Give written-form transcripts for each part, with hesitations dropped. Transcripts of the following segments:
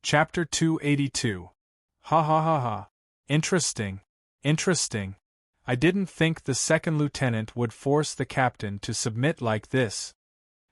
Chapter 282. Ha ha ha ha. Interesting. Interesting. I didn't think the second lieutenant would force the captain to submit like this.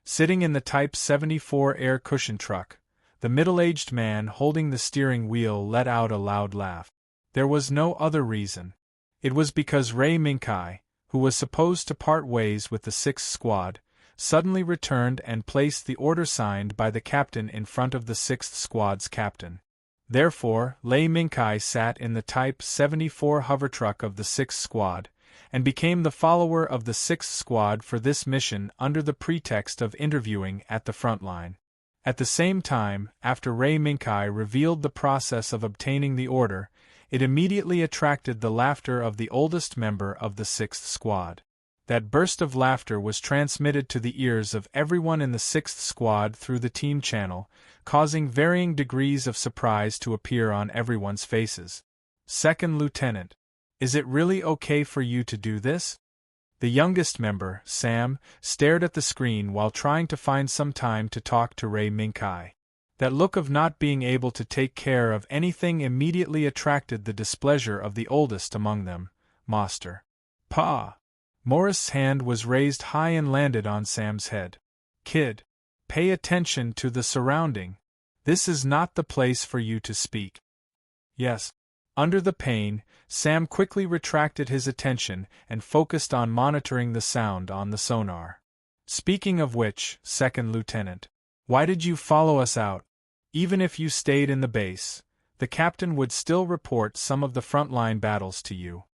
Sitting in the Type 74 air cushion truck, the middle-aged man holding the steering wheel let out a loud laugh. There was no other reason. It was because Ray Minkai, who was supposed to part ways with the 6th Squad, suddenly returned and placed the order signed by the captain in front of the 6th Squad's captain. Therefore, Lei Minkai sat in the Type 74 hovertruck of the 6th Squad, and became the follower of the 6th Squad for this mission under the pretext of interviewing at the front line. At the same time, after Ray Minkai revealed the process of obtaining the order, it immediately attracted the laughter of the oldest member of the 6th Squad. That burst of laughter was transmitted to the ears of everyone in the 6th Squad through the team channel, causing varying degrees of surprise to appear on everyone's faces. Second Lieutenant, is it really okay for you to do this? The youngest member, Sam, stared at the screen while trying to find some time to talk to Ray Minkai. That look of not being able to take care of anything immediately attracted the displeasure of the oldest among them, Master. Pa! Morris's hand was raised high and landed on Sam's head. Kid, pay attention to the surrounding. This is not the place for you to speak. Yes. Under the pain, Sam quickly retracted his attention and focused on monitoring the sound on the sonar. Speaking of which, Second Lieutenant, why did you follow us out? Even if you stayed in the base, the captain would still report some of the frontline battles to you.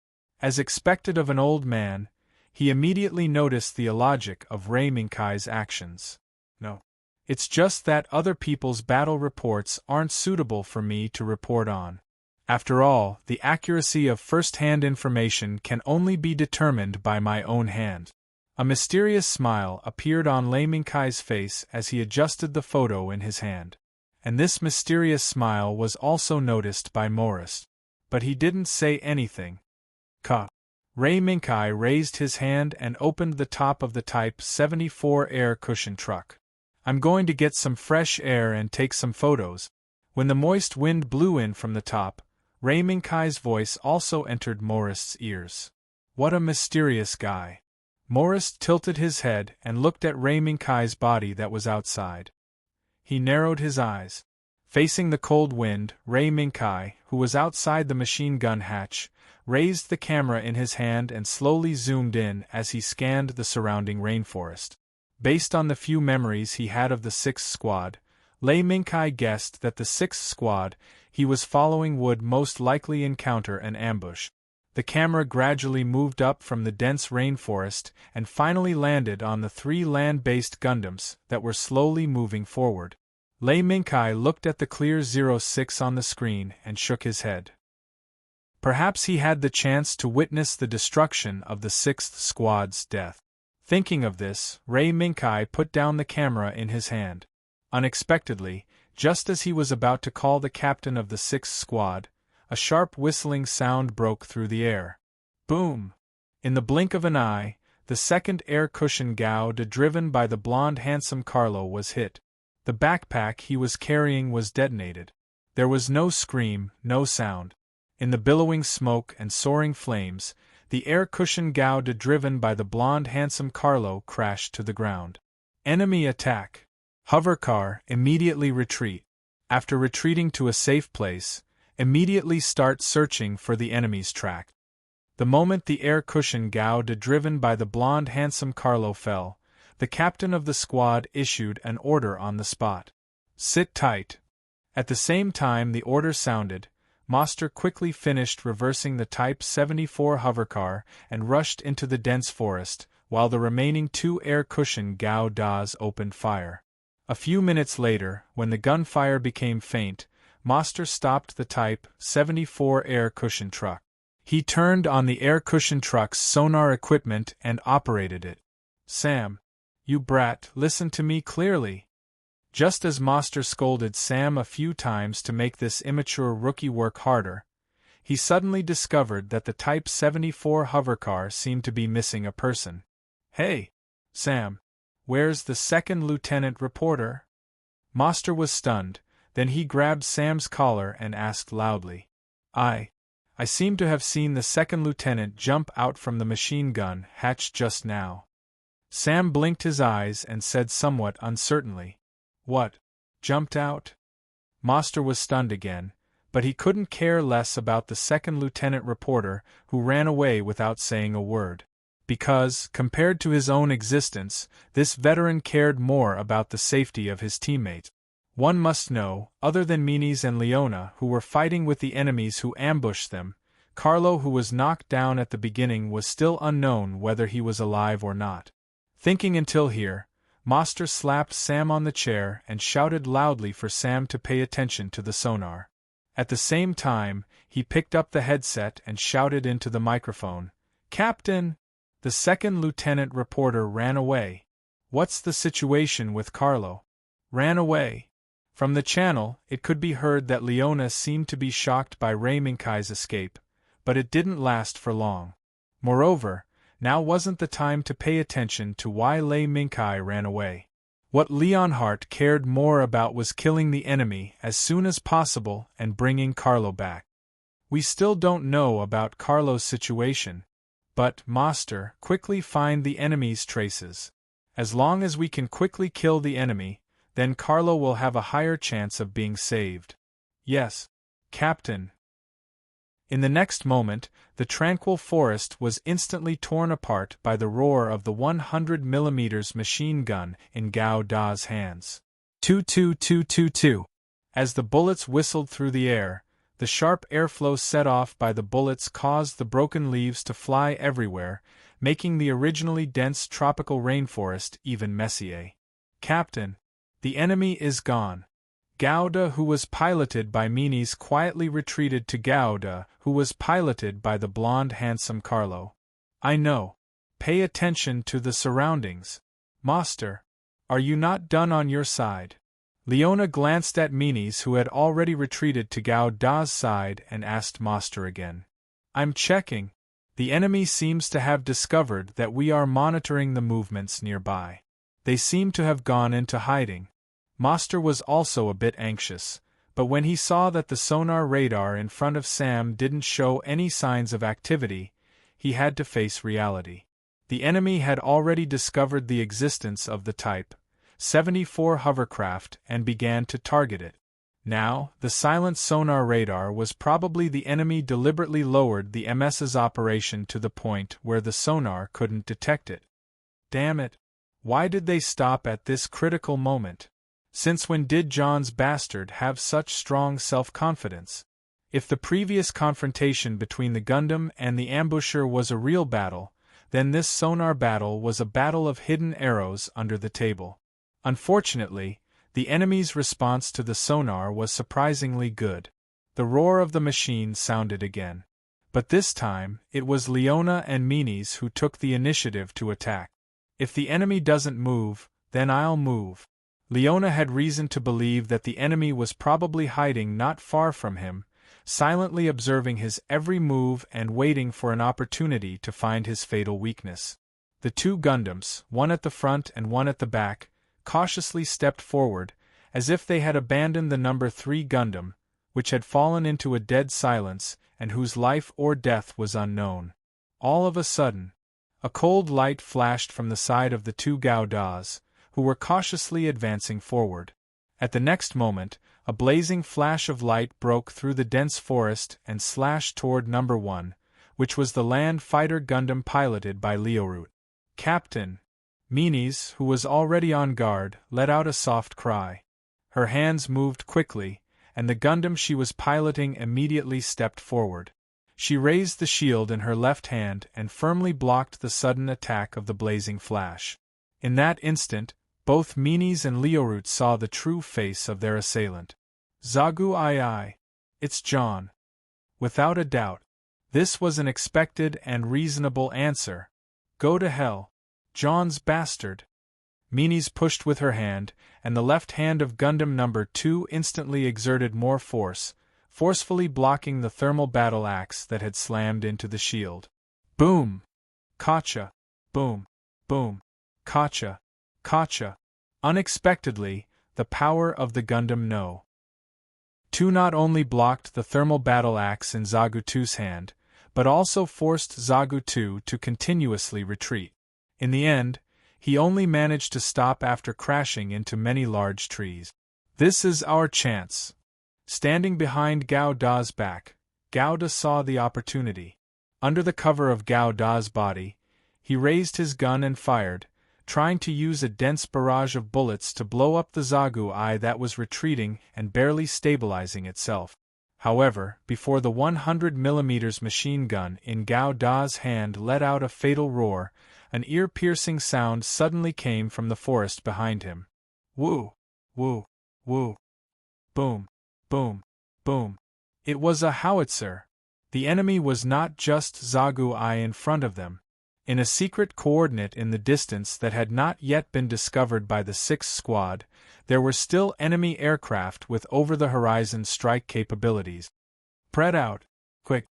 As expected of an old man, he immediately noticed the illogic of Ray Minkai's actions. No. It's just that other people's battle reports aren't suitable for me to report on. After all, the accuracy of first-hand information can only be determined by my own hand. A mysterious smile appeared on Lei Minkai's face as he adjusted the photo in his hand. And this mysterious smile was also noticed by Morris. But he didn't say anything. Ray Minkai raised his hand and opened the top of the Type 74 air cushion truck. I'm going to get some fresh air and take some photos. When the moist wind blew in from the top, Ray Minkai's voice also entered Morris's ears. What a mysterious guy. Morris tilted his head and looked at Ray Minkai's body that was outside. He narrowed his eyes. Facing the cold wind, Ray Minkai, who was outside the machine gun hatch, raised the camera in his hand and slowly zoomed in as he scanned the surrounding rainforest. Based on the few memories he had of the 6th Squad, Lei Minkai guessed that the 6th Squad he was following would most likely encounter an ambush. The camera gradually moved up from the dense rainforest and finally landed on the 3 land-based Gundams that were slowly moving forward. Lei Minkai looked at the clear 06 on the screen and shook his head. Perhaps he had the chance to witness the destruction of the 6th Squad's death. Thinking of this, Ray Minkai put down the camera in his hand. Unexpectedly, just as he was about to call the captain of the 6th Squad, a sharp whistling sound broke through the air. Boom! In the blink of an eye, the second air cushion Gauda driven by the blonde handsome Carlo was hit. The backpack he was carrying was detonated. There was no scream, no sound. In the billowing smoke and soaring flames, the air cushion Gauda driven by the blonde handsome Carlo crashed to the ground. Enemy attack. Hovercar, immediately retreat. After retreating to a safe place, immediately start searching for the enemy's track. The moment the air cushion Gauda driven by the blonde handsome Carlo fell, the captain of the squad issued an order on the spot. Sit tight. At the same time the order sounded, Master quickly finished reversing the Type 74 hovercar and rushed into the dense forest, while the remaining 2 air cushion Gaudas opened fire. A few minutes later, when the gunfire became faint, Master stopped the Type 74 air cushion truck. He turned on the air cushion truck's sonar equipment and operated it. Sam, you brat, listen to me clearly. Just as Master scolded Sam a few times to make this immature rookie work harder, he suddenly discovered that the Type 74 hovercar seemed to be missing a person. Hey, Sam, where's the second lieutenant reporter? Master was stunned, Then he grabbed Sam's collar and asked loudly, I seem to have seen the second lieutenant jump out from the machine gun hatch just now." Sam blinked his eyes and said somewhat uncertainly, "What? Jumped out?" Master was stunned again, but he couldn't care less about the second lieutenant reporter who ran away without saying a word. Because, compared to his own existence, this veteran cared more about the safety of his teammate. One must know, other than Meanies and Leona who were fighting with the enemies who ambushed them, Carlo who was knocked down at the beginning was still unknown whether he was alive or not. Thinking until here, Master slapped Sam on the chair and shouted loudly for Sam to pay attention to the sonar. At the same time, he picked up the headset and shouted into the microphone, "Captain!" The second lieutenant reporter ran away. "What's the situation with Carlo?" "Ran away." From the channel, it could be heard that Leona seemed to be shocked by Ray Minkai's escape, but it didn't last for long. Moreover, now wasn't the time to pay attention to why Lei Minkai ran away. What Lionheart cared more about was killing the enemy as soon as possible and bringing Carlo back. "We still don't know about Carlo's situation, but, Master, quickly find the enemy's traces. As long as we can quickly kill the enemy, then Carlo will have a higher chance of being saved." "Yes, Captain." In the next moment, the tranquil forest was instantly torn apart by the roar of the 100mm machine gun in Gao Da's hands. 22222. As the bullets whistled through the air, the sharp airflow set off by the bullets caused the broken leaves to fly everywhere, making the originally dense tropical rainforest even messier. "Captain, the enemy is gone." Gauda, who was piloted by Meanies, quietly retreated to Gauda, who was piloted by the blonde handsome Carlo. "I know. Pay attention to the surroundings. Master, are you not done on your side?" Leona glanced at Meanies, who had already retreated to Gauda's side, and asked Master again. "I'm checking. The enemy seems to have discovered that we are monitoring the movements nearby. They seem to have gone into hiding." Master was also a bit anxious, but when he saw that the sonar radar in front of Sam didn't show any signs of activity, he had to face reality. The enemy had already discovered the existence of the Type 74 hovercraft and began to target it. Now, the silent sonar radar was probably the enemy deliberately lowered the MS's operation to the point where the sonar couldn't detect it. Damn it! Why did they stop at this critical moment? Since when did John's bastard have such strong self-confidence? If the previous confrontation between the Gundam and the ambusher was a real battle, then this sonar battle was a battle of hidden arrows under the table. Unfortunately, the enemy's response to the sonar was surprisingly good. The roar of the machine sounded again. But this time, it was Leona and Meanies who took the initiative to attack. "If the enemy doesn't move, then I'll move." Leona had reason to believe that the enemy was probably hiding not far from him, silently observing his every move and waiting for an opportunity to find his fatal weakness. The two Gundams, one at the front and one at the back, cautiously stepped forward, as if they had abandoned the number 3 Gundam, which had fallen into a dead silence and whose life or death was unknown. All of a sudden, a cold light flashed from the side of the two Gaudas, who were cautiously advancing forward. At the next moment, a blazing flash of light broke through the dense forest and slashed toward number 1, which was the land fighter Gundam piloted by Leoroot. "Captain!" Meanies, who was already on guard, let out a soft cry. Her hands moved quickly, and the Gundam she was piloting immediately stepped forward. She raised the shield in her left hand and firmly blocked the sudden attack of the blazing flash. In that instant, both Meanies and Leoroot saw the true face of their assailant. "Zagu I. It's John." Without a doubt. This was an expected and reasonable answer. "Go to hell, John's bastard." Meanies pushed with her hand, and the left hand of Gundam number 2 instantly exerted more force, forcefully blocking the thermal battle axe that had slammed into the shield. Boom! Kacha! Boom! Boom! Kacha! Kacha! Unexpectedly, the power of the Gundam No. 2 not only blocked the thermal battle axe in Zagu-2's hand, but also forced Zagu-2 to continuously retreat. In the end, he only managed to stop after crashing into many large trees. This is our chance. Standing behind Gao Da's back, Gao Da saw the opportunity. Under the cover of Gao Da's body, he raised his gun and fired, trying to use a dense barrage of bullets to blow up the Zagu-I that was retreating and barely stabilizing itself. However, before the 100mm machine gun in Gao Da's hand let out a fatal roar, an ear-piercing sound suddenly came from the forest behind him. Woo! Woo! Woo! Boom! Boom! Boom! It was a howitzer. The enemy was not just Zagu-I in front of them. In a secret coordinate in the distance that had not yet been discovered by the 6th Squad, there were still enemy aircraft with over-the-horizon strike capabilities. Spread out, quick!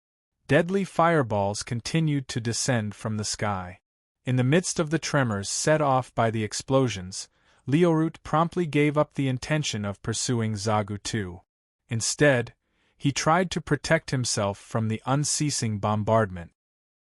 Deadly fireballs continued to descend from the sky. In the midst of the tremors set off by the explosions, Lionheart promptly gave up the intention of pursuing Zagu-2. Instead, he tried to protect himself from the unceasing bombardment.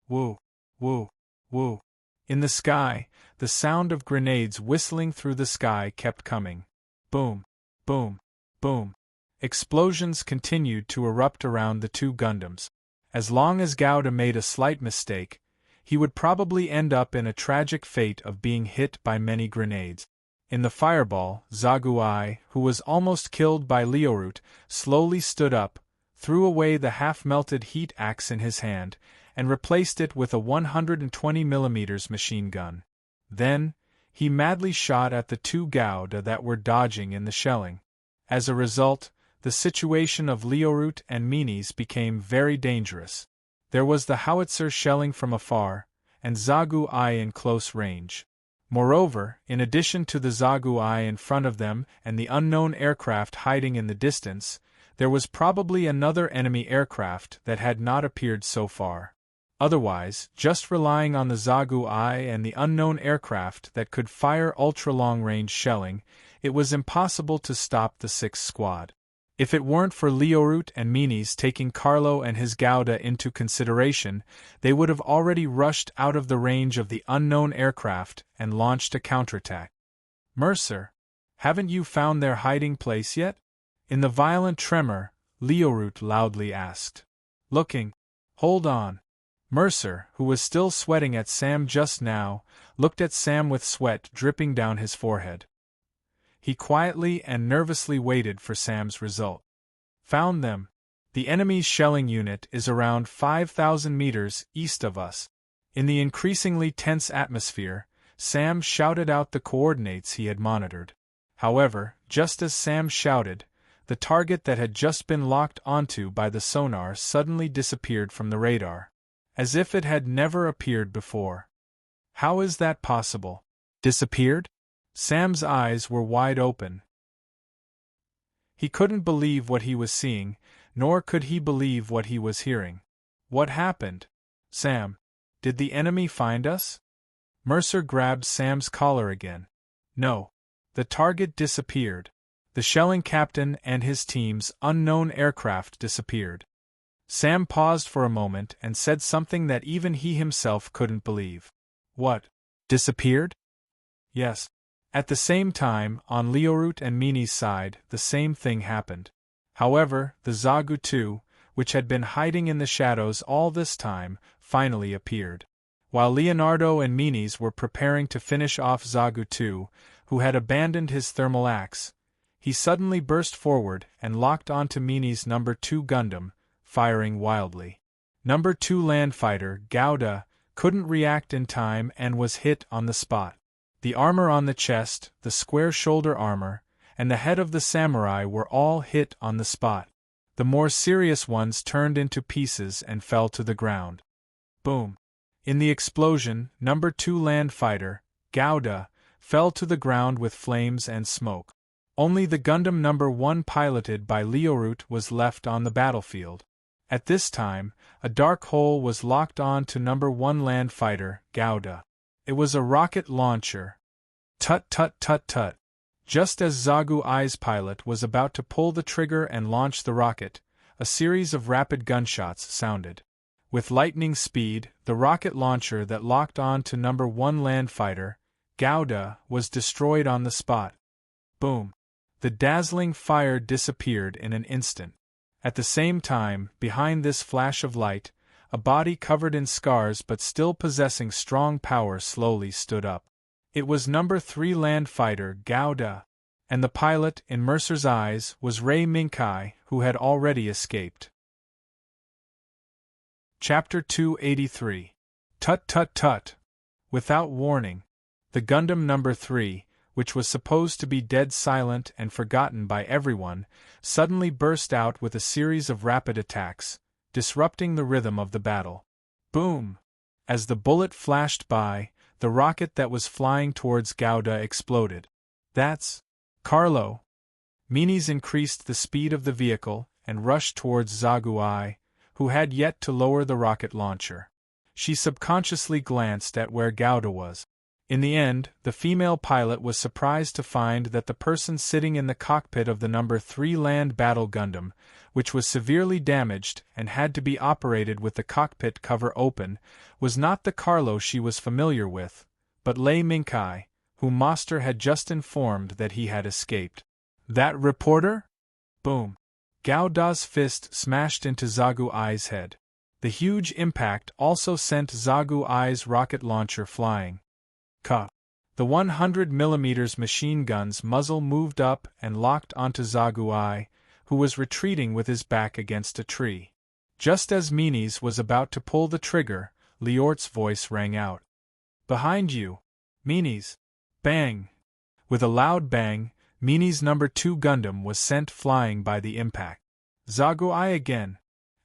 Woo! Woo! Woo! In the sky, the sound of grenades whistling through the sky kept coming. Boom! Boom! Boom! Explosions continued to erupt around the 2 Gundams. As long as Gao Da made a slight mistake, he would probably end up in a tragic fate of being hit by many grenades. In the fireball, Zagu-I, who was almost killed by Lionheart, slowly stood up, threw away the half-melted heat axe in his hand, and replaced it with a 120mm machine gun. Then, he madly shot at the 2 Gao Da that were dodging in the shelling. As a result, the situation of Lionheart and Minis became very dangerous. There was the howitzer shelling from afar, and Zagu-I in close range. Moreover, in addition to the Zagu-I in front of them and the unknown aircraft hiding in the distance, there was probably another enemy aircraft that had not appeared so far. Otherwise, just relying on the Zagu-I and the unknown aircraft that could fire ultra-long-range shelling, it was impossible to stop the 6th Squad. If it weren't for Lionheart and Minis taking Carlo and his Gao Da into consideration, they would have already rushed out of the range of the unknown aircraft and launched a counterattack. Mercer, haven't you found their hiding place yet? In the violent tremor, Lionheart loudly asked. Looking. Hold on. Mercer, who was still sweating at Sam just now, looked at Sam with sweat dripping down his forehead. He quietly and nervously waited for Sam's result. Found them. The enemy's shelling unit is around 5,000 meters east of us. In the increasingly tense atmosphere, Sam shouted out the coordinates he had monitored. However, just as Sam shouted, the target that had just been locked onto by the sonar suddenly disappeared from the radar, as if it had never appeared before. How is that possible? Disappeared? Sam's eyes were wide open. He couldn't believe what he was seeing, nor could he believe what he was hearing. What happened? Sam, did the enemy find us? Mercer grabbed Sam's collar again. No. The target disappeared. The shelling captain and his team's unknown aircraft disappeared. Sam paused for a moment and said something that even he himself couldn't believe. What? Disappeared? Yes. At the same time, on Lionheart and Mini's side, the same thing happened. However, the Zagu-2, which had been hiding in the shadows all this time, finally appeared. While Leonardo and Minis were preparing to finish off Zagu-2, who had abandoned his thermal axe, he suddenly burst forward and locked onto Minis' No. 2 Gundam, firing wildly. No. 2 land fighter, Gao Da, couldn't react in time and was hit on the spot. The armor on the chest, the square shoulder armor, and the head of the samurai were all hit on the spot. The more serious ones turned into pieces and fell to the ground. Boom! In the explosion, No. 2 land fighter, Gao Da, fell to the ground with flames and smoke. Only the Gundam No. 1 piloted by Lionheart was left on the battlefield. At this time, a dark hole was locked on to No. 1 land fighter, Gao Da. It was a rocket launcher. Tut tut tut tut. Just as Zagu Ai's pilot was about to pull the trigger and launch the rocket, a series of rapid gunshots sounded. With lightning speed, the rocket launcher that locked on to number 1 land fighter, Gouda, was destroyed on the spot. Boom! The dazzling fire disappeared in an instant. At the same time, behind this flash of light, a body covered in scars but still possessing strong power slowly stood up. It was number 3 land fighter Gouda, and the pilot, in Mercer's eyes, was Ray Minkai, who had already escaped. Chapter 283. Tut tut tut. Without warning, the Gundam number 3, which was supposed to be dead silent and forgotten by everyone, suddenly burst out with a series of rapid attacks, disrupting the rhythm of the battle. Boom! As the bullet flashed by, the rocket that was flying towards Gouda exploded. That's Carlo. Menes increased the speed of the vehicle and rushed towards Zagu Ai, who had yet to lower the rocket launcher. She subconsciously glanced at where Gouda was. In the end, the female pilot was surprised to find that the person sitting in the cockpit of the number 3 land battle Gundam, which was severely damaged and had to be operated with the cockpit cover open, was not the Carlo she was familiar with, but Lei Minkai, whom Master had just informed that he had escaped. That reporter? Boom! Gouda's fist smashed into Zagu Ai's head. The huge impact also sent Zagu Ai's rocket launcher flying. Ka! The 100mm machine gun's muzzle moved up and locked onto Zagu Ai, who was retreating with his back against a tree. Just as Menes was about to pull the trigger, Liort's voice rang out. "Behind you, Menes!" Bang! With a loud bang, Menes' number 2 Gundam was sent flying by the impact. Zagu Ai again.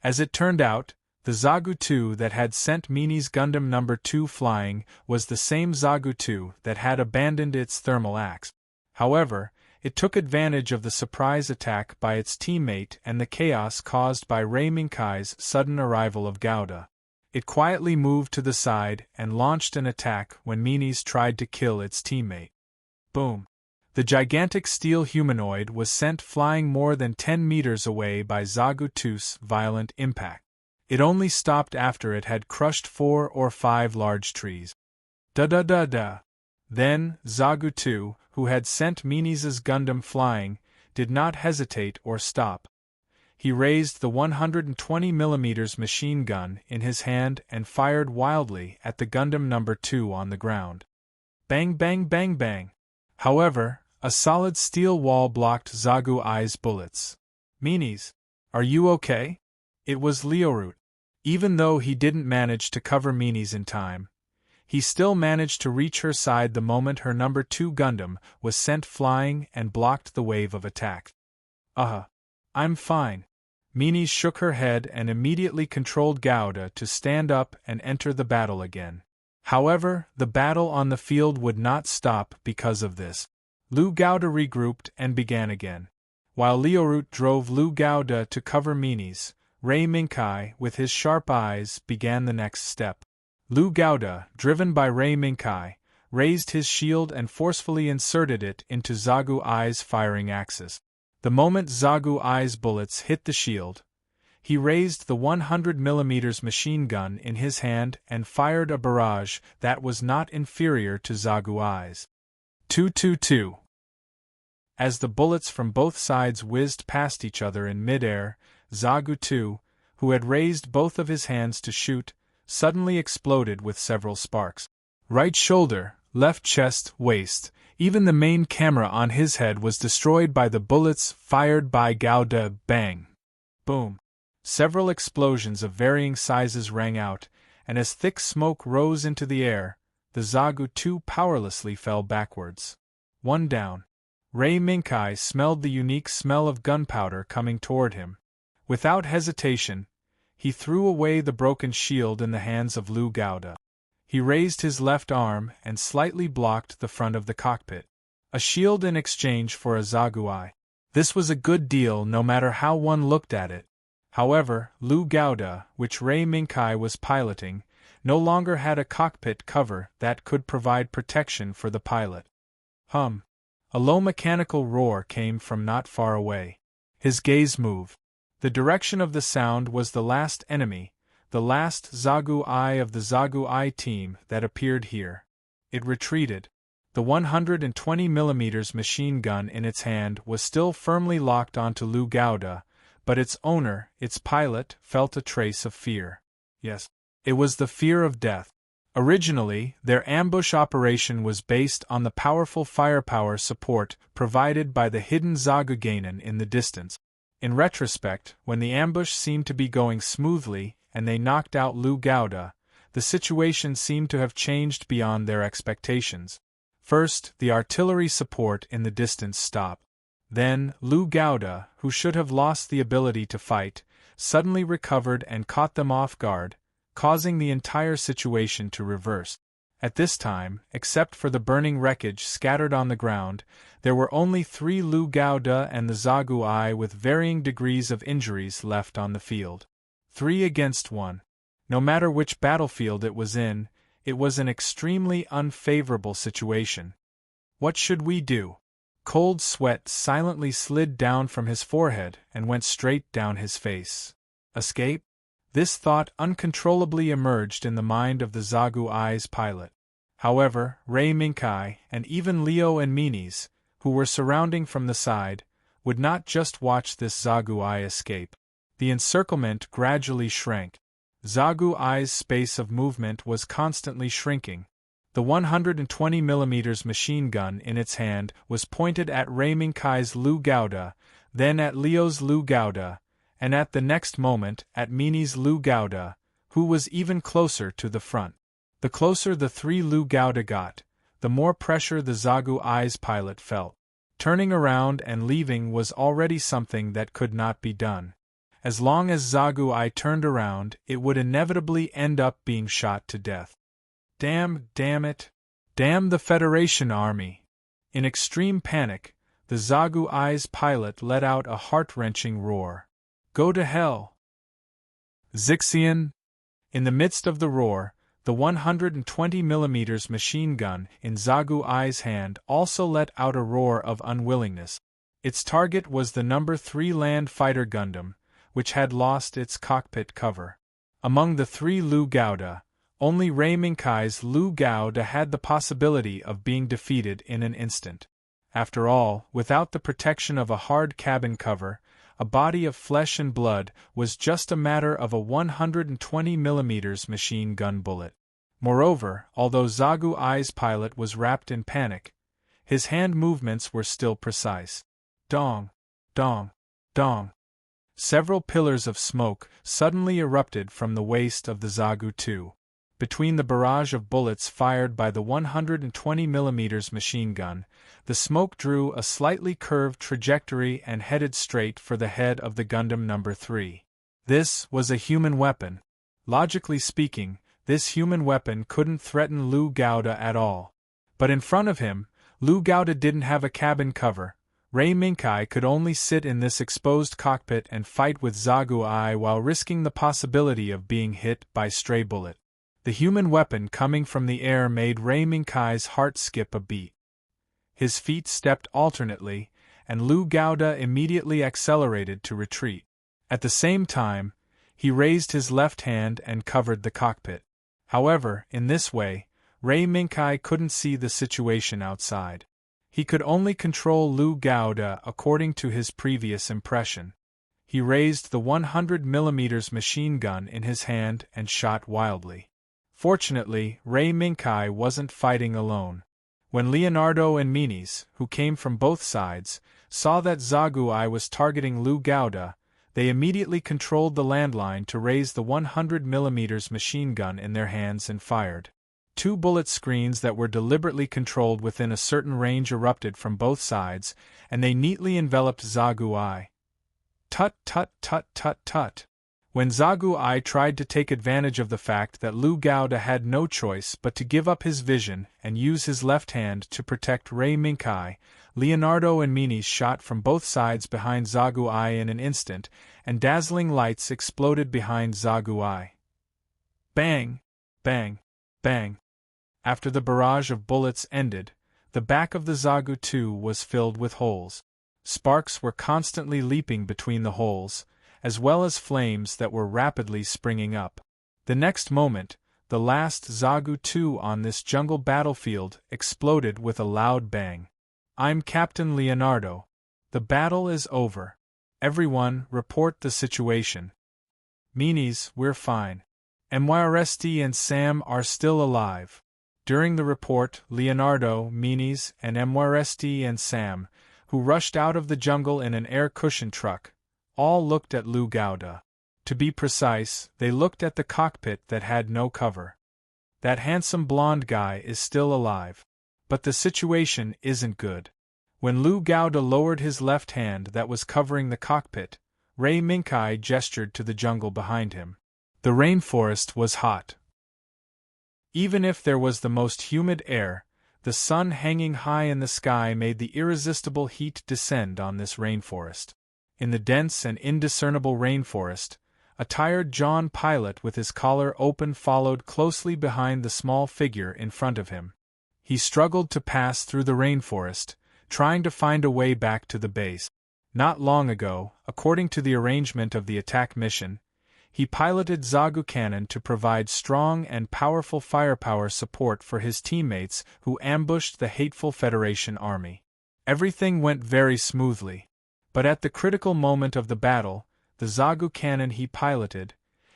As it turned out, the Zagu 2 that had sent Menes' Gundam number 2 flying was the same Zagu 2 that had abandoned its thermal axe. However, it took advantage of the surprise attack by its teammate and the chaos caused by Ray Minkai's sudden arrival of Gouda. It quietly moved to the side and launched an attack when Menes tried to kill its teammate. Boom! The gigantic steel humanoid was sent flying more than 10 meters away by Zagu 2's violent impact. It only stopped after it had crushed 4 or 5 large trees. Da-da-da-da. Then, Zagu 2, who had sent Menes' Gundam flying, did not hesitate or stop. He raised the 120mm machine gun in his hand and fired wildly at the Gundam number 2 on the ground. Bang bang bang bang. However, a solid steel wall blocked Zagu Ai's bullets. "Menes, are you okay?" It was Liorut. Even though he didn't manage to cover Menes in time, he still managed to reach her side the moment her number 2 Gundam was sent flying and blocked the wave of attack. I'm fine." Menes shook her head and immediately controlled Gouda to stand up and enter the battle again. However, the battle on the field would not stop because of this. Lu Gouda regrouped and began again. While Liorut drove Lu Gouda to cover Menes, Ray Minkai, with his sharp eyes, began the next step. Lu Gouda, driven by Ray Minkai, raised his shield and forcefully inserted it into Zagu Ai's firing axis. The moment Zagu Ai's bullets hit the shield, he raised the 100mm machine gun in his hand and fired a barrage that was not inferior to Zagu Ai's. 222. As the bullets from both sides whizzed past each other in midair, Zagu 2, who had raised both of his hands to shoot, suddenly exploded with several sparks. Right shoulder, left chest, waist, even the main camera on his head was destroyed by the bullets fired by Gouda. Bang! Boom! Several explosions of varying sizes rang out, and as thick smoke rose into the air, the Zagu 2 powerlessly fell backwards. One down. Ray Minkai smelled the unique smell of gunpowder coming toward him. Without hesitation, he threw away the broken shield in the hands of Lu Gouda. He raised his left arm and slightly blocked the front of the cockpit. A shield in exchange for a Zagu Ai. This was a good deal no matter how one looked at it. However, Lu Gouda, which Ray Minkai was piloting, no longer had a cockpit cover that could provide protection for the pilot. A low mechanical roar came from not far away. His gaze moved. The direction of the sound was the last enemy, the last Zagu-I of the Zagu-I team that appeared here. It retreated. The 120mm machine gun in its hand was still firmly locked onto Lu Gauda, but its owner, its pilot, felt a trace of fear. Yes, it was the fear of death. Originally, their ambush operation was based on the powerful firepower support provided by the hidden Zagugainen in the distance. In retrospect, when the ambush seemed to be going smoothly and they knocked out Lu Gauda, the situation seemed to have changed beyond their expectations. First, the artillery support in the distance stopped. Then, Lu Gauda, who should have lost the ability to fight, suddenly recovered and caught them off guard, causing the entire situation to reverse. At this time, except for the burning wreckage scattered on the ground, there were only 3 Lu Gauda and the Zagu-I with varying degrees of injuries left on the field. 3 against 1. No matter which battlefield it was in, it was an extremely unfavorable situation. What should we do? Cold sweat silently slid down from his forehead and went straight down his face. Escape? This thought uncontrollably emerged in the mind of the Zagu-I's pilot. However, Ray Minkai, and even Leo and Menes, who were surrounding from the side, would not just watch this Zagu-I escape. The encirclement gradually shrank. Zagu-I's space of movement was constantly shrinking. The 120mm machine gun in its hand was pointed at Ray Minkai's Lu Gauda, then at Leo's Lu Gauda, and at the next moment at Menes' Lu Gauda, who was even closer to the front. The closer the 3 Lu Gauda got, the more pressure the Zagu-I's pilot felt. Turning around and leaving was already something that could not be done. As long as Zagu-I turned around, it would inevitably end up being shot to death. Damn it. Damn the Federation Army. In extreme panic, the Zagu-I's pilot let out a heart-wrenching roar. Go to hell! Zixian! In the midst of the roar, the 120mm machine gun in Zagu-I's hand also let out a roar of unwillingness. Its target was the No. 3 Land Fighter Gundam, which had lost its cockpit cover. Among the 3 Lu Gauda, only Ray Minkai's Lu Gauda had the possibility of being defeated in an instant. After all, without the protection of a hard cabin cover, a body of flesh and blood was just a matter of a 120mm machine gun bullet. Moreover, although Zagu-I's pilot was wrapped in panic, his hand movements were still precise. Dong, dong, dong. Several pillars of smoke suddenly erupted from the waist of the Zagu-2. Between the barrage of bullets fired by the 120mm machine gun, the smoke drew a slightly curved trajectory and headed straight for the head of the Gundam No. 3. This was a human weapon. Logically speaking, this human weapon couldn't threaten Lu Gauda at all. But in front of him, Lu Gauda didn't have a cabin cover. Ray Minkai could only sit in this exposed cockpit and fight with Zagu-I while risking the possibility of being hit by stray bullet. The human weapon coming from the air made Ray Minkai's heart skip a beat. His feet stepped alternately, and Lu Gauda immediately accelerated to retreat. At the same time, he raised his left hand and covered the cockpit. However, in this way, Ray Minkai couldn't see the situation outside. He could only control Lu Gauda according to his previous impression. He raised the 100mm machine gun in his hand and shot wildly. Fortunately, Ray Minkai wasn't fighting alone. When Leonardo and Menes, who came from both sides, saw that Zagu-I was targeting Lu Gauda, they immediately controlled the landline to raise the 100mm machine gun in their hands and fired. 2 bullet screens that were deliberately controlled within a certain range erupted from both sides, and they neatly enveloped Zagu-I. Tut tut tut tut tut. When Zagu-I tried to take advantage of the fact that Lu Gauda had no choice but to give up his vision and use his left hand to protect Ray Minkai, Leonardo and Menes shot from both sides behind Zagu-I in an instant, and dazzling lights exploded behind Zagu-I. Bang! Bang! Bang! After the barrage of bullets ended, The back of the Zagu too was filled with holes. Sparks were constantly leaping between the holes, as well as flames that were rapidly springing up. The next moment, the last Zagu 2 on this jungle battlefield exploded with a loud bang. "I'm Captain Leonardo. The battle is over. Everyone, report the situation." "Meanies, we're fine. MYRST and Sam are still alive." During the report, Leonardo, Meanies, and MYRST and Sam, who rushed out of the jungle in an air cushion truck, all looked at Lou Gouda. To be precise, they looked at the cockpit that had no cover. "That handsome blonde guy is still alive. But the situation isn't good." When Lou Gouda lowered his left hand that was covering the cockpit, Ray Minkai gestured to the jungle behind him. The rainforest was hot. Even if there was the most humid air, the sun hanging high in the sky made the irresistible heat descend on this rainforest. In the dense and indiscernible rainforest, a tired John pilot with his collar open followed closely behind the small figure in front of him. He struggled to pass through the rainforest, trying to find a way back to the base. Not long ago, according to the arrangement of the attack mission, he piloted Zagu Cannon to provide strong and powerful firepower support for his teammates who ambushed the hateful Federation army. Everything went very smoothly. But at the critical moment of the battle, the Zagu Cannon he piloted,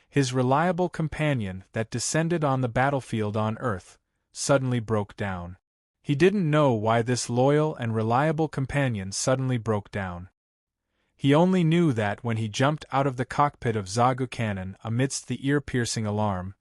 his reliable companion that descended on the battlefield on Earth, suddenly broke down. He didn't know why this loyal and reliable companion suddenly broke down. He only knew that when he jumped out of the cockpit of Zagu Cannon amidst the ear-piercing alarm,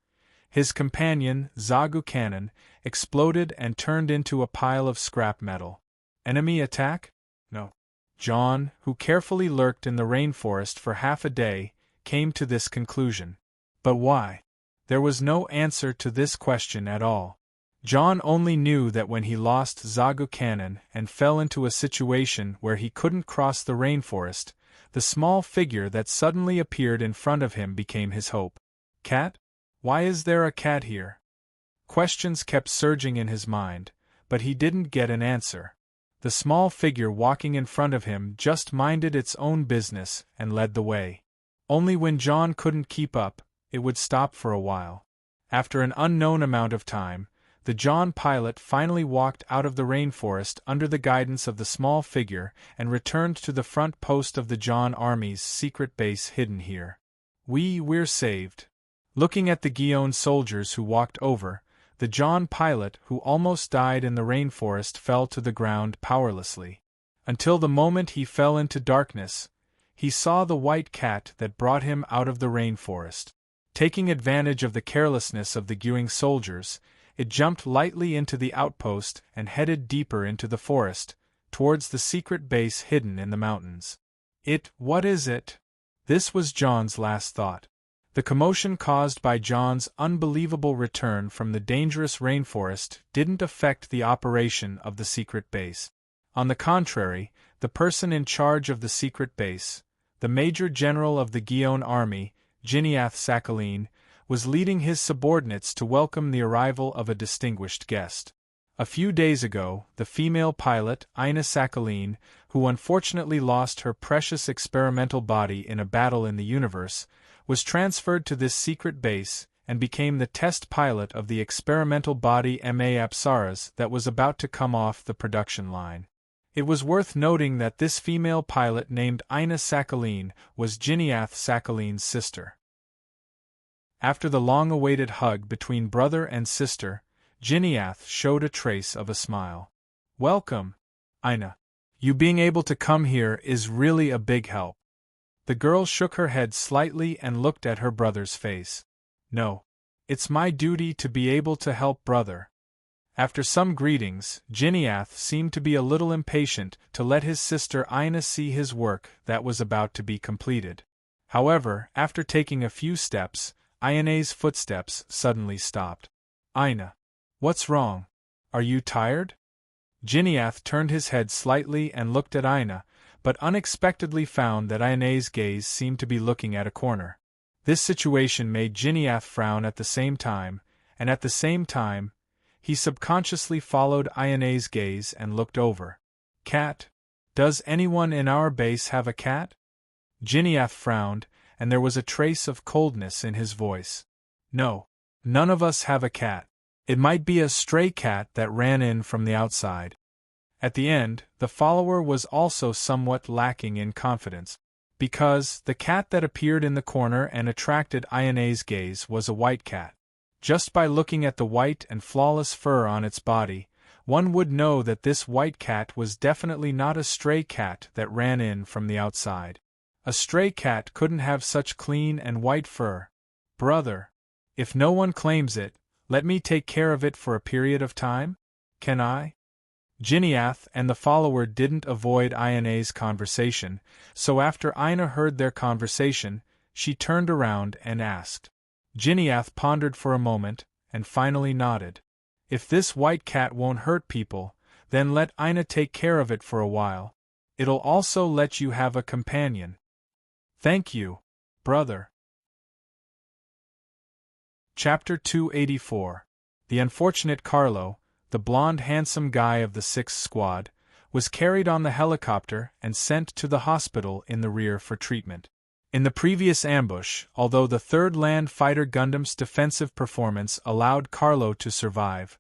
his companion, Zagu Cannon, exploded and turned into a pile of scrap metal. Enemy attack? No. John, who carefully lurked in the rainforest for half a day, came to this conclusion. But why? There was no answer to this question at all. John only knew that when he lost Zagu Cannon and fell into a situation where he couldn't cross the rainforest, the small figure that suddenly appeared in front of him became his hope. Cat? Why is there a cat here? Questions kept surging in his mind, but he didn't get an answer. The small figure walking in front of him just minded its own business and led the way. Only when John couldn't keep up, it would stop for a while. After an unknown amount of time, the John pilot finally walked out of the rainforest under the guidance of the small figure and returned to the front post of the John Army's secret base hidden here. We're saved. Looking at the Guion soldiers who walked over, the John pilot who almost died in the rainforest fell to the ground powerlessly. Until the moment he fell into darkness, he saw the white cat that brought him out of the rainforest. Taking advantage of the carelessness of the Guion soldiers, it jumped lightly into the outpost and headed deeper into the forest, towards the secret base hidden in the mountains. What is it? This was John's last thought. The commotion caused by John's unbelievable return from the dangerous rainforest didn't affect the operation of the secret base. On the contrary, the person in charge of the secret base, the Major General of the Guion Army, Giniath Sakhaline, was leading his subordinates to welcome the arrival of a distinguished guest. A few days ago, the female pilot, Ina Sakhaline, who unfortunately lost her precious experimental body in a battle in the universe, was transferred to this secret base and became the test pilot of the experimental body MA Apsaras that was about to come off the production line. It was worth noting that this female pilot named Ina Sakhaline was Giniath Sakhaline's sister. After the long-awaited hug between brother and sister, Giniath showed a trace of a smile. "Welcome, Ina. You being able to come here is really a big help." The girl shook her head slightly and looked at her brother's face. "No. It's my duty to be able to help brother." After some greetings, Giniath seemed to be a little impatient to let his sister Ina see his work that was about to be completed. However, after taking a few steps, Ina's footsteps suddenly stopped. "Ina. What's wrong? Are you tired?" Giniath turned his head slightly and looked at Ina, but unexpectedly found that Ina's gaze seemed to be looking at a corner. This situation made Giniath frown at the same time, and at the same time, He subconsciously followed Ayane's gaze and looked over. Cat? Does anyone in our base have a cat? Giniath frowned, and there was a trace of coldness in his voice. No. None of us have a cat. It might be a stray cat that ran in from the outside. At the end, the follower was also somewhat lacking in confidence, because the cat that appeared in the corner and attracted Ayane's gaze was a white cat. Just by looking at the white and flawless fur on its body, one would know that this white cat was definitely not a stray cat that ran in from the outside. A stray cat couldn't have such clean and white fur. Brother, if no one claims it, let me take care of it for a period of time? Can I? Giniath and the follower didn't avoid Ayane's conversation, so after Aina heard their conversation, she turned around and asked. Giniath pondered for a moment, and finally nodded. If this white cat won't hurt people, then let Aina take care of it for a while. It'll also let you have a companion. Thank you, brother. Chapter 284. The unfortunate Carlo, the blonde handsome guy of the 6th Squad, was carried on the helicopter and sent to the hospital in the rear for treatment. In the previous ambush, although the 3rd Land Fighter Gundam's defensive performance allowed Carlo to survive,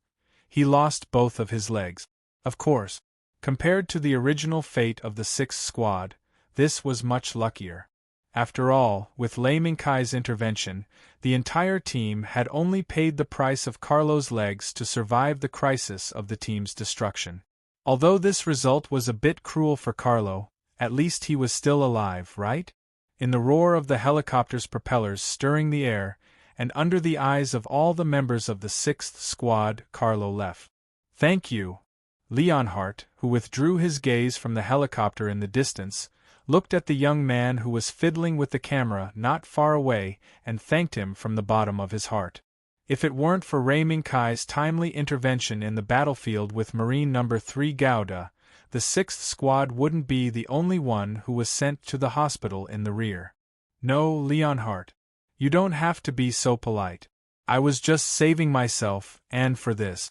he lost both of his legs. Of course, compared to the original fate of the 6th Squad, this was much luckier. After all, with Lei Minkai's intervention, the entire team had only paid the price of Carlo's legs to survive the crisis of the team's destruction. Although this result was a bit cruel for Carlo, at least he was still alive, right? In the roar of the helicopter's propellers stirring the air, and under the eyes of all the members of the 6th Squad, Carlo left. Thank you. Lionheart, who withdrew his gaze from the helicopter in the distance, looked at the young man who was fiddling with the camera not far away and thanked him from the bottom of his heart. If it weren't for Lei Minkai's timely intervention in the battlefield with Marine No. 3 Gouda, the 6th Squad wouldn't be the only one who was sent to the hospital in the rear. No, Lionheart. You don't have to be so polite. I was just saving myself, and for this.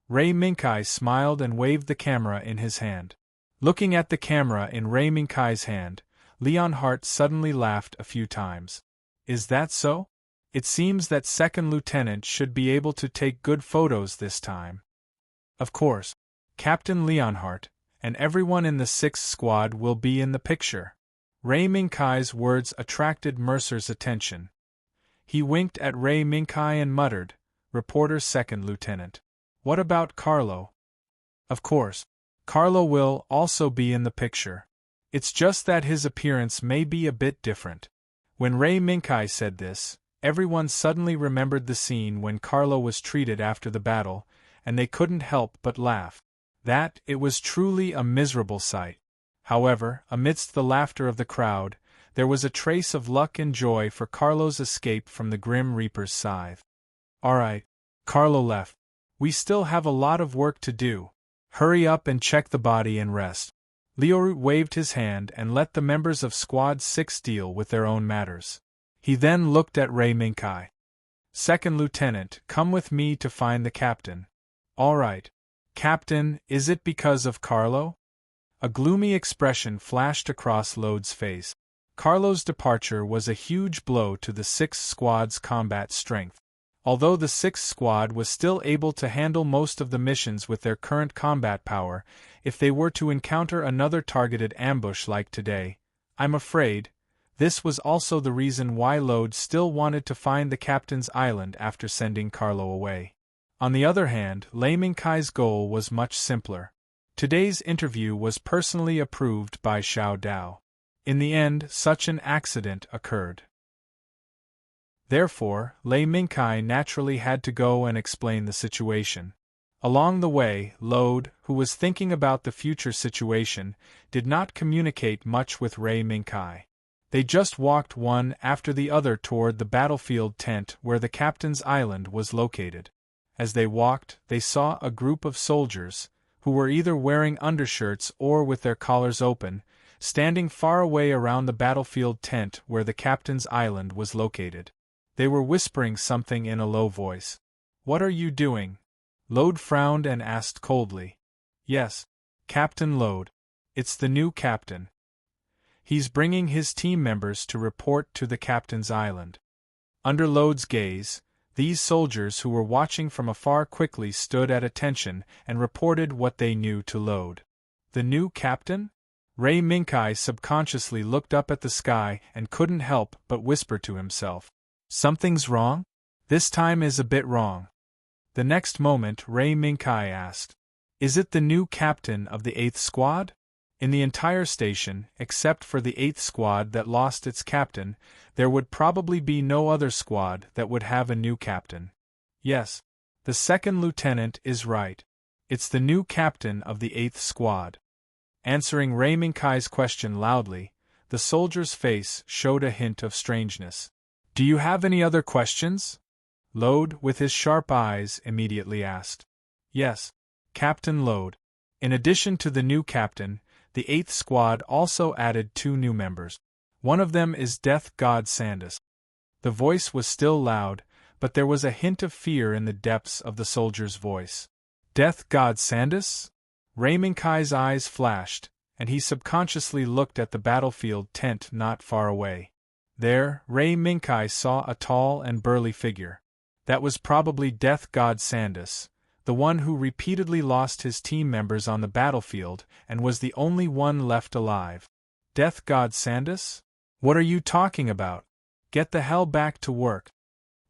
Lei Minkai smiled and waved the camera in his hand. Looking at the camera in Lei Minkai's hand, Lionheart suddenly laughed a few times. Is that so? It seems that Second Lieutenant should be able to take good photos this time. Of course, Captain Lionheart, and everyone in the 6th Squad will be in the picture. Lei Minkai's words attracted Mercer's attention. He winked at Lei Minkai and muttered, "Reporter Second Lieutenant. What about Carlo?" Of course, Carlo will also be in the picture. It's just that his appearance may be a bit different. When Lei Minkai said this, everyone suddenly remembered the scene when Carlo was treated after the battle, and they couldn't help but laugh. That, it was truly a miserable sight. However, amidst the laughter of the crowd, there was a trace of luck and joy for Carlo's escape from the Grim Reaper's scythe. Alright, Carlo left. We still have a lot of work to do. Hurry up and check the body and rest. Leoroot waved his hand and let the members of Squad 6 deal with their own matters. He then looked at Lei Minkai. Second Lieutenant, come with me to find the captain. All right. Captain, is it because of Carlo? A gloomy expression flashed across Lode's face. Carlo's departure was a huge blow to the 6th Squad's combat strength. Although the 6th Squad was still able to handle most of the missions with their current combat power, if they were to encounter another targeted ambush like today, I'm afraid, this was also the reason why Lode still wanted to find the captain's island after sending Carlo away. On the other hand, Lei Minkai's goal was much simpler. Today's interview was personally approved by Xiao Dao. In the end, such an accident occurred. Therefore, Lei Minkai naturally had to go and explain the situation. Along the way, Lode, who was thinking about the future situation, did not communicate much with Lei Minkai. They just walked one after the other toward the battlefield tent where the captain's island was located. As they walked, they saw a group of soldiers, who were either wearing undershirts or with their collars open, standing far away around the battlefield tent where the captain's island was located. They were whispering something in a low voice. "What are you doing?" Lode frowned and asked coldly. Yes, Captain Lode. It's the new captain. He's bringing his team members to report to the captain's island. Under Lode's gaze, these soldiers who were watching from afar quickly stood at attention and reported what they knew to Lode. The new captain? Ray Minkai subconsciously looked up at the sky and couldn't help but whisper to himself. Something's wrong? This time is a bit wrong. The next moment Ray Minkai asked, Is it the new captain of the 8th Squad? In the entire station, except for the 8th Squad that lost its captain, there would probably be no other squad that would have a new captain. Yes, the second lieutenant is right. It's the new captain of the 8th Squad. Answering Ray Minkai's question loudly, the soldier's face showed a hint of strangeness. Do you have any other questions? Lode, with his sharp eyes, immediately asked. Yes, Captain Lode. In addition to the new captain, the 8th Squad also added 2 new members. One of them is Death God Sandus. The voice was still loud, but there was a hint of fear in the depths of the soldier's voice. Death God Sandus? Ray Minkai's eyes flashed, and he subconsciously looked at the battlefield tent not far away. There, Ray Minkai saw a tall and burly figure. That was probably Death God Sandus, the one who repeatedly lost his team members on the battlefield and was the only one left alive. Death God Sandus? What are you talking about? Get the hell back to work.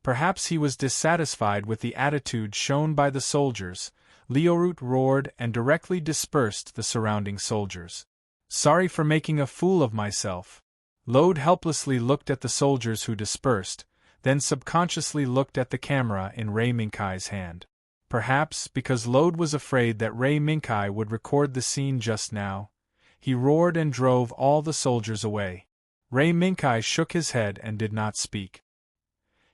Perhaps he was dissatisfied with the attitude shown by the soldiers. Leoroot roared and directly dispersed the surrounding soldiers. Sorry for making a fool of myself. Lode helplessly looked at the soldiers who dispersed, then subconsciously looked at the camera in Ray Minkai's hand. Perhaps because Lode was afraid that Ray Minkai would record the scene just now, he roared and drove all the soldiers away. Ray Minkai shook his head and did not speak.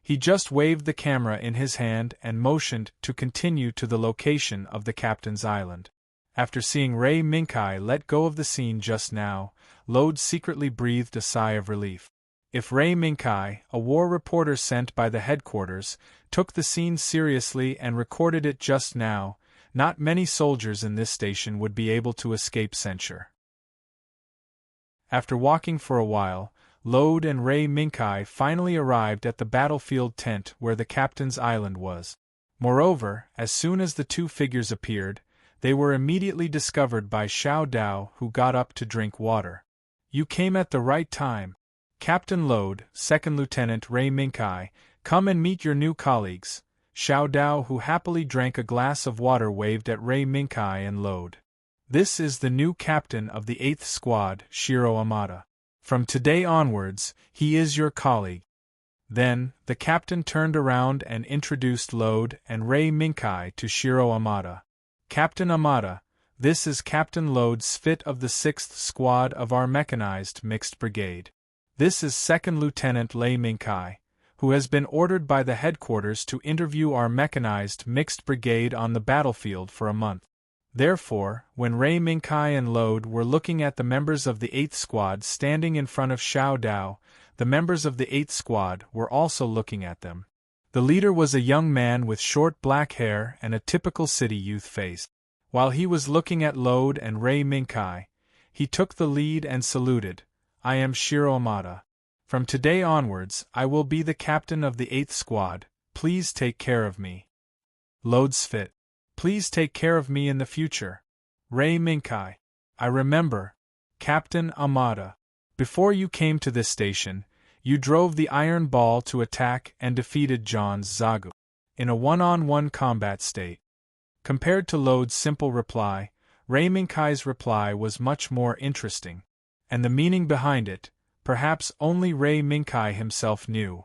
He just waved the camera in his hand and motioned to continue to the location of the captain's island. After seeing Ray Minkai let go of the scene just now, Lode secretly breathed a sigh of relief. If Ray Minkai, a war reporter sent by the headquarters, took the scene seriously and recorded it just now, not many soldiers in this station would be able to escape censure. After walking for a while, Lode and Ray Minkai finally arrived at the battlefield tent where the captain's island was. Moreover, as soon as the 2 figures appeared, they were immediately discovered by Xiao Dao, who got up to drink water. You came at the right time. Captain Lode, Second Lieutenant Ray Minkai, come and meet your new colleagues. Xiao Dao, who happily drank a glass of water, waved at Ray Minkai and Lode. This is the new captain of the 8th Squad, Shiro Amada. From today onwards, he is your colleague. Then, the captain turned around and introduced Lode and Ray Minkai to Shiro Amada. Captain Amada, this is Captain Lode Svit of the 6th Squad of our mechanized mixed brigade. This is Second Lieutenant Ray Minkai, who has been ordered by the headquarters to interview our mechanized mixed brigade on the battlefield for a month. Therefore, when Ray Minkai and Lode were looking at the members of the 8th Squad standing in front of Xiao Dao, the members of the 8th Squad were also looking at them. The leader was a young man with short black hair and a typical city youth face. While he was looking at Lode and Ray Minkai, he took the lead and saluted. I am Shiro Amada. From today onwards, I will be the captain of the 8th Squad. Please take care of me. Lode's fit. Please take care of me in the future. Ray Minkai. I remember. Captain Amada. Before you came to this station, you drove the Iron Ball to attack and defeated John's Zagu in a one-on-one combat state. Compared to Lode's simple reply, Ray Minkai's reply was much more interesting, and the meaning behind it, perhaps only Ray Minkai himself knew.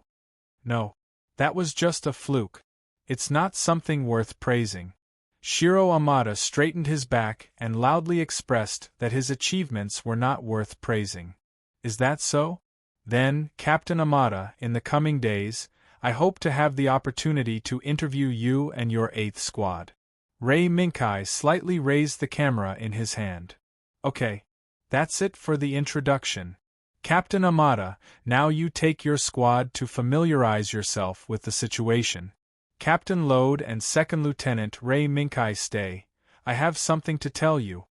No, that was just a fluke. It's not something worth praising. Shiro Amada straightened his back and loudly expressed that his achievements were not worth praising. Is that so? Then, Captain Amada, in the coming days, I hope to have the opportunity to interview you and your 8th Squad. Ray Minkai slightly raised the camera in his hand. Okay. That's it for the introduction. Captain Amada, now you take your squad to familiarize yourself with the situation. Captain Lode and Second Lieutenant Ray Minkai stay. I have something to tell you.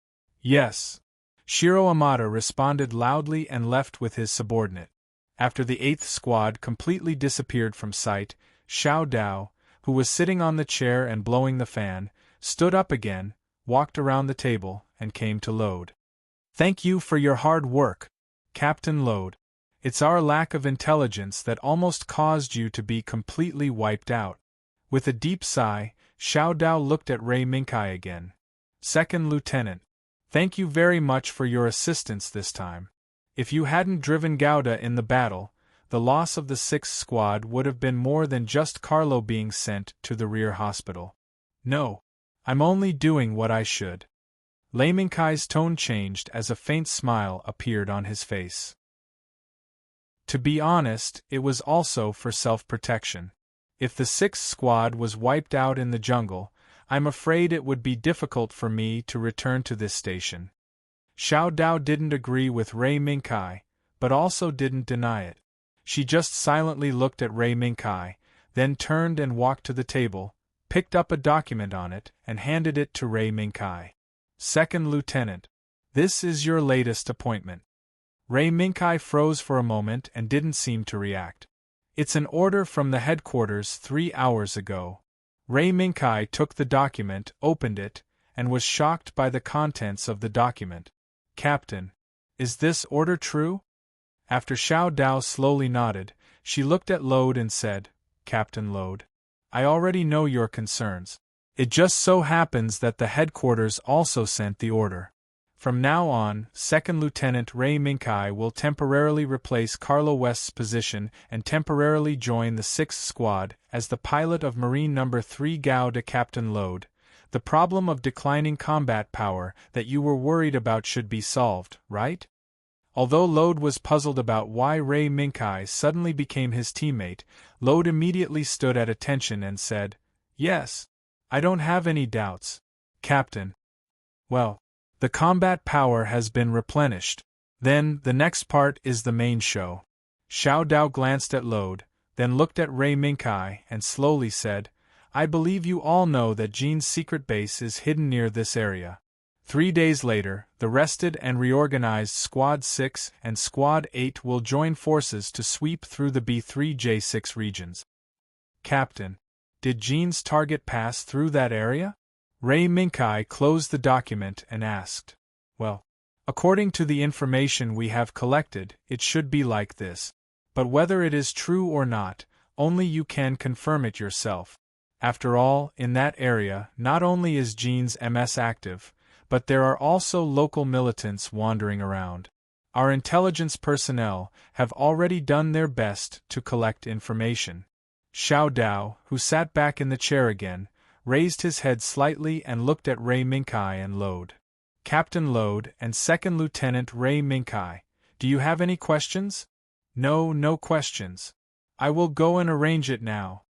Yes. Shiro Amada responded loudly and left with his subordinate. After the 8th squad completely disappeared from sight, Xiao Dao, who was sitting on the chair and blowing the fan, stood up again, walked around the table, and came to Lode. Thank you for your hard work, Captain Lode. It's our lack of intelligence that almost caused you to be completely wiped out. With a deep sigh, Xiao Dao looked at Ray Minkai again. Second Lieutenant, thank you very much for your assistance this time. If you hadn't driven Gouda in the battle, the loss of the 6th squad would have been more than just Carlo being sent to the rear hospital. No. I'm only doing what I should. Ray Minkai's tone changed as a faint smile appeared on his face. To be honest, it was also for self-protection. If the 6th squad was wiped out in the jungle, I'm afraid it would be difficult for me to return to this station. Xiao Dao didn't agree with Ray Minkai, but also didn't deny it. She just silently looked at Ray Minkai, then turned and walked to the table, picked up a document on it, and handed it to Ray Minkai. Second Lieutenant, this is your latest appointment. Ray Minkai froze for a moment and didn't seem to react. It's an order from the headquarters 3 hours ago. Ray Minkai took the document, opened it, and was shocked by the contents of the document. Captain, is this order true? After Xiao Dao slowly nodded, she looked at Lode and said, Captain Lode, I already know your concerns. It just so happens that the headquarters also sent the order. From now on, Second Lieutenant Ray Minkai will temporarily replace Carlo West's position and temporarily join the 6th Squad as the pilot of Marine No. 3 Gouda. Captain Lode. The problem of declining combat power that you were worried about should be solved, right? Although Lode was puzzled about why Ray Minkai suddenly became his teammate, Lode immediately stood at attention and said, Yes, I don't have any doubts, Captain. Well, the combat power has been replenished. Then, the next part is the main show. Xiao Dao glanced at Lode, then looked at Ray Minkai and slowly said, I believe you all know that Jean's secret base is hidden near this area. 3 days later, the rested and reorganized Squad 6 and Squad 8 will join forces to sweep through the B3J6 regions. Captain, did Jean's target pass through that area? Ray Minkai closed the document and asked. Well, according to the information we have collected, it should be like this. But whether it is true or not, only you can confirm it yourself. After all, in that area, not only is Jean's MS active, but there are also local militants wandering around. Our intelligence personnel have already done their best to collect information. Xiao Dao, who sat back in the chair again, raised his head slightly and looked at Ray Minkai and Lode. Captain Lode and Second Lieutenant Ray Minkai, do you have any questions? No, no questions. I will go and arrange it now.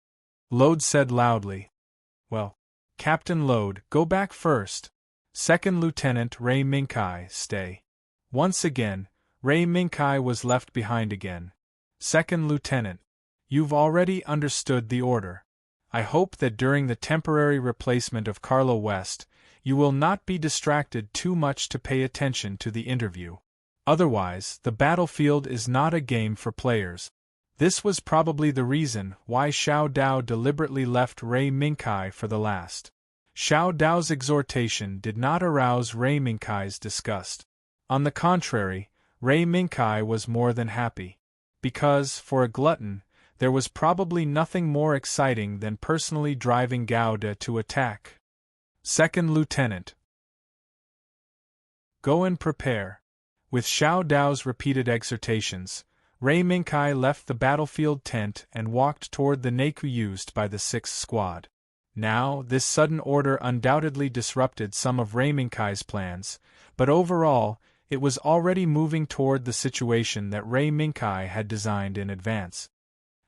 Lode said loudly. Well, Captain Lode, go back first. Second Lieutenant Ray Minkai, stay. Once again, Ray Minkai was left behind again. Second Lieutenant, you've already understood the order. I hope that during the temporary replacement of Carlo West, you will not be distracted too much to pay attention to the interview. Otherwise, the battlefield is not a game for players. This was probably the reason why Xiao Dao deliberately left Ray Minkai for the last. Xiao Dao's exhortation did not arouse Ray Minkai's disgust. On the contrary, Ray Minkai was more than happy. Because, for a glutton, there was probably nothing more exciting than personally driving Gouda to attack. Second Lieutenant, go and prepare. With Xiao Dao's repeated exhortations, Ray Minkai left the battlefield tent and walked toward the Neku used by the 6th Squad. Now, this sudden order undoubtedly disrupted some of Ray Minkai's plans, but overall, it was already moving toward the situation that Ray Minkai had designed in advance.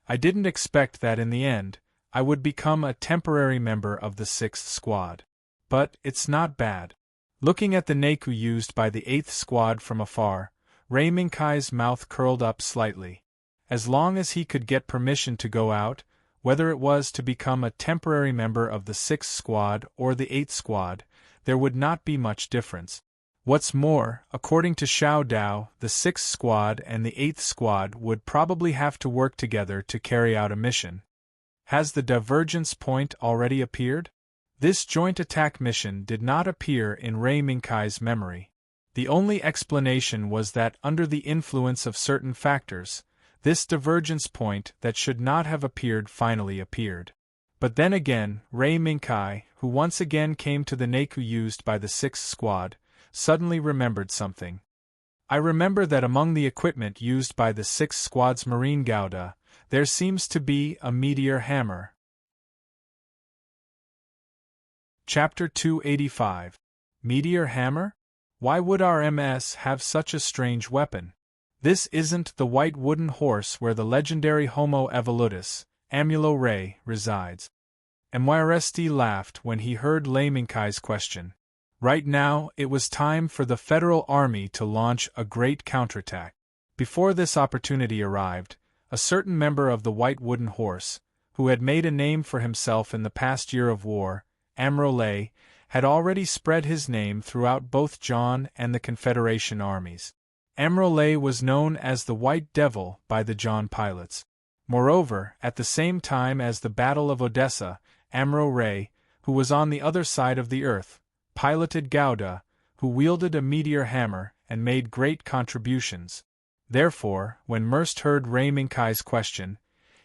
I didn't expect that in the end, I would become a temporary member of the 6th Squad. But it's not bad. Looking at the Neku used by the 8th Squad from afar, Ray Minkai's mouth curled up slightly. As long as he could get permission to go out, Whether it was to become a temporary member of the 6th Squad or the 8th Squad, there would not be much difference. What's more, according to Xiao Dao, the 6th Squad and the 8th Squad would probably have to work together to carry out a mission. Has the divergence point already appeared? This joint attack mission did not appear in Rei Minkai's memory. The only explanation was that under the influence of certain factors, this divergence point that should not have appeared finally appeared. But then again, Rei Minkai, who once again came to the Neku used by the 6th Squad, suddenly remembered something. I remember that among the equipment used by the 6th Squad's Marine Gauda, there seems to be a meteor hammer. Chapter 285. Meteor Hammer? Why would our MS have such a strange weapon? This isn't the white wooden horse where the legendary Homo evolutus, Amulo Rei, resides. Myrst laughed when he heard Lei Minkai's question. Right now, it was time for the Federal Army to launch a great counterattack. Before this opportunity arrived, a certain member of the White Wooden Horse, who had made a name for himself in the past year of war, Amro Lei, had already spread his name throughout both John and the Confederation armies. Amro Lei was known as the White Devil by the John pilots. Moreover, at the same time as the Battle of Odessa, Amro Rei, who was on the other side of the earth, piloted Gauda, who wielded a meteor hammer and made great contributions. Therefore, when Myrst heard Rei Minkai's question,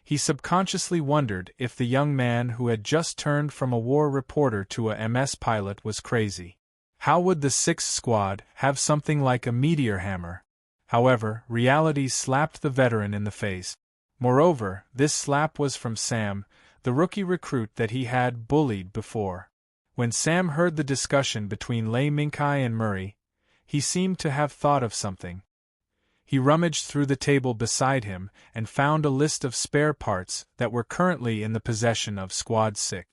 he subconsciously wondered if the young man who had just turned from a war reporter to a MS pilot was crazy. How would the 6th Squad have something like a meteor hammer? However, reality slapped the veteran in the face. Moreover, this slap was from Sam, the rookie recruit that he had bullied before. When Sam heard the discussion between Lei Minkai and Murray, he seemed to have thought of something. He rummaged through the table beside him and found a list of spare parts that were currently in the possession of Squad 6.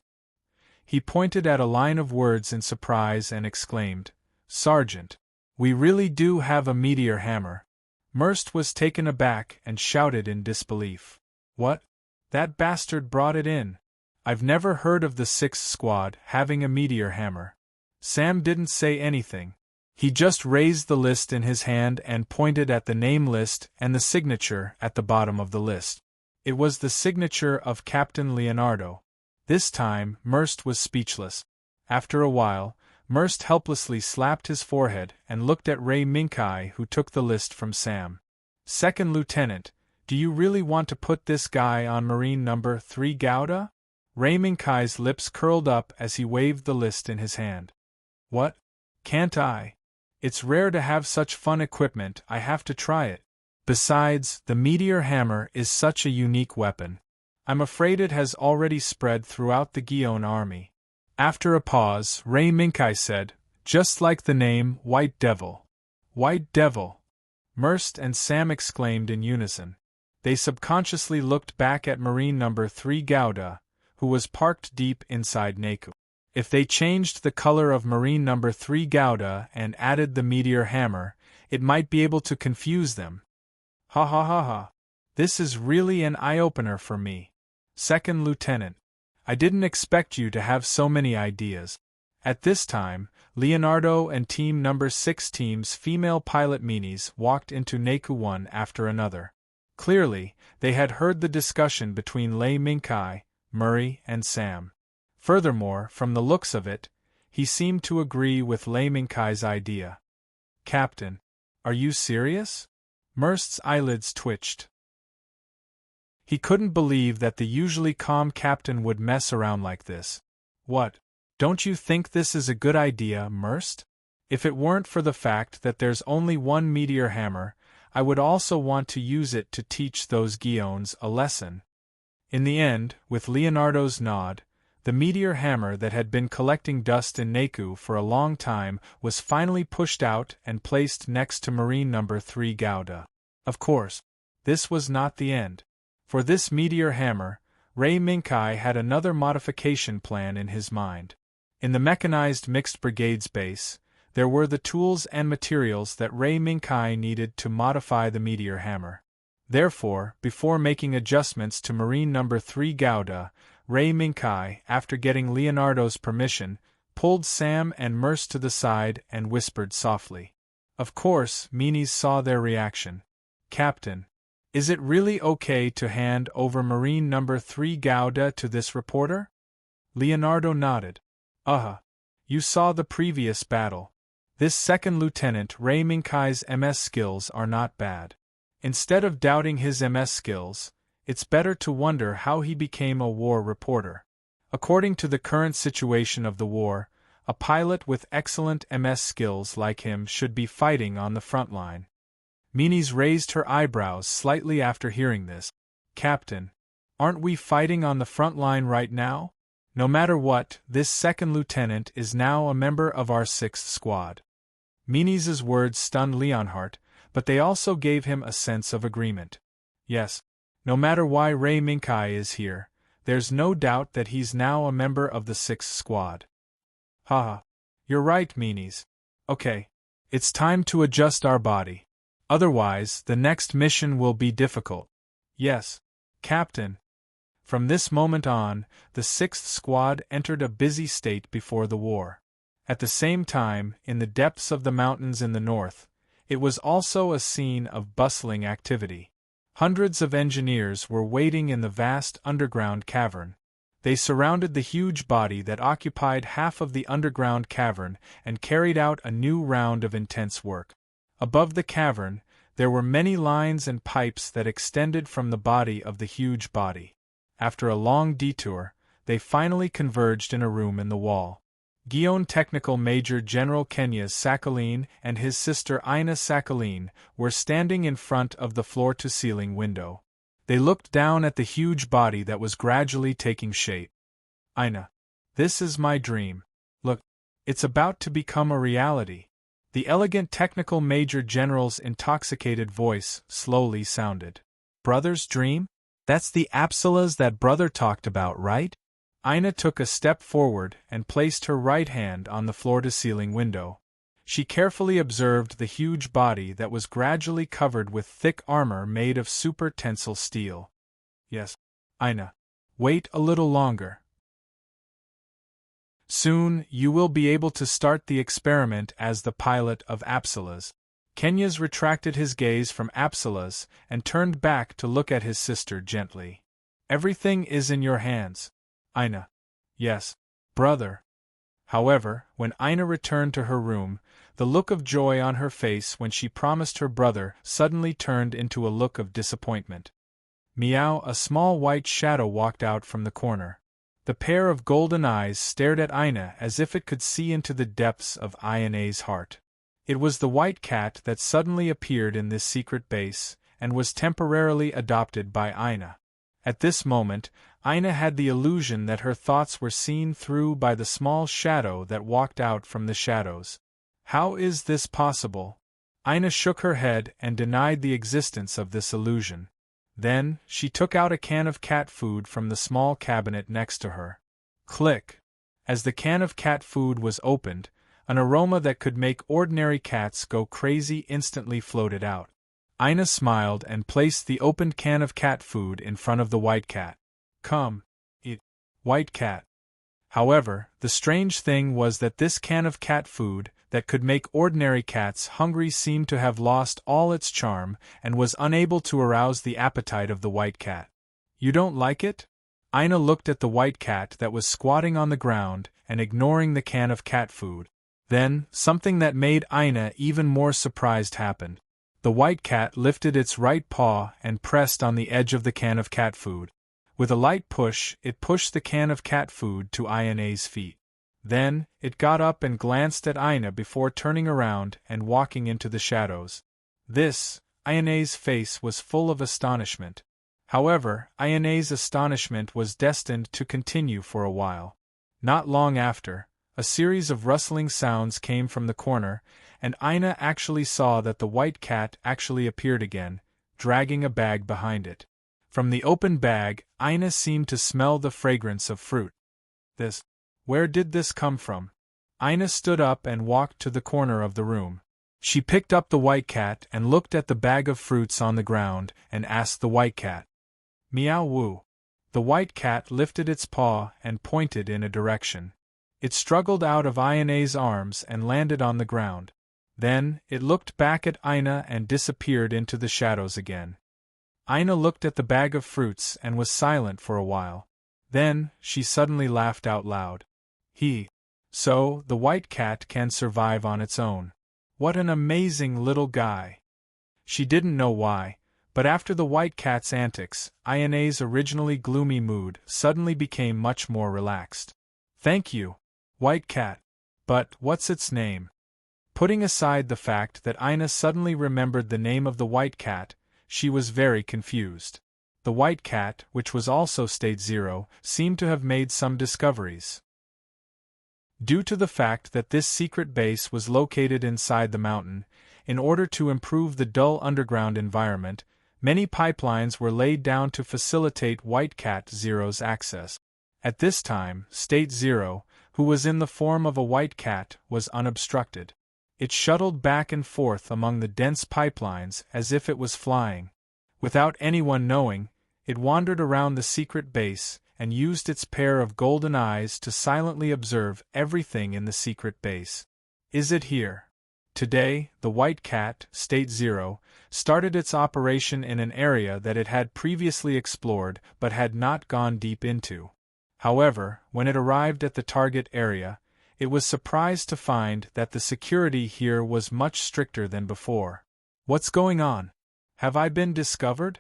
He pointed at a line of words in surprise and exclaimed, "Sergeant, we really do have a meteor hammer." Myrst was taken aback and shouted in disbelief. "What? That bastard brought it in. I've never heard of the 6th Squad having a meteor hammer." Sam didn't say anything. He just raised the list in his hand and pointed at the name list and the signature at the bottom of the list. It was the signature of Captain Leonardo. This time, Myrst was speechless. After a while, Myrst helplessly slapped his forehead and looked at Rei Minkai, who took the list from Sam. "Second Lieutenant, do you really want to put this guy on Marine number 3 Gauda?" Rei Minkai's lips curled up as he waved the list in his hand. "What? Can't I? It's rare to have such fun equipment, I have to try it. Besides, the meteor hammer is such a unique weapon. I'm afraid it has already spread throughout the Gion army." After a pause, Rei Minkai said, "Just like the name White Devil." "White Devil!" Myrst and Sam exclaimed in unison. They subconsciously looked back at Marine number 3 Gauda, who was parked deep inside Neku. If they changed the color of Marine number 3 Gauda and added the meteor hammer, it might be able to confuse them. Ha ha ha ha. This is really an eye-opener for me. Second Lieutenant, I didn't expect you to have so many ideas. At this time, Leonardo and Team Number 6 Team's female pilot meanies walked into Neku one after another. Clearly, they had heard the discussion between Lei Minkai, Murray, and Sam. Furthermore, from the looks of it, he seemed to agree with Lei Minkai's idea. "Captain, are you serious?" Myrst's eyelids twitched. He couldn't believe that the usually calm captain would mess around like this. "What? Don't you think this is a good idea, Myrst? If it weren't for the fact that there's only one meteor hammer, I would also want to use it to teach those Gions a lesson." In the end, with Leonardo's nod, the meteor hammer that had been collecting dust in Neku for a long time was finally pushed out and placed next to Marine number 3 Gauda. Of course, this was not the end. For this meteor hammer, Rei Minkai had another modification plan in his mind. In the mechanized mixed brigades base, there were the tools and materials that Rei Minkai needed to modify the meteor hammer. Therefore, before making adjustments to Marine Number 3 Gouda, Ray Minkai, after getting Leonardo's permission, pulled Sam and Merce to the side and whispered softly. Of course, Meanies saw their reaction. Captain, is it really okay to hand over Marine Number 3 Gouda to this reporter? Leonardo nodded. You saw the previous battle. This second lieutenant Ray Minkai's MS skills are not bad. Instead of doubting his MS skills, it's better to wonder how he became a war reporter. According to the current situation of the war, a pilot with excellent MS skills like him should be fighting on the front line. Meanies raised her eyebrows slightly after hearing this. Captain, aren't we fighting on the front line right now? No matter what, this second lieutenant is now a member of our 6th squad. Meanies' words stunned Lionheart, but they also gave him a sense of agreement. Yes, no matter why Ray Minkai is here, there's no doubt that he's now a member of the 6th squad. You're right, Meanies. Okay, it's time to adjust our body. Otherwise, the next mission will be difficult. Yes, Captain. From this moment on, the 6th squad entered a busy state before the war. At the same time, in the depths of the mountains in the north, it was also a scene of bustling activity. Hundreds of engineers were waiting in the vast underground cavern. They surrounded the huge body that occupied half of the underground cavern and carried out a new round of intense work. Above the cavern, there were many lines and pipes that extended from the body of the huge body. After a long detour, they finally converged in a room in the wall. Guion Technical Major General Kenya's Sakhaline and his sister Ina Sakhaline were standing in front of the floor-to-ceiling window. They looked down at the huge body that was gradually taking shape. Ina, this is my dream. Look, it's about to become a reality. The elegant Technical Major General's intoxicated voice slowly sounded. Brother's dream? That's the Apsalas that brother talked about, right? Ina took a step forward and placed her right hand on the floor-to-ceiling window. She carefully observed the huge body that was gradually covered with thick armor made of super tensile steel. Yes, Ina. Wait a little longer. Soon, you will be able to start the experiment as the pilot of Apsalas. Kenya's retracted his gaze from Apsalas and turned back to look at his sister gently. Everything is in your hands. Ina. Yes, brother. However, when Ina returned to her room, the look of joy on her face when she promised her brother suddenly turned into a look of disappointment. Meow, a small white shadow walked out from the corner. The pair of golden eyes stared at Ina as if it could see into the depths of Ina's heart. It was the white cat that suddenly appeared in this secret base, and was temporarily adopted by Ina. At this moment, Ina had the illusion that her thoughts were seen through by the small shadow that walked out from the shadows. How is this possible? Ina shook her head and denied the existence of this illusion. Then, she took out a can of cat food from the small cabinet next to her. Click! As the can of cat food was opened, an aroma that could make ordinary cats go crazy instantly floated out. Ina smiled and placed the opened can of cat food in front of the white cat. Come, eat, white cat. However, the strange thing was that this can of cat food that could make ordinary cats hungry seemed to have lost all its charm and was unable to arouse the appetite of the white cat. You don't like it? Ina looked at the white cat that was squatting on the ground and ignoring the can of cat food. Then, something that made Ina even more surprised happened. The white cat lifted its right paw and pressed on the edge of the can of cat food. With a light push, it pushed the can of cat food to Ina's feet. Then, it got up and glanced at Ina before turning around and walking into the shadows. Ina's face was full of astonishment. However, Ina's astonishment was destined to continue for a while. Not long after, a series of rustling sounds came from the corner, and Ina actually saw that the white cat actually appeared again, dragging a bag behind it. From the open bag, Ina seemed to smell the fragrance of fruit. Where did this come from? Ina stood up and walked to the corner of the room. She picked up the white cat and looked at the bag of fruits on the ground and asked the white cat. Meow woo. The white cat lifted its paw and pointed in a direction. It struggled out of Ina's arms and landed on the ground. Then, it looked back at Ina and disappeared into the shadows again. Ina looked at the bag of fruits and was silent for a while. Then, she suddenly laughed out loud. So, the white cat can survive on its own. What an amazing little guy. She didn't know why, but after the white cat's antics, Ina's originally gloomy mood suddenly became much more relaxed. Thank you, white cat. But, what's its name? Putting aside the fact that Ina suddenly remembered the name of the white cat, she was very confused. The white cat, which was also State 0, seemed to have made some discoveries. Due to the fact that this secret base was located inside the mountain, in order to improve the dull underground environment, many pipelines were laid down to facilitate White Cat Zero's access. At this time, State 0, who was in the form of a white cat, was unobstructed. It shuttled back and forth among the dense pipelines as if it was flying. Without anyone knowing, it wandered around the secret base and used its pair of golden eyes to silently observe everything in the secret base. Is it here? Today, the white cat, State 0, started its operation in an area that it had previously explored but had not gone deep into. However, when it arrived at the target area, it was surprised to find that the security here was much stricter than before. What's going on? Have I been discovered?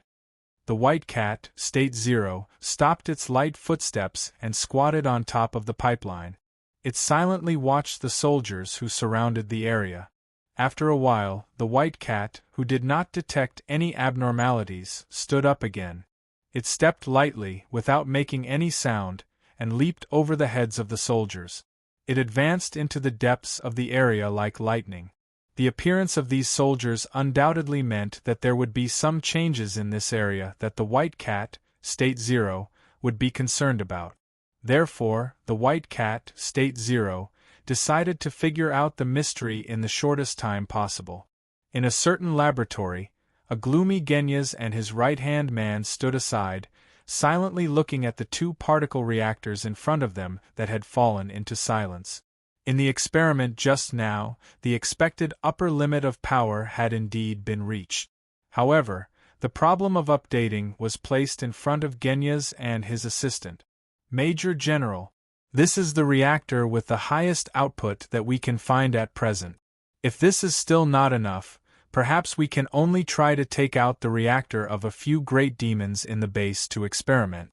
The white cat, State 0, stopped its light footsteps and squatted on top of the pipeline. It silently watched the soldiers who surrounded the area. After a while, the white cat, who did not detect any abnormalities, stood up again. It stepped lightly, without making any sound, and leaped over the heads of the soldiers. It advanced into the depths of the area like lightning. The appearance of these soldiers undoubtedly meant that there would be some changes in this area that the white cat, State 0, would be concerned about. Therefore, the white cat, State 0, decided to figure out the mystery in the shortest time possible. In a certain laboratory, a gloomy Genyas and his right-hand man stood aside, silently looking at the two particle reactors in front of them that had fallen into silence. In the experiment just now, the expected upper limit of power had indeed been reached. However, the problem of updating was placed in front of Genyas and his assistant. Major General, this is the reactor with the highest output that we can find at present. If this is still not enough, perhaps we can only try to take out the reactor of a few great demons in the base to experiment.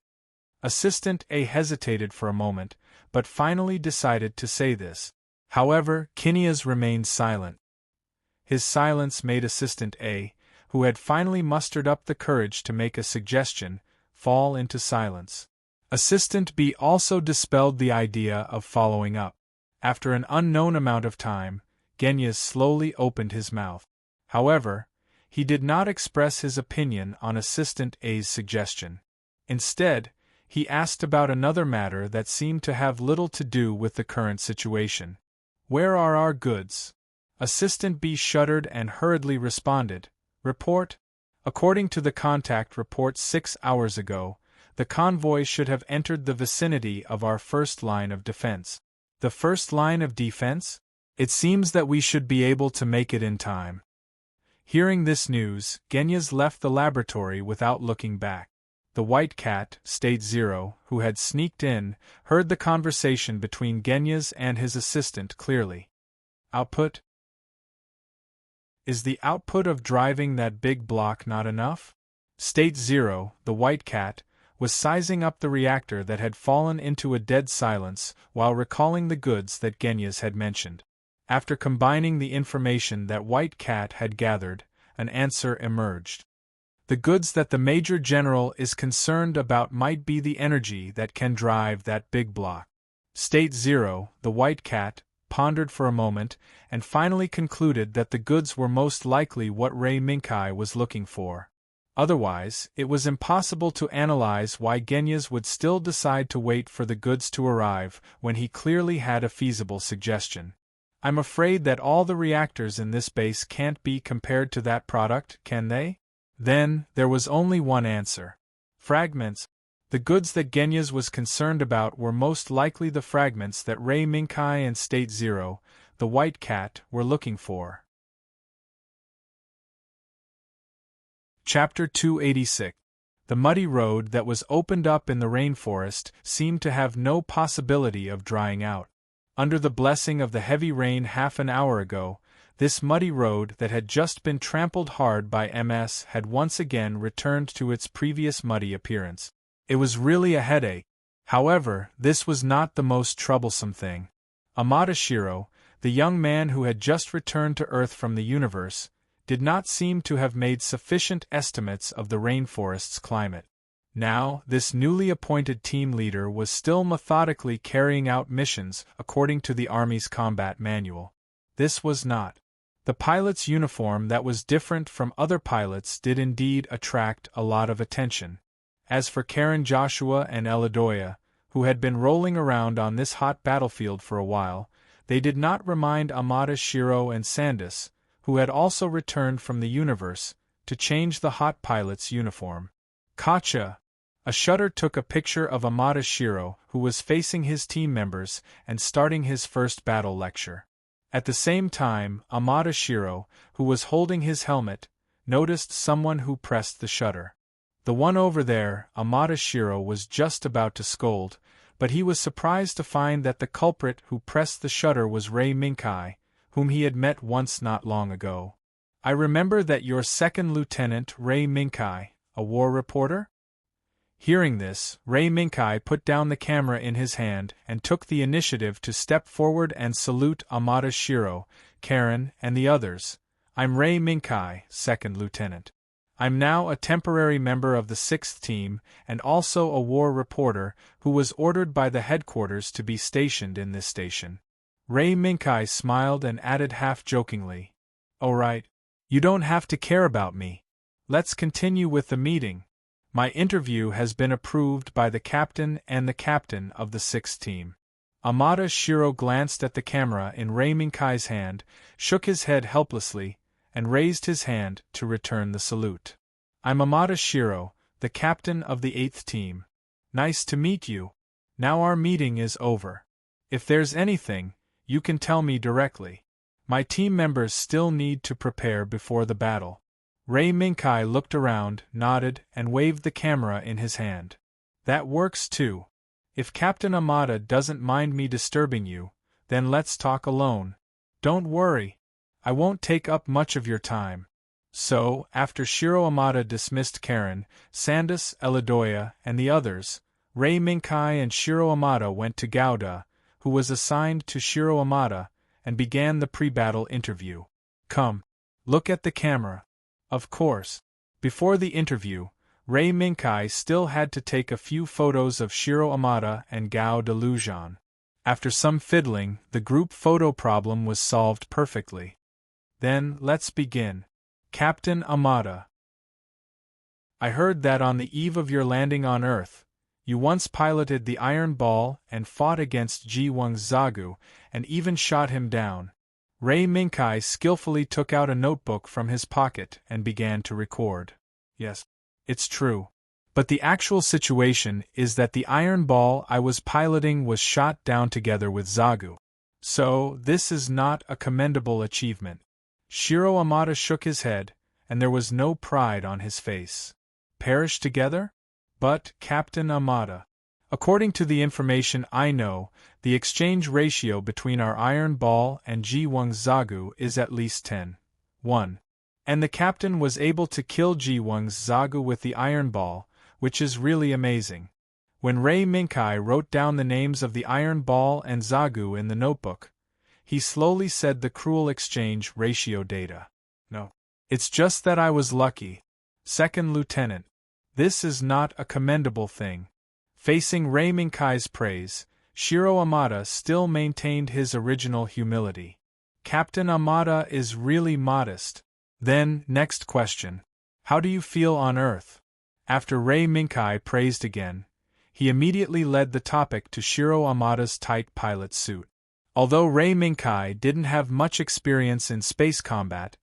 Assistant A hesitated for a moment, but finally decided to say this. However, Genyas remained silent. His silence made Assistant A, who had finally mustered up the courage to make a suggestion, fall into silence. Assistant B also dispelled the idea of following up. After an unknown amount of time, Genyas slowly opened his mouth. However, he did not express his opinion on Assistant A's suggestion. Instead, he asked about another matter that seemed to have little to do with the current situation. Where are our goods? Assistant B shuddered and hurriedly responded. Report? According to the contact report 6 hours ago, the convoy should have entered the vicinity of our first line of defense. The first line of defense? It seems that we should be able to make it in time. Hearing this news, Genyas left the laboratory without looking back. The white cat, State 0, who had sneaked in, heard the conversation between Genyas and his assistant clearly. Output? Is the output of driving that big block not enough? State 0, the white cat, was sizing up the reactor that had fallen into a dead silence while recalling the goods that Genyas had mentioned. After combining the information that White Cat had gathered, an answer emerged. The goods that the Major General is concerned about might be the energy that can drive that big block. State 0, the White Cat, pondered for a moment and finally concluded that the goods were most likely what Ray Minkai was looking for. Otherwise, it was impossible to analyze why Genyas would still decide to wait for the goods to arrive when he clearly had a feasible suggestion. I'm afraid that all the reactors in this base can't be compared to that product, can they? Then, there was only one answer. Fragments. The goods that Genyas was concerned about were most likely the fragments that Ray Minkai and State Zero, the White Cat, were looking for. Chapter 286. The muddy road that was opened up in the rainforest seemed to have no possibility of drying out. Under the blessing of the heavy rain half an hour ago, this muddy road that had just been trampled hard by MS had once again returned to its previous muddy appearance. It was really a headache. However, this was not the most troublesome thing. Amada Shiro, the young man who had just returned to Earth from the universe, did not seem to have made sufficient estimates of the rainforest's climate. Now, this newly appointed team leader was still methodically carrying out missions according to the Army's combat manual. This was not. The pilot's uniform that was different from other pilots did indeed attract a lot of attention. As for Karen Joshua and Eladoya, who had been rolling around on this hot battlefield for a while, they did not remind Amada Shiro and Sandus, who had also returned from the universe, to change the hot pilot's uniform. Kacha! A shutter took a picture of Amada Shiro, who was facing his team members and starting his first battle lecture. At the same time, Amada Shiro, who was holding his helmet, noticed someone who pressed the shutter. The one over there, Amada Shiro was just about to scold, but he was surprised to find that the culprit who pressed the shutter was Ray Minkai, whom he had met once not long ago. I remember that you're Second Lieutenant Ray Minkai, a war reporter? Hearing this, Ray Minkai put down the camera in his hand and took the initiative to step forward and salute Amada Shiro, Karen, and the others. I'm Ray Minkai, Second Lieutenant. I'm now a temporary member of the 6th Team and also a war reporter who was ordered by the headquarters to be stationed in this station. Ray Minkai smiled and added half-jokingly, "Oh right. You don't have to care about me. Let's continue with the meeting. My interview has been approved by the captain and the captain of the 6th Team." Amada Shiro glanced at the camera in Ray Minkai's hand, shook his head helplessly, and raised his hand to return the salute. "I'm Amada Shiro, the captain of the 8th Team. Nice to meet you. Now our meeting is over. If there's anything, you can tell me directly. My team members still need to prepare before the battle." Ray Minkai looked around, nodded, and waved the camera in his hand. "That works too. If Captain Amada doesn't mind me disturbing you, then let's talk alone. Don't worry. I won't take up much of your time." So, after Shiro Amada dismissed Karen, Sandus, Eladoya, and the others, Ray Minkai and Shiro Amada went to Gouda, who was assigned to Shiro Amada, and began the pre-battle interview. "Come. Look at the camera." Of course. Before the interview, Ray Minkai still had to take a few photos of Shiro Amada and Gao de Lujan. After some fiddling, the group photo problem was solved perfectly. "Then, let's begin. Captain Amada. I heard that on the eve of your landing on Earth, you once piloted the Iron Ball and fought against Ji-Wung's Zagu, and even shot him down." Ray Minkai skillfully took out a notebook from his pocket and began to record. "Yes, it's true. But the actual situation is that the Iron Ball I was piloting was shot down together with Zagu. So, this is not a commendable achievement." Shiro Amada shook his head, and there was no pride on his face. "Perish together? But, Captain Amada, according to the information I know, the exchange ratio between our Iron Ball and Ji-Wung's Zagu is at least 10:1. And the captain was able to kill Ji-Wung's Zagu with the Iron Ball, which is really amazing." When Ray Minkai wrote down the names of the Iron Ball and Zagu in the notebook, he slowly said the cruel exchange ratio data. "No. It's just that I was lucky. Second Lieutenant. This is not a commendable thing." Facing Ray Minkai's praise, Shiro Amada still maintained his original humility. "Captain Amada is really modest." Then, next question. "How do you feel on Earth?" After Ray Minkai praised again, he immediately led the topic to Shiro Amada's tight pilot suit. Although Ray Minkai didn't have much experience in space combat,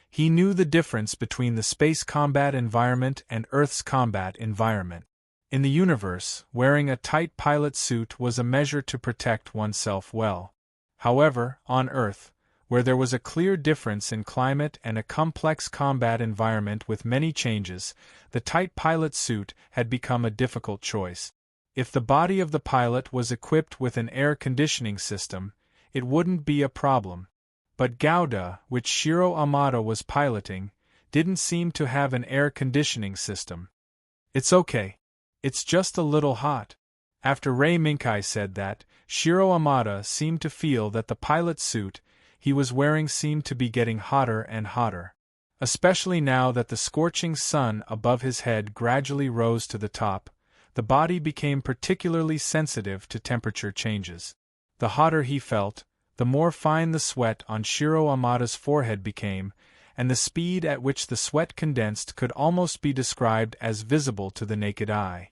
he knew the difference between the space combat environment and Earth's combat environment. In the universe, wearing a tight pilot suit was a measure to protect oneself well. However, on Earth, where there was a clear difference in climate and a complex combat environment with many changes, the tight pilot suit had become a difficult choice. If the body of the pilot was equipped with an air conditioning system, it wouldn't be a problem. But Gouda, which Shiro Amada was piloting, didn't seem to have an air conditioning system. "It's okay. It's just a little hot." After Ray Minkai said that, Shiro Amada seemed to feel that the pilot suit he was wearing seemed to be getting hotter and hotter. Especially now that the scorching sun above his head gradually rose to the top, the body became particularly sensitive to temperature changes. The hotter he felt, the more fine the sweat on Shiro Amada's forehead became, and the speed at which the sweat condensed could almost be described as visible to the naked eye.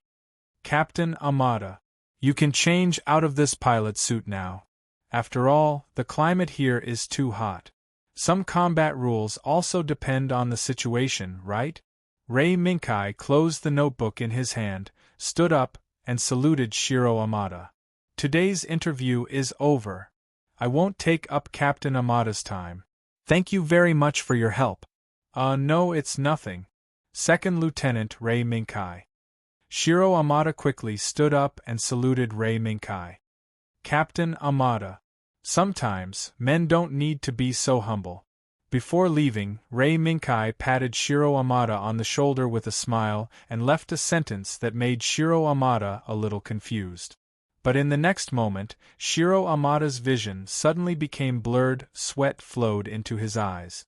"Captain Amada, you can change out of this pilot suit now. After all, the climate here is too hot. Some combat rules also depend on the situation, right?" Ray Minkai closed the notebook in his hand, stood up, and saluted Shiro Amada. "Today's interview is over. I won't take up Captain Amada's time. Thank you very much for your help." No, it's nothing. Second Lieutenant Ray Minkai." Shiro Amada quickly stood up and saluted Ray Minkai. "Captain Amada. Sometimes, men don't need to be so humble." Before leaving, Ray Minkai patted Shiro Amada on the shoulder with a smile and left a sentence that made Shiro Amada a little confused. But in the next moment, Shiro Amada's vision suddenly became blurred, sweat flowed into his eyes.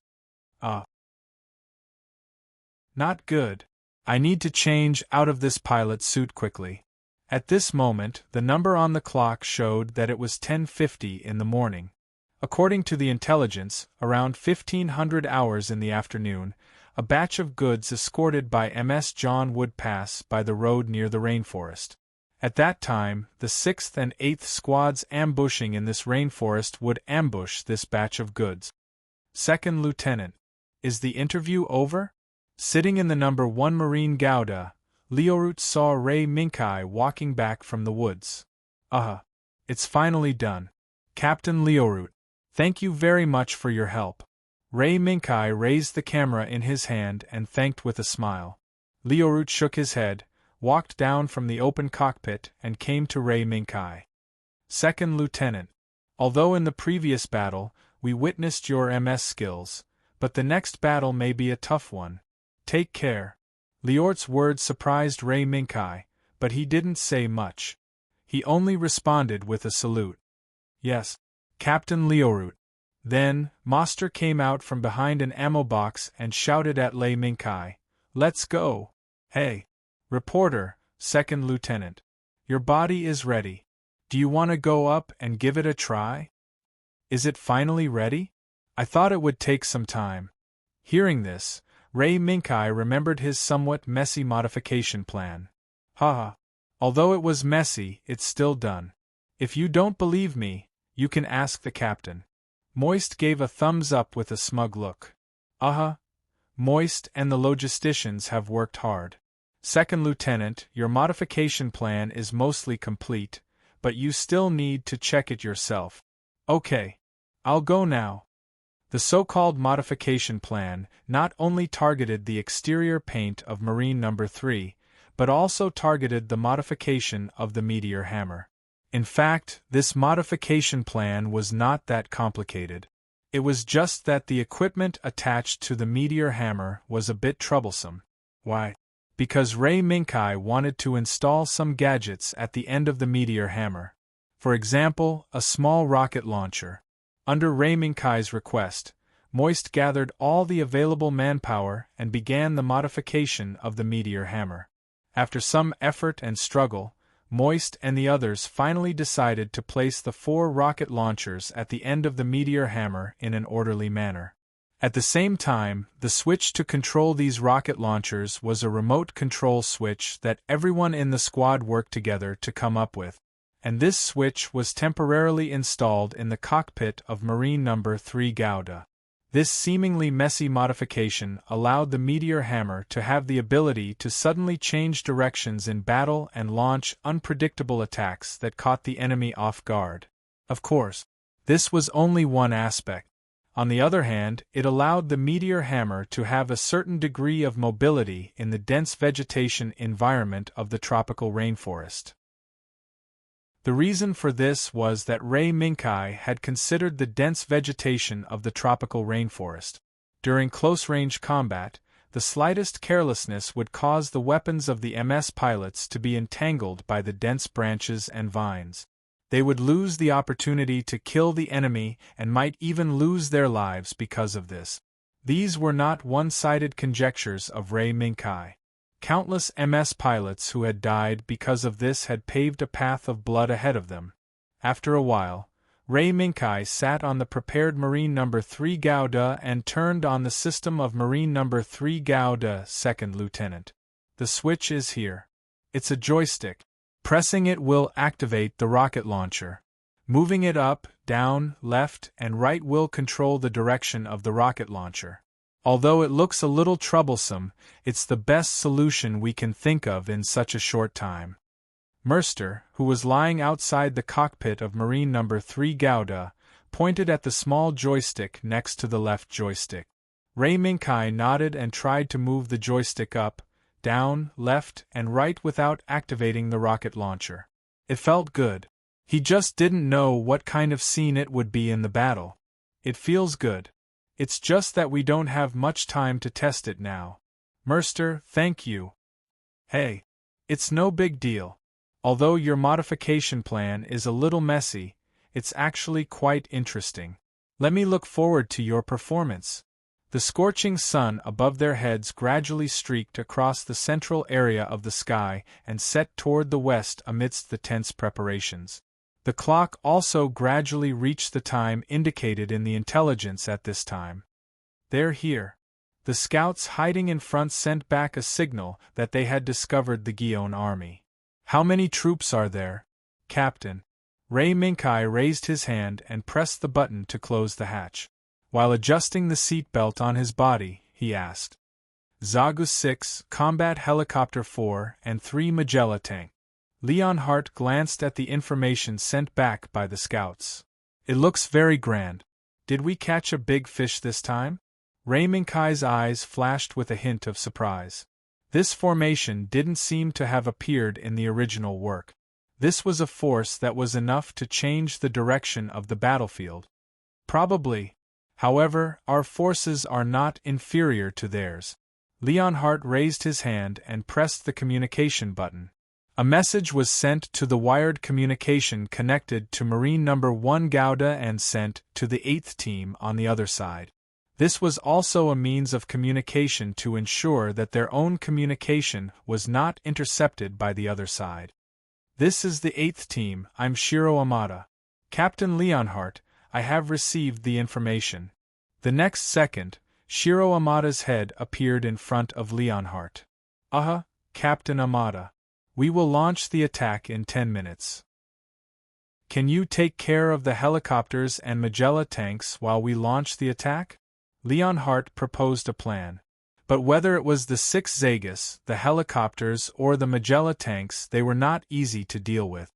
Not good. I need to change out of this pilot suit quickly." At this moment, the number on the clock showed that it was 10:50 in the morning. According to the intelligence, around 1500 hours in the afternoon, a batch of goods escorted by MS John would pass by the road near the rainforest. At that time, the 6th and 8th squads ambushing in this rainforest would ambush this batch of goods. "Second Lieutenant, is the interview over?" Sitting in the number 1 Marine Gouda, Lionheart saw Ray Minkai walking back from the woods. It's finally done. Captain Lionheart, thank you very much for your help." Ray Minkai raised the camera in his hand and thanked with a smile. Lionheart shook his head, walked down from the open cockpit and came to Ray Minkai. "Second Lieutenant, although in the previous battle we witnessed your MS skills, but the next battle may be a tough one. Take care." Lionheart's words surprised Ray Minkai, but he didn't say much. He only responded with a salute. "Yes, Captain Lionheart." Then, Master came out from behind an ammo box and shouted at Ray Minkai, "Let's go." "Hey, reporter, Second Lieutenant. Your body is ready. Do you want to go up and give it a try? Is it finally ready? I thought it would take some time." Hearing this, Ray Minkai remembered his somewhat messy modification plan. Although it was messy, it's still done. If you don't believe me, you can ask the captain. Moist gave a thumbs up with a smug look. Moist and the logisticians have worked hard. Second Lieutenant, your modification plan is mostly complete, but you still need to check it yourself. Okay. I'll go now. The so-called modification plan not only targeted the exterior paint of Marine No. 3, but also targeted the modification of the meteor hammer. In fact, this modification plan was not that complicated. It was just that the equipment attached to the meteor hammer was a bit troublesome. Why? Because Ray Minkai wanted to install some gadgets at the end of the meteor hammer. For example, a small rocket launcher. Under Ray Minkai's request, Moist gathered all the available manpower and began the modification of the meteor hammer. After some effort and struggle, Moist and the others finally decided to place the 4 rocket launchers at the end of the meteor hammer in an orderly manner. At the same time, the switch to control these rocket launchers was a remote control switch that everyone in the squad worked together to come up with. and this switch was temporarily installed in the cockpit of Marine No. 3 Gouda. This seemingly messy modification allowed the meteor hammer to have the ability to suddenly change directions in battle and launch unpredictable attacks that caught the enemy off guard. Of course, this was only one aspect. On the other hand, it allowed the meteor hammer to have a certain degree of mobility in the dense vegetation environment of the tropical rainforest. The reason for this was that Ray Minkai had considered the dense vegetation of the tropical rainforest. During close-range combat, the slightest carelessness would cause the weapons of the MS pilots to be entangled by the dense branches and vines. They would lose the opportunity to kill the enemy and might even lose their lives because of this. These were not one-sided conjectures of Ray Minkai. Countless MS pilots who had died because of this had paved a path of blood ahead of them. After a while, Ray Minkai sat on the prepared Marine No. 3 Gouda and turned on the system of Marine No. 3 Gouda, Second Lieutenant. The switch is here. It's a joystick. Pressing it will activate the rocket launcher. Moving it up, down, left, and right will control the direction of the rocket launcher. Although it looks a little troublesome, it's the best solution we can think of in such a short time. Merster, who was lying outside the cockpit of Marine No. 3 Gouda, pointed at the small joystick next to the left joystick. Ray Minkai nodded and tried to move the joystick up, down, left, and right without activating the rocket launcher. It felt good. He just didn't know what kind of scene it would be in the battle. It feels good. It's just that we don't have much time to test it now. Merster, thank you. Hey. It's no big deal. Although your modification plan is a little messy, it's actually quite interesting. Let me look forward to your performance. The scorching sun above their heads gradually streaked across the central area of the sky and set toward the west amidst the tense preparations. The clock also gradually reached the time indicated in the intelligence at this time. They're here. The scouts hiding in front sent back a signal that they had discovered the Guion army. How many troops are there, Captain? Ray Minkai raised his hand and pressed the button to close the hatch. While adjusting the seat belt on his body, he asked. Zagus 6, Combat Helicopter 4, and 3 Magella tank. Lionheart glanced at the information sent back by the scouts. It looks very grand. Did we catch a big fish this time? Ray Minkai's eyes flashed with a hint of surprise. This formation didn't seem to have appeared in the original work. This was a force that was enough to change the direction of the battlefield. Probably. However, our forces are not inferior to theirs. Lionheart raised his hand and pressed the communication button. A message was sent to the wired communication connected to Marine No. 1 Gouda and sent to the 8th team on the other side. This was also a means of communication to ensure that their own communication was not intercepted by the other side. This is the 8th team, I'm Shiro Amada. Captain Lionheart, I have received the information. The next second, Shiro Amada's head appeared in front of Lionheart. Captain Amada. We will launch the attack in 10 minutes. Can you take care of the helicopters and Magella tanks while we launch the attack? Lionheart proposed a plan. But whether it was the 6 Zagus, the helicopters, or the Magella tanks, they were not easy to deal with.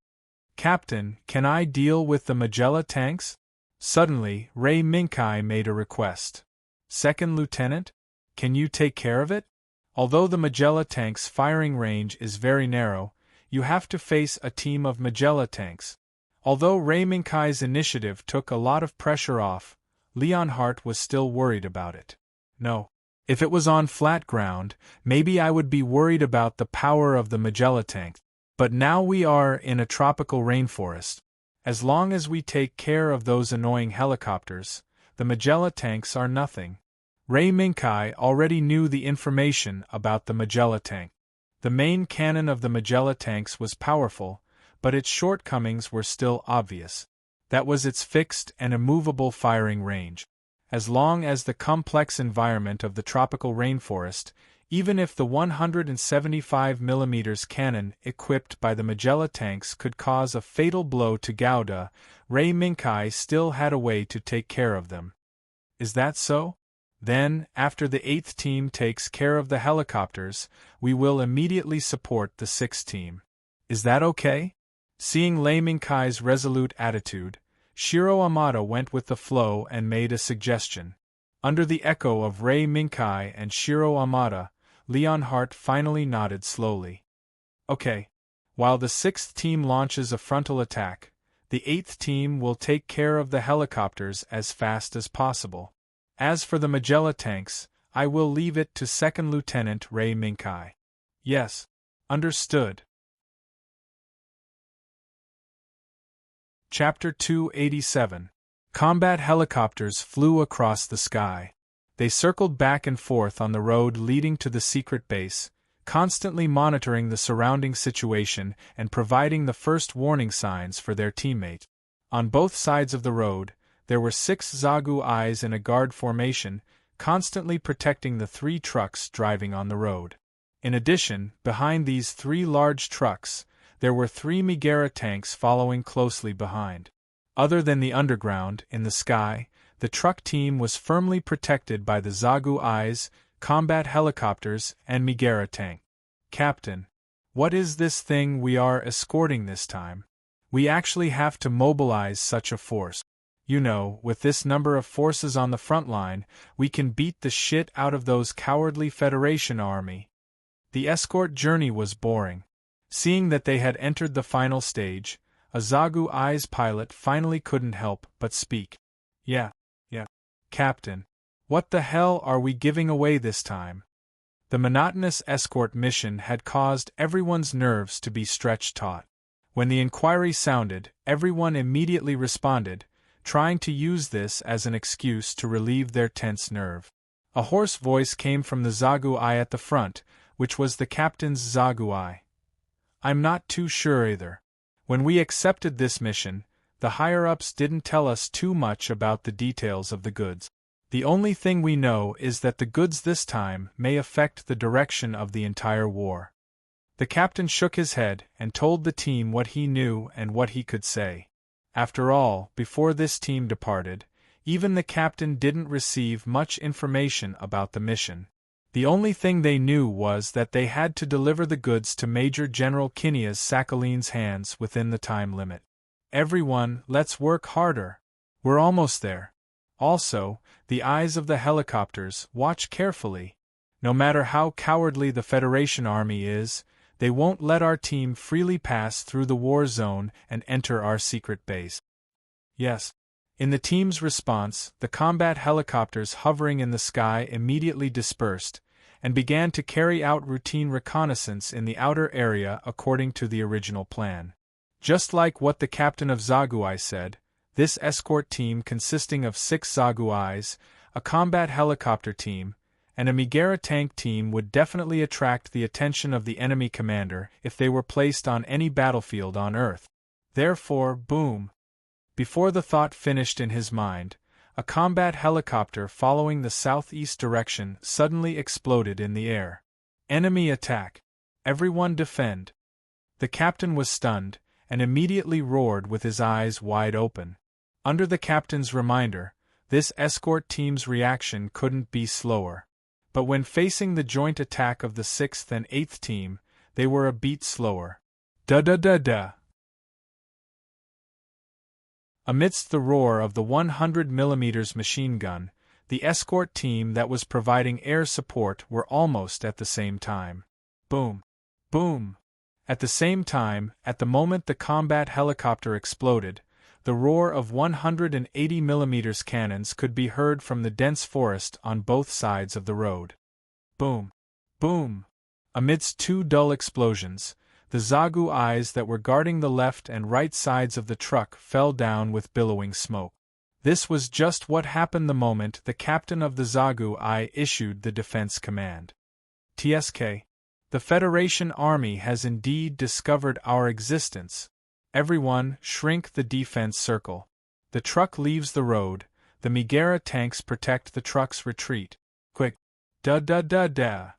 Captain, can I deal with the Magella tanks? Suddenly, Ray Minkai made a request. Second Lieutenant, can you take care of it? Although the Magella tank's firing range is very narrow, you have to face a team of Magella tanks. Although Ray Minkai's initiative took a lot of pressure off, Lionheart was still worried about it. No. If it was on flat ground, maybe I would be worried about the power of the Magella tank. But now we are in a tropical rainforest. As long as we take care of those annoying helicopters, the Magella tanks are nothing. Ray Minkai already knew the information about the Magella tank. The main cannon of the Magella tanks was powerful, but its shortcomings were still obvious. That was its fixed and immovable firing range. As long as the complex environment of the tropical rainforest, Even if the 175mm cannon equipped by the Magella tanks could cause a fatal blow to Gouda, Ray Minkai still had a way to take care of them. Is that so? Then, after the 8th team takes care of the helicopters, we will immediately support the 6th team. Is that okay? Seeing Ray Minkai's resolute attitude, Shiro Amada went with the flow and made a suggestion. Under the echo of Ray Minkai and Shiro Amada, Lionheart finally nodded slowly. Okay. While the 6th team launches a frontal attack, the 8th team will take care of the helicopters as fast as possible. As for the Magella tanks, I will leave it to 2nd Lieutenant Ray Minkai. Yes. Understood. Chapter 287. Combat helicopters flew across the sky. They circled back and forth on the road leading to the secret base, constantly monitoring the surrounding situation and providing the first warning signs for their teammate. On both sides of the road, there were 6 Zagu eyes in a guard formation, constantly protecting the 3 trucks driving on the road. In addition, behind these 3 large trucks, there were 3 Megara tanks following closely behind. Other than the underground, in the sky, the truck team was firmly protected by the Zagu eyes, combat helicopters, and Megara tank. Captain, what is this thing we are escorting this time? We actually have to mobilize such a force. You know, with this number of forces on the front line, we can beat the shit out of those cowardly Federation army. The escort journey was boring. Seeing that they had entered the final stage, a Zagu Eyes pilot finally couldn't help but speak. Yeah. Captain. What the hell are we giving away this time? The monotonous escort mission had caused everyone's nerves to be stretched taut. When the inquiry sounded, everyone immediately responded, trying to use this as an excuse to relieve their tense nerve. A hoarse voice came from the Zagu Eye at the front, which was the captain's Zagu Eye. I'm not too sure either. When we accepted this mission, the higher-ups didn't tell us too much about the details of the goods. The only thing we know is that the goods this time may affect the direction of the entire war. The captain shook his head and told the team what he knew and what he could say. After all, before this team departed, even the captain didn't receive much information about the mission. The only thing they knew was that they had to deliver the goods to Major General Kinia's Sakhalin's hands within the time limit. Everyone, let's work harder. We're almost there. Also, the eyes of the helicopters, watch carefully. No matter how cowardly the Federation army is, they won't let our team freely pass through the war zone and enter our secret base. Yes. In the team's response, the combat helicopters hovering in the sky immediately dispersed, and began to carry out routine reconnaissance in the outer area according to the original plan. Just like what the captain of Zagu Eye said, this escort team consisting of 6 Zagu Eyes, a combat helicopter team, and a Megara tank team would definitely attract the attention of the enemy commander if they were placed on any battlefield on Earth. Therefore, boom! Before the thought finished in his mind, a combat helicopter following the southeast direction suddenly exploded in the air. Enemy attack! Everyone defend! The captain was stunned, and immediately roared with his eyes wide open. Under the captain's reminder, this escort team's reaction couldn't be slower. But when facing the joint attack of the 6th and 8th team, they were a beat slower. Da-da-da-da! Amidst the roar of the 100mm machine gun, the escort team that was providing air support were almost at the same time. Boom! Boom! At the same time, at the moment the combat helicopter exploded, the roar of 180mm cannons could be heard from the dense forest on both sides of the road. Boom! Boom! Amidst 2 dull explosions, the Zagu Eyes that were guarding the left and right sides of the truck fell down with billowing smoke. This was just what happened the moment the captain of the Zagu Eye issued the defense command. TSK. The Federation Army has indeed discovered our existence. Everyone, shrink the defense circle. The truck leaves the road, the Megara tanks protect the truck's retreat. Quick! Da-da-da-da!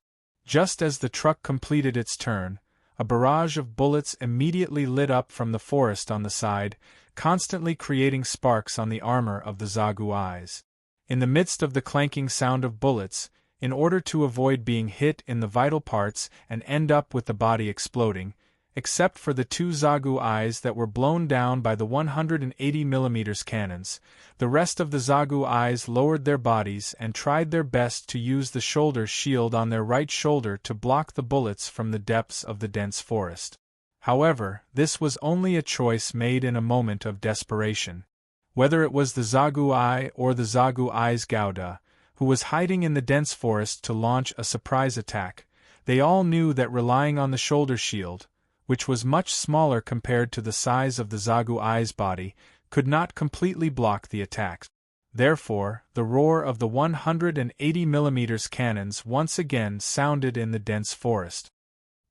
Just as the truck completed its turn, a barrage of bullets immediately lit up from the forest on the side, constantly creating sparks on the armor of the Zagu eyes. In the midst of the clanking sound of bullets, in order to avoid being hit in the vital parts and end up with the body exploding, except for the two Zagu eyes that were blown down by the 180mm cannons, the rest of the Zagu eyes lowered their bodies and tried their best to use the shoulder shield on their right shoulder to block the bullets from the depths of the dense forest. However, this was only a choice made in a moment of desperation. Whether it was the Zagu Eye or the Zagu Eye's Gouda, who was hiding in the dense forest to launch a surprise attack, they all knew that relying on the shoulder shield, which was much smaller compared to the size of the Zagu Eye's body, could not completely block the attacks. Therefore, the roar of the 180mm cannons once again sounded in the dense forest.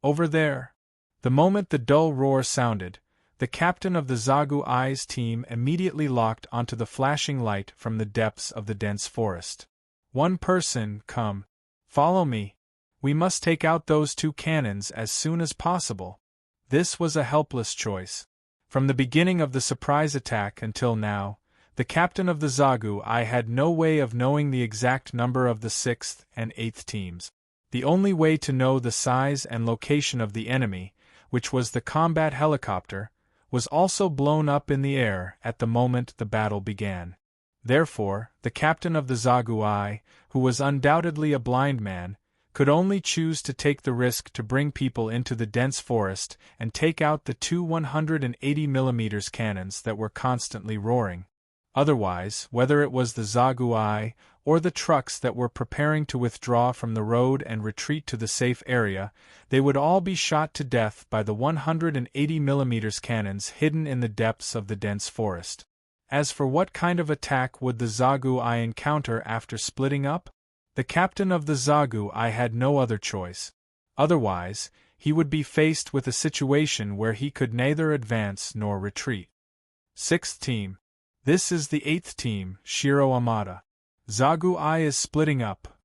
Over there! The moment the dull roar sounded, the captain of the Zagu Eye's team immediately locked onto the flashing light from the depths of the dense forest. One person, come. Follow me. We must take out those two cannons as soon as possible. This was a helpless choice. From the beginning of the surprise attack until now, the captain of the Zagu Eye had no way of knowing the exact number of the 6th and 8th teams. The only way to know the size and location of the enemy, which was the combat helicopter, was also blown up in the air at the moment the battle began. Therefore, the captain of the Zagu Eye, who was undoubtedly a blind man, could only choose to take the risk to bring people into the dense forest and take out the two 180mm cannons that were constantly roaring. Otherwise, whether it was the Zagu Eye or the trucks that were preparing to withdraw from the road and retreat to the safe area, they would all be shot to death by the 180mm cannons hidden in the depths of the dense forest. As for what kind of attack would the Zagu Eye encounter after splitting up? The captain of the Zagu Eye had no other choice. Otherwise, he would be faced with a situation where he could neither advance nor retreat. 6th Team. This is the 8th Team, Shiro Amada. Zagu Eye is splitting up.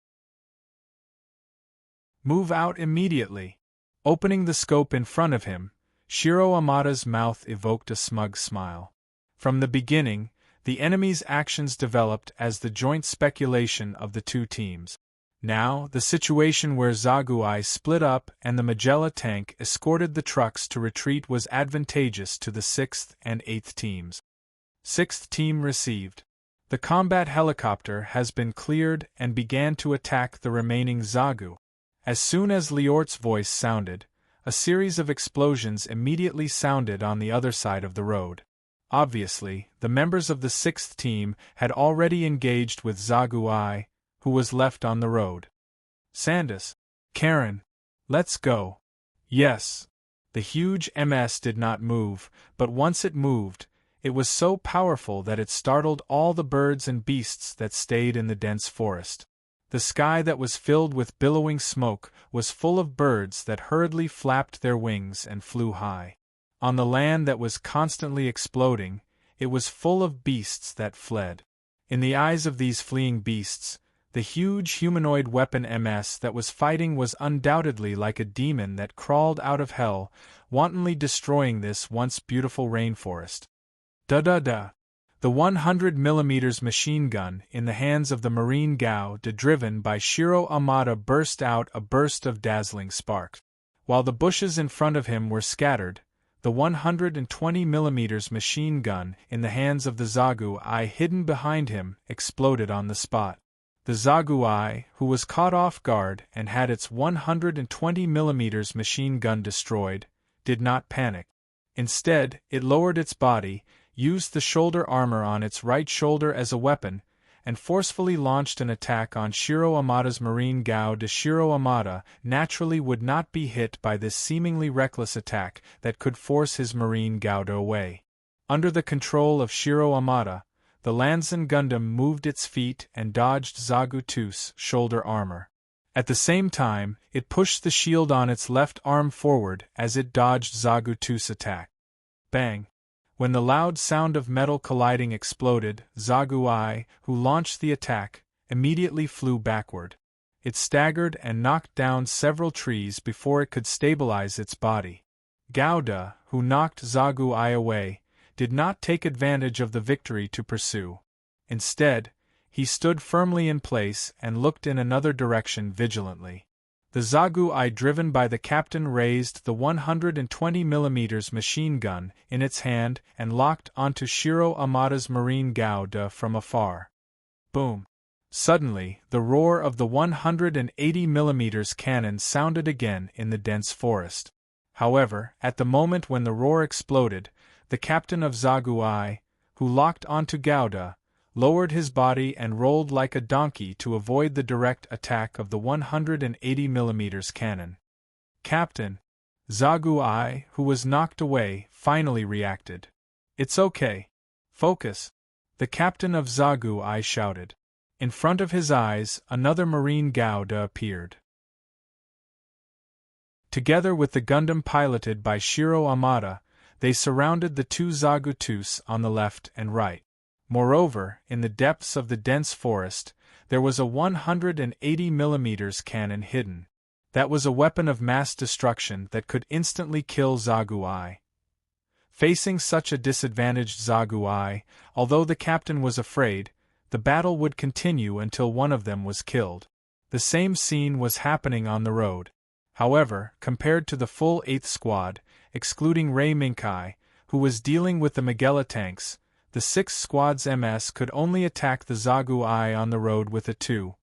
Move out immediately. Opening the scope in front of him, Shiro Amada's mouth evoked a smug smile. From the beginning, the enemy's actions developed as the joint speculation of the two teams. Now, the situation where Zagu Eye split up and the Magella tank escorted the trucks to retreat was advantageous to the 6th and 8th teams. 6th Team received. The combat helicopter has been cleared and began to attack the remaining Zagu. As soon as Liort's voice sounded, a series of explosions immediately sounded on the other side of the road. Obviously, the members of the 6th Team had already engaged with Zagu Eye, who was left on the road. Sandus. Karen. Let's go. Yes. The huge MS did not move, but once it moved, it was so powerful that it startled all the birds and beasts that stayed in the dense forest. The sky that was filled with billowing smoke was full of birds that hurriedly flapped their wings and flew high. On the land that was constantly exploding, it was full of beasts that fled. In the eyes of these fleeing beasts, the huge humanoid weapon MS that was fighting was undoubtedly like a demon that crawled out of hell, wantonly destroying this once beautiful rainforest. Da-da-da. The 100mm machine gun in the hands of the Marine Gouda driven by Shiro Amada burst out a burst of dazzling sparks. While the bushes in front of him were scattered, the 120mm machine gun in the hands of the Zagu Eye hidden behind him exploded on the spot. The Zagu Eye, who was caught off guard and had its 120mm machine gun destroyed, did not panic. Instead, it lowered its body, used the shoulder armor on its right shoulder as a weapon, and forcefully launched an attack on Shiro Amada's Marine Gouda. Shiro Amada naturally would not be hit by this seemingly reckless attack that could force his Marine Gouda away. Under the control of Shiro Amada, the Lanzen Gundam moved its feet and dodged Zagu 2's shoulder armor. At the same time, it pushed the shield on its left arm forward as it dodged Zagu 2's attack. Bang! When the loud sound of metal colliding exploded, Zagu Eye, who launched the attack, immediately flew backward. It staggered and knocked down several trees before it could stabilize its body. Gouda, who knocked Zagui away, did not take advantage of the victory to pursue. Instead, he stood firmly in place and looked in another direction vigilantly. The Zagui driven by the captain raised the 120mm machine gun in its hand and locked onto Shiro Amada's marine Gouda from afar. Boom! Suddenly, the roar of the 180mm cannon sounded again in the dense forest. However, at the moment when the roar exploded, the captain of Zagui, who locked onto Gouda, lowered his body and rolled like a donkey to avoid the direct attack of the 180mm cannon. Captain Zagui, who was knocked away, finally reacted. "It's okay. Focus!" the captain of Zagui shouted. In front of his eyes, another marine Gouda appeared. Together with the Gundam piloted by Shiro Amada, they surrounded the two Zagutus on the left and right. Moreover, in the depths of the dense forest, there was a 180mm cannon hidden. That was a weapon of mass destruction that could instantly kill Zagui. Facing such a disadvantaged Zagui, although the captain was afraid, the battle would continue until one of them was killed. The same scene was happening on the road. However, compared to the full 8th Squad, excluding Rei Minkai, who was dealing with the Megella tanks, the 6th Squad's MS could only attack the Zagui on the road with a 2-2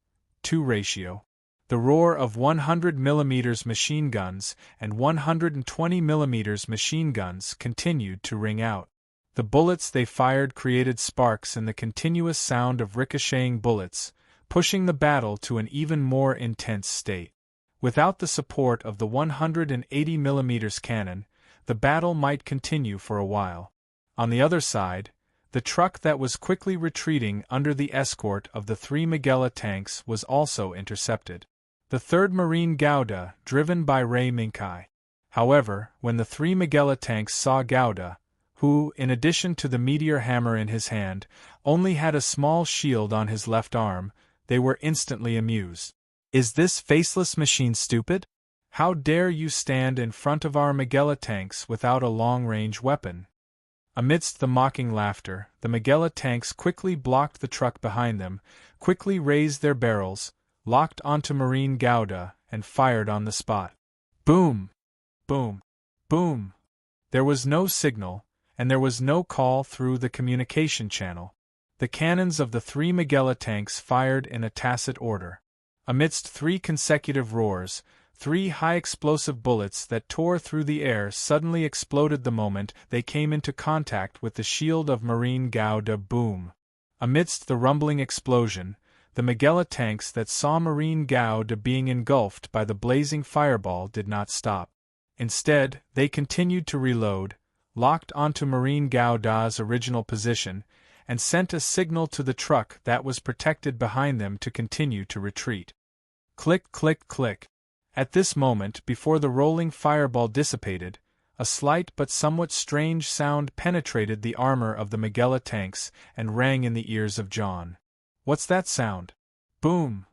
ratio. The roar of 100mm machine guns and 120mm machine guns continued to ring out. The bullets they fired created sparks in the continuous sound of ricocheting bullets, pushing the battle to an even more intense state. Without the support of the 180mm cannon, the battle might continue for a while. On the other side, the truck that was quickly retreating under the escort of the 3 Megella tanks was also intercepted. The 3rd Marine Gouda, driven by Rei Minkai. However, when the 3 Megella tanks saw Gouda, who, in addition to the meteor hammer in his hand, only had a small shield on his left arm, they were instantly amused. "Is this faceless machine stupid? How dare you stand in front of our Megella tanks without a long-range weapon?" Amidst the mocking laughter, the Megella tanks quickly blocked the truck behind them, quickly raised their barrels, locked onto Marine Gouda, and fired on the spot. Boom! Boom! Boom! There was no signal, and there was no call through the communication channel. The cannons of the 3 Megella tanks fired in a tacit order. Amidst 3 consecutive roars, 3 high-explosive bullets that tore through the air suddenly exploded the moment they came into contact with the shield of Marine Gouda. Boom! Amidst the rumbling explosion, the Megella tanks that saw Marine Gouda being engulfed by the blazing fireball did not stop. Instead, they continued to reload, locked onto Marine Gouda's original position, and sent a signal to the truck that was protected behind them to continue to retreat. Click, click, click. At this moment, before the rolling fireball dissipated, a slight but somewhat strange sound penetrated the armor of the Megella tanks and rang in the ears of John. "What's that sound?" Boom!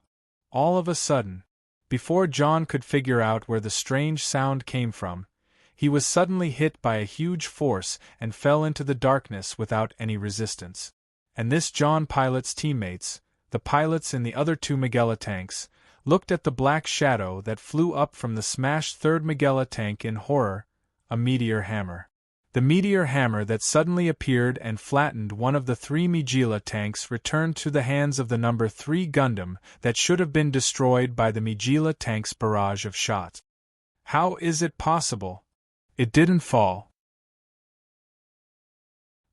All of a sudden, before John could figure out where the strange sound came from, he was suddenly hit by a huge force and fell into the darkness without any resistance. And this John pilot's teammates, the pilots in the other 2 Megella tanks, looked at the black shadow that flew up from the smashed 3rd Megella tank in horror, a meteor hammer. The meteor hammer that suddenly appeared and flattened one of the 3 Megilla tanks returned to the hands of the number 3 Gundam that should have been destroyed by the Megilla tank's barrage of shots. How is it possible? It didn't fall.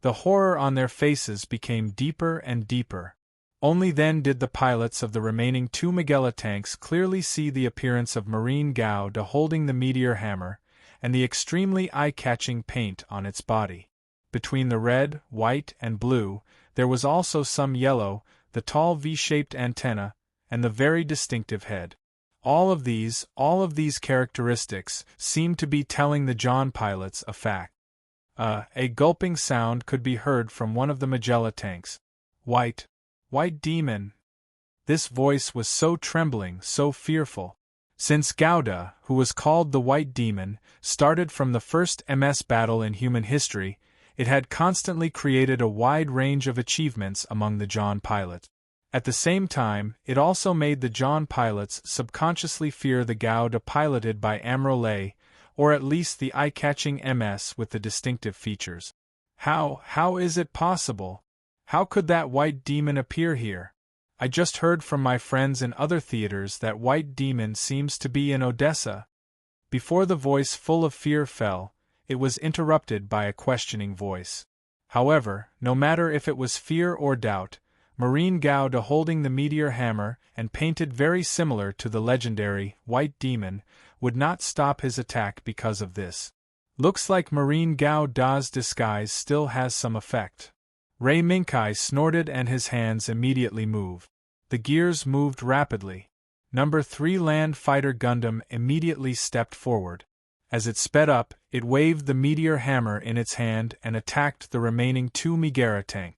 The horror on their faces became deeper and deeper. Only then did the pilots of the remaining 2 Megella tanks clearly see the appearance of Marine Gouda holding the meteor hammer, and the extremely eye-catching paint on its body. Between the red, white, and blue, there was also some yellow, the tall V-shaped antenna, and the very distinctive head. All of these characteristics seemed to be telling the John pilots a fact. A gulping sound could be heard from one of the Megella tanks. White demon. This voice was so trembling, so fearful. Since Gouda, who was called the White Demon, started from the first MS battle in human history, it had constantly created a wide range of achievements among the John pilots. At the same time, it also made the John pilots subconsciously fear the Gouda piloted by Amrole, or at least the eye-catching MS with the distinctive features. How is it possible? How could that White Demon appear here? I just heard from my friends in other theaters that White Demon seems to be in Odessa. Before the voice full of fear fell, it was interrupted by a questioning voice. However, no matter if it was fear or doubt, Marine Gouda holding the meteor hammer and painted very similar to the legendary White Demon would not stop his attack because of this. Looks like Marine Gouda's disguise still has some effect. Ray Minkai snorted and his hands immediately moved. The gears moved rapidly. Number 3 Land Fighter Gundam immediately stepped forward. As it sped up, it waved the meteor hammer in its hand and attacked the remaining 2 Megara tanks.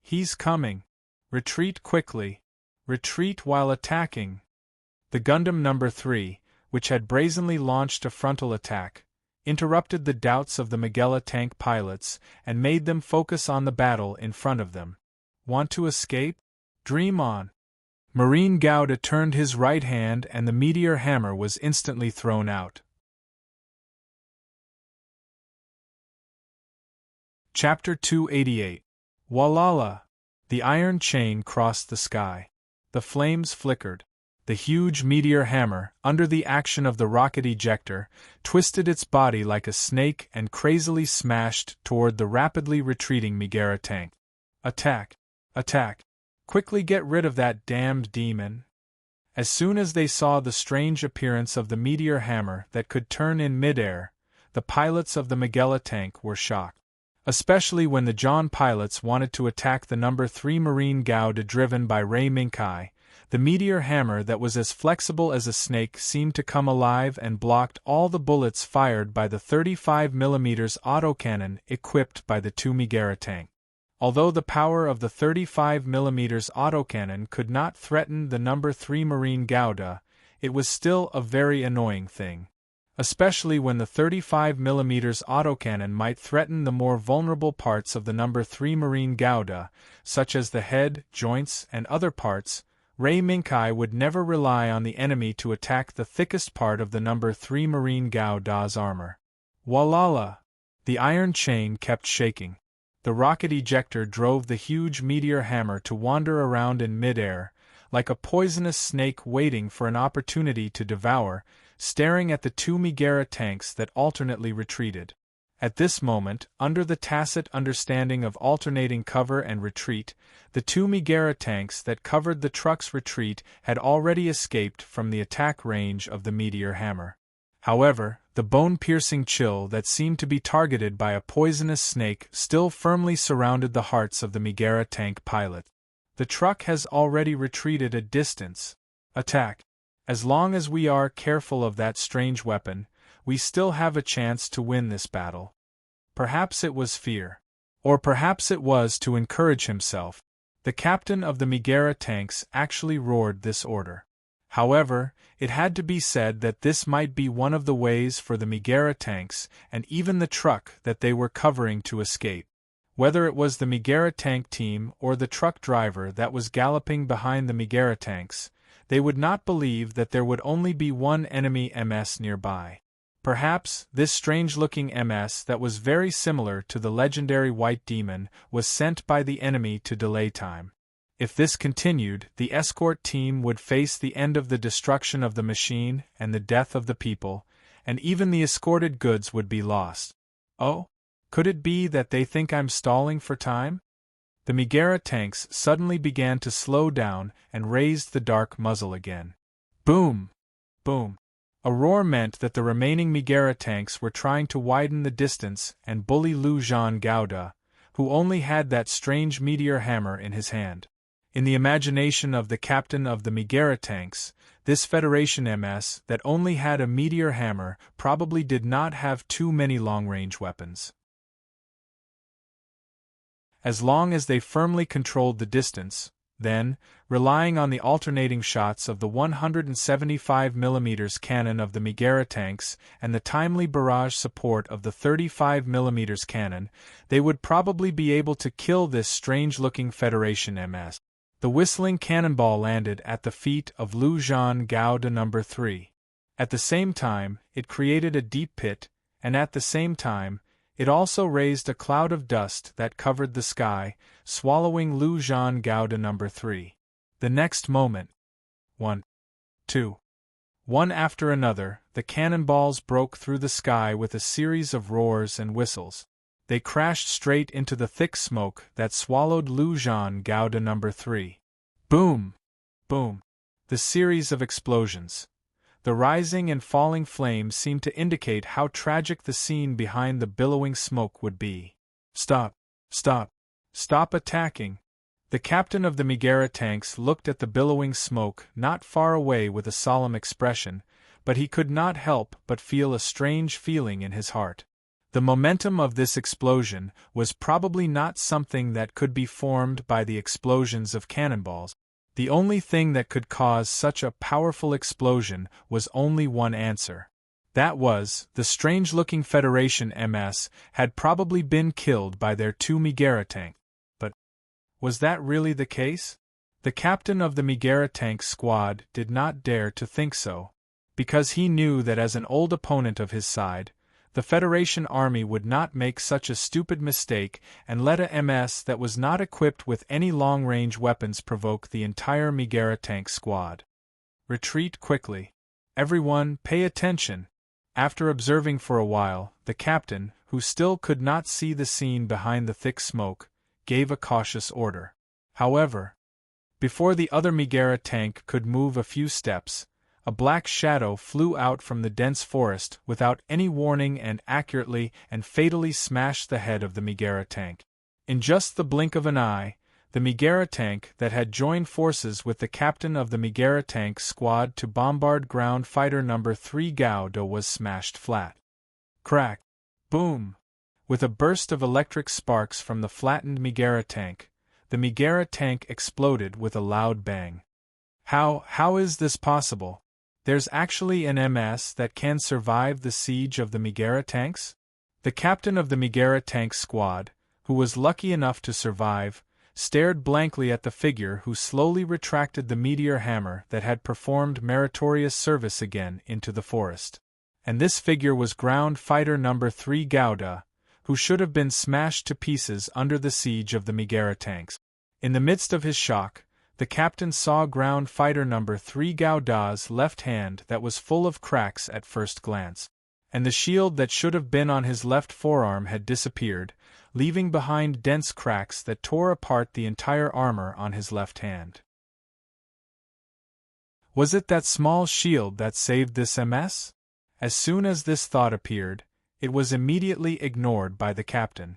He's coming. Retreat quickly. Retreat while attacking. The Gundam number 3, which had brazenly launched a frontal attack, interrupted the doubts of the Megara tank pilots and made them focus on the battle in front of them. Want to escape? Dream on. Marine Gouda turned his right hand and the meteor hammer was instantly thrown out. Chapter 288. Walala! The iron chain crossed the sky. The flames flickered. The huge meteor hammer, under the action of the rocket ejector, twisted its body like a snake and crazily smashed toward the rapidly retreating Megara tank. Attack! Attack! Quickly get rid of that damned demon! As soon as they saw the strange appearance of the meteor hammer that could turn in midair, the pilots of the Megara tank were shocked. Especially when the John pilots wanted to attack the number 3 Marine Gouda driven by Ray Minkai. The meteor hammer that was as flexible as a snake seemed to come alive and blocked all the bullets fired by the 35mm autocannon equipped by the 2 Megara tank. Although the power of the 35mm autocannon could not threaten the number 3 Marine Gouda, it was still a very annoying thing. Especially when the 35mm autocannon might threaten the more vulnerable parts of the number 3 Marine Gouda, such as the head, joints, and other parts. Ray Minkai would never rely on the enemy to attack the thickest part of the number 3 Marine Gouda's armor. Walala! The iron chain kept shaking. The rocket ejector drove the huge meteor hammer to wander around in midair, like a poisonous snake waiting for an opportunity to devour, staring at the 2 Megara tanks that alternately retreated. At this moment, under the tacit understanding of alternating cover and retreat, the 2 Megara tanks that covered the truck's retreat had already escaped from the attack range of the meteor hammer. However, the bone-piercing chill that seemed to be targeted by a poisonous snake still firmly surrounded the hearts of the Megara tank pilot. The truck has already retreated a distance. Attack! As long as we are careful of that strange weapon, we still have a chance to win this battle. Perhaps it was fear. Or perhaps it was to encourage himself. The captain of the Megara tanks actually roared this order. However, it had to be said that this might be one of the ways for the Megara tanks and even the truck that they were covering to escape. Whether it was the Megara tank team or the truck driver that was galloping behind the Megara tanks, they would not believe that there would only be one enemy MS nearby. Perhaps this strange-looking MS that was very similar to the legendary White Demon was sent by the enemy to delay time. If this continued, the escort team would face the end of the destruction of the machine and the death of the people, and even the escorted goods would be lost. Oh? Could it be that they think I'm stalling for time? The Megara tanks suddenly began to slow down and raised the dark muzzle again. Boom! Boom! A roar meant that the remaining Megara tanks were trying to widen the distance and bully Lu Jean Gouda, who only had that strange meteor hammer in his hand. In the imagination of the captain of the Megara tanks, this Federation MS that only had a meteor hammer probably did not have too many long-range weapons. As long as they firmly controlled the distance, Then, relying on the alternating shots of the 175mm cannon of the Megara tanks and the timely barrage support of the 35mm cannon, they would probably be able to kill this strange-looking Federation MS. The whistling cannonball landed at the feet of Lu Zhan Gao de No. 3. At the same time, it created a deep pit, and at the same time, it also raised a cloud of dust that covered the sky, swallowing Lu Zhan Gao de No. 3. The next moment, one after another, the cannonballs broke through the sky with a series of roars and whistles. They crashed straight into the thick smoke that swallowed Lu Zhan Gao de No. 3. Boom! Boom! The series of explosions. The rising and falling flames seemed to indicate how tragic the scene behind the billowing smoke would be. Stop! Stop! Stop attacking! The captain of the Megara tanks looked at the billowing smoke not far away with a solemn expression, but he could not help but feel a strange feeling in his heart. The momentum of this explosion was probably not something that could be formed by the explosions of cannonballs. The only thing that could cause such a powerful explosion was only one answer. That was, the strange-looking Federation MS had probably been killed by their 2 Megara tanks. But was that really the case? The captain of the Megara tank squad did not dare to think so, because he knew that as an old opponent of his side, the Federation army would not make such a stupid mistake and let a MS that was not equipped with any long-range weapons provoke the entire Megara tank squad. Retreat quickly. Everyone, pay attention. After observing for a while, the captain, who still could not see the scene behind the thick smoke, gave a cautious order. However, before the other Megara tank could move a few steps, a black shadow flew out from the dense forest without any warning and accurately and fatally smashed the head of the Megara tank. In just the blink of an eye, the Megara tank that had joined forces with the captain of the Megara tank squad to bombard ground fighter No. 3 Gao De was smashed flat. Crack! Boom! With a burst of electric sparks from the flattened Megara tank, the Megara tank exploded with a loud bang. How is this possible? There's actually an MS that can survive the siege of the Megara tanks? The captain of the Megara tank squad, who was lucky enough to survive, stared blankly at the figure who slowly retracted the meteor hammer that had performed meritorious service again into the forest. And this figure was ground fighter No. 3 Gauda, who should have been smashed to pieces under the siege of the Megara tanks. In the midst of his shock, the captain saw ground fighter No. 3 Gauda's left hand that was full of cracks at first glance, and the shield that should have been on his left forearm had disappeared, leaving behind dense cracks that tore apart the entire armor on his left hand. Was it that small shield that saved this MS? As soon as this thought appeared, it was immediately ignored by the captain.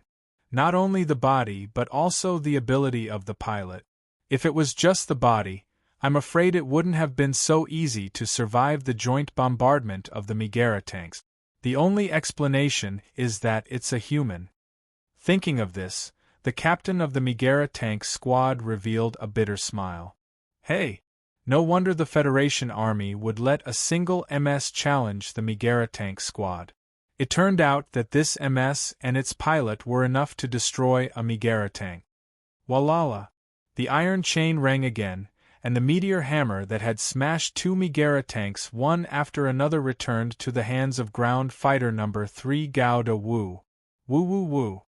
Not only the body but also the ability of the pilot. If it was just the body, I'm afraid it wouldn't have been so easy to survive the joint bombardment of the Megara tanks. The only explanation is that it's a human. Thinking of this, the captain of the Megara tank squad revealed a bitter smile. Hey! No wonder the Federation army would let a single MS challenge the Megara tank squad. It turned out that this MS and its pilot were enough to destroy a Megara tank. Walala! The iron chain rang again, and the meteor hammer that had smashed 2 Megara tanks one after another returned to the hands of ground fighter No. 3 Gauda Wu. Woo woo woo.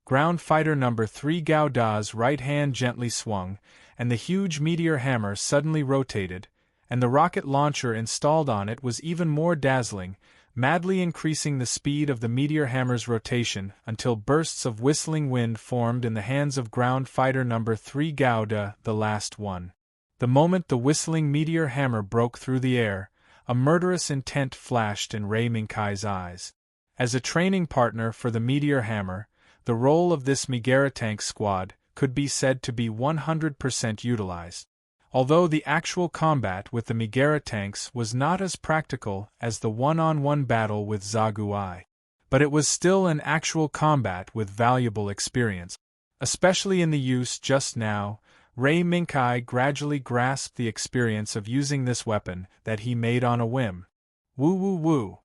Ground fighter No. 3 Gauda's right hand gently swung, and the huge meteor hammer suddenly rotated, and the rocket launcher installed on it was even more dazzling, madly increasing the speed of the meteor hammer's rotation until bursts of whistling wind formed in the hands of ground fighter No. 3 Gauda, the last one. The moment the whistling meteor hammer broke through the air, a murderous intent flashed in Ray Minkai's eyes. As a training partner for the meteor hammer, the role of this Megara tank squad could be said to be 100% utilized. Although the actual combat with the Megara tanks was not as practical as the one-on-one battle with Zagui, but it was still an actual combat with valuable experience. Especially in the use just now, Ray Minkai gradually grasped the experience of using this weapon that he made on a whim. Woo woo woo.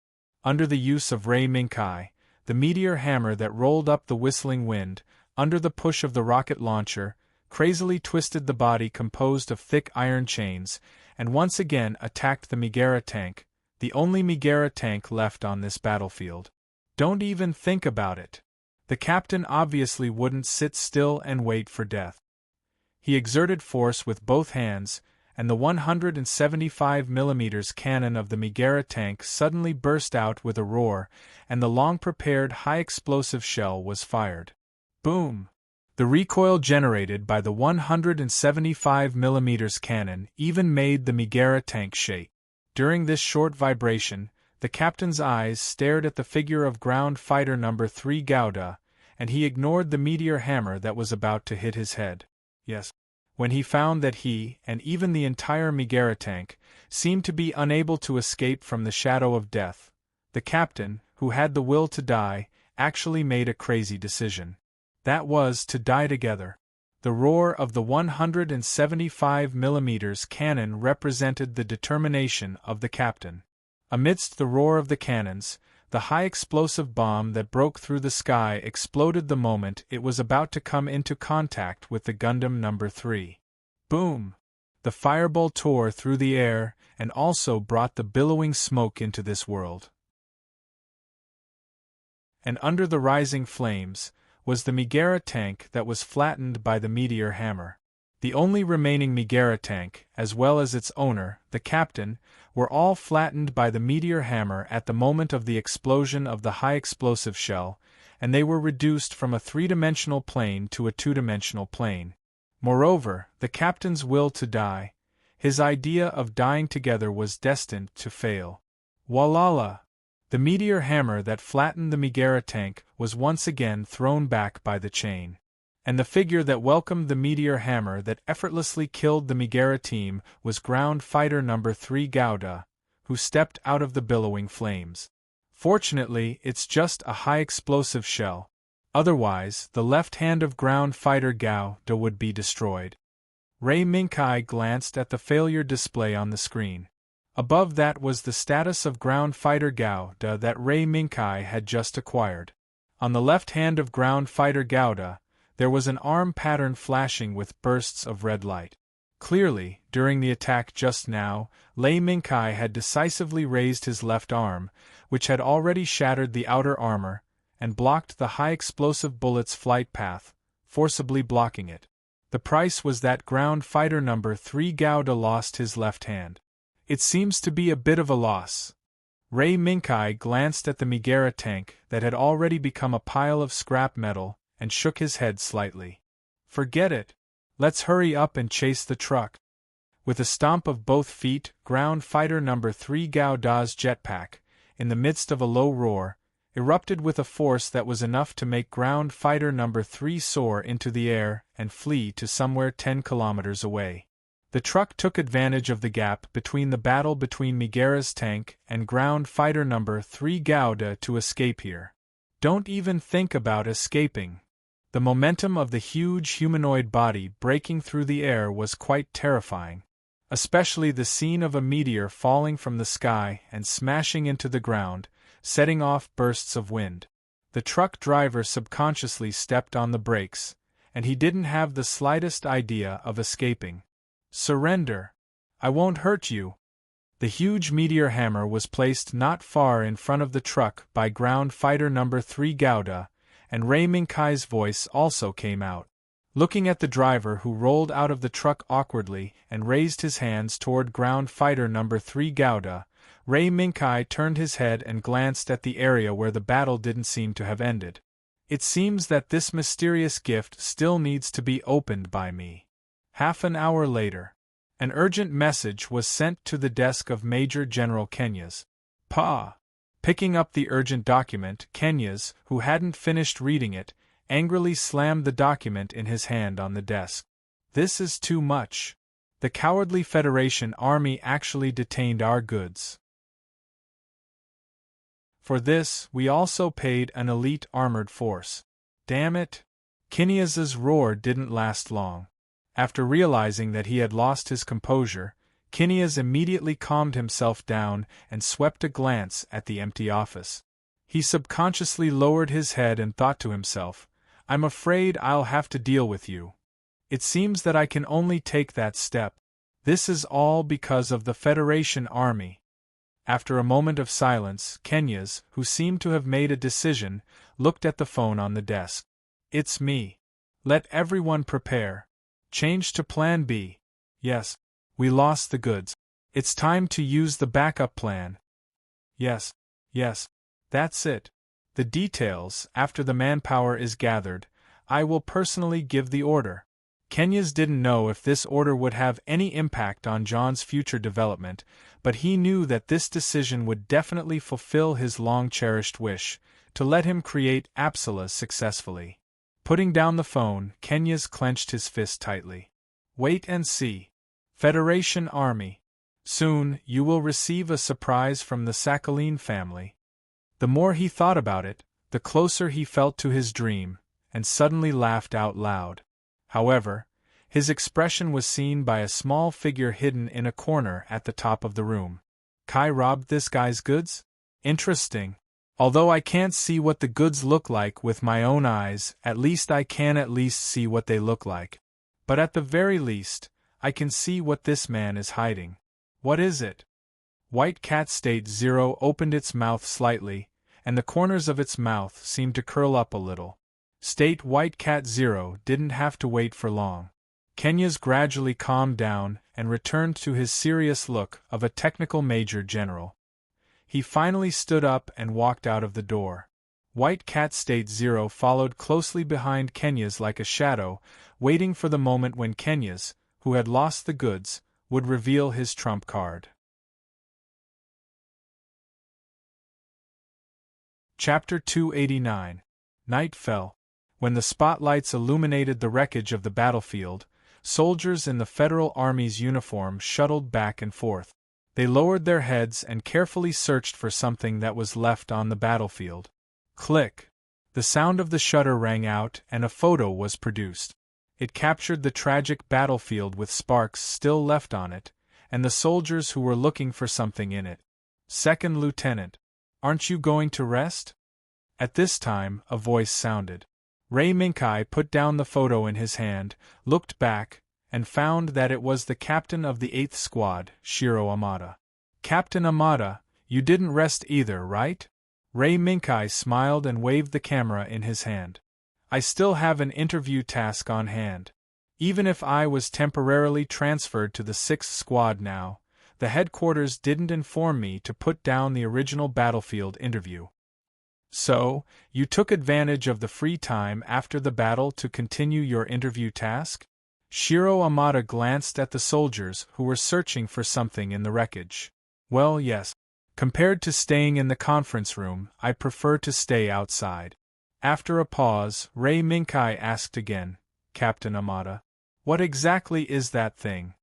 Under the use of Ray Minkai, the meteor hammer that rolled up the whistling wind, under the push of the rocket launcher, crazily twisted the body composed of thick iron chains, and once again attacked the Megara tank, the only Megara tank left on this battlefield. Don't even think about it. The captain obviously wouldn't sit still and wait for death. He exerted force with both hands, and the 175mm cannon of the Megara tank suddenly burst out with a roar, and the long-prepared high-explosive shell was fired. Boom! The recoil generated by the 175mm cannon even made the Megara tank shake. During this short vibration, the captain's eyes stared at the figure of ground fighter number 3 Gouda, and he ignored the meteor hammer that was about to hit his head. Yes. When he found that he, and even the entire Megara tank, seemed to be unable to escape from the shadow of death, the captain, who had the will to die, actually made a crazy decision. That was to die together. The roar of the 175mm cannon represented the determination of the captain. Amidst the roar of the cannons, the high-explosive bomb that broke through the sky exploded the moment it was about to come into contact with the Gundam No. 3. Boom! The fireball tore through the air and also brought the billowing smoke into this world. And under the rising flames was the Megara tank that was flattened by the meteor hammer. The only remaining Megara tank, as well as its owner, the captain, were all flattened by the meteor hammer at the moment of the explosion of the high-explosive shell, and they were reduced from a three-dimensional plane to a two-dimensional plane. Moreover, the captain's will to die, his idea of dying together was destined to fail. Walala! The meteor hammer that flattened the Megara tank was once again thrown back by the chain. And the figure that welcomed the meteor hammer that effortlessly killed the Megara team was ground fighter No. 3 Gouda, who stepped out of the billowing flames. Fortunately, it's just a high-explosive shell. Otherwise, the left hand of ground fighter Gouda would be destroyed. Ray Minkai glanced at the failure display on the screen. Above that was the status of ground fighter Gouda that Ray Minkai had just acquired. On the left hand of ground fighter Gouda, there was an arm pattern flashing with bursts of red light. Clearly, during the attack just now, Ray Minkai had decisively raised his left arm, which had already shattered the outer armor, and blocked the high-explosive bullet's flight path, forcibly blocking it. The price was that ground fighter No. 3 Gouda lost his left hand. It seems to be a bit of a loss. Ray Minkai glanced at the Megara tank that had already become a pile of scrap metal, and shook his head slightly. Forget it. Let's hurry up and chase the truck. With a stomp of both feet, ground fighter No. 3 Gouda's jetpack, in the midst of a low roar, erupted with a force that was enough to make ground fighter No. 3 soar into the air and flee to somewhere 10 kilometers away. The truck took advantage of the gap between the battle between Megara's tank and ground fighter No. 3 Gouda to escape here. Don't even think about escaping. The momentum of the huge humanoid body breaking through the air was quite terrifying, especially the scene of a meteor falling from the sky and smashing into the ground, setting off bursts of wind. The truck driver subconsciously stepped on the brakes, and he didn't have the slightest idea of escaping. Surrender. I won't hurt you. The huge meteor hammer was placed not far in front of the truck by ground fighter No. 3 Gouda, and Ray Minkai's voice also came out. Looking at the driver who rolled out of the truck awkwardly and raised his hands toward ground fighter No. 3 Gouda, Ray Minkai turned his head and glanced at the area where the battle didn't seem to have ended. It seems that this mysterious gift still needs to be opened by me. Half an hour later, an urgent message was sent to the desk of Major General Kenyas. Pa! Picking up the urgent document, Kenyas, who hadn't finished reading it, angrily slammed the document in his hand on the desk. This is too much. The cowardly Federation army actually detained our goods. For this, we also paid an elite armored force. Damn it! Kenyas's roar didn't last long. After realizing that he had lost his composure, Kinyas immediately calmed himself down and swept a glance at the empty office. He subconsciously lowered his head and thought to himself, "I'm afraid I'll have to deal with you. It seems that I can only take that step. This is all because of the Federation Army." After a moment of silence, Kinyas, who seemed to have made a decision, looked at the phone on the desk. "It's me. Let everyone prepare. Change to Plan B. Yes. We lost the goods. It's time to use the backup plan. Yes. That's it. The details, after the manpower is gathered, I will personally give the order." Kinyas didn't know if this order would have any impact on John's future development, but he knew that this decision would definitely fulfill his long-cherished wish, to let him create Apsala successfully. Putting down the phone, Kinyas clenched his fist tightly. "Wait and see. Federation Army. Soon, you will receive a surprise from the Sakhaline family." The more he thought about it, the closer he felt to his dream, and suddenly laughed out loud. However, his expression was seen by a small figure hidden in a corner at the top of the room. "Kai robbed this guy's goods? Interesting. Although I can't see what the goods look like with my own eyes, at least I can see what they look like. But at the very least, I can see what this man is hiding. What is it?" White Cat State Zero opened its mouth slightly, and the corners of its mouth seemed to curl up a little. State White Cat Zero didn't have to wait for long. Kinyas gradually calmed down and returned to his serious look of a technical major general. He finally stood up and walked out of the door. White Cat State Zero followed closely behind Kinyas like a shadow, waiting for the moment when Kinyas, who had lost the goods, would reveal his trump card. Chapter 289. Night fell. When the spotlights illuminated the wreckage of the battlefield, soldiers in the Federal Army's uniform shuttled back and forth. They lowered their heads and carefully searched for something that was left on the battlefield. Click! The sound of the shutter rang out and a photo was produced. It captured the tragic battlefield with sparks still left on it, and the soldiers who were looking for something in it. "Second Lieutenant, aren't you going to rest?" At this time, a voice sounded. Ray Minkai put down the photo in his hand, looked back, and found that it was the captain of the 8th Squad, Shiro Amada. "Captain Amada, you didn't rest either, right?" Ray Minkai smiled and waved the camera in his hand. "I still have an interview task on hand. Even if I was temporarily transferred to the 6th Squad now, the headquarters didn't inform me to put down the original battlefield interview." "So, you took advantage of the free time after the battle to continue your interview task?" Shiro Amada glanced at the soldiers who were searching for something in the wreckage. "Well, yes. Compared to staying in the conference room, I prefer to stay outside." After a pause, Ray Minkai asked again, "Captain Amada, what exactly is that thing?"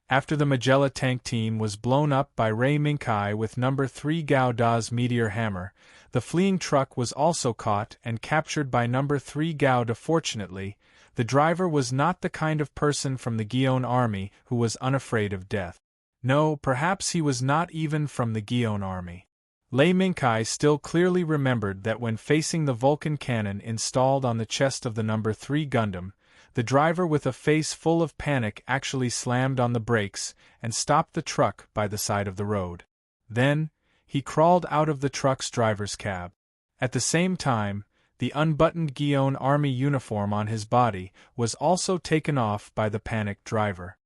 After the Magella tank team was blown up by Ray Minkai with No. 3 Gauda's meteor hammer, the fleeing truck was also caught and captured by No. 3 Gauda. Fortunately, the driver was not the kind of person from the Gion army who was unafraid of death. No, perhaps he was not even from the Gion army. Lei Minkai still clearly remembered that when facing the Vulcan cannon installed on the chest of the No. 3 Gundam, the driver with a face full of panic actually slammed on the brakes and stopped the truck by the side of the road. Then, he crawled out of the truck's driver's cab. At the same time, the unbuttoned Gion army uniform on his body was also taken off by the panicked driver.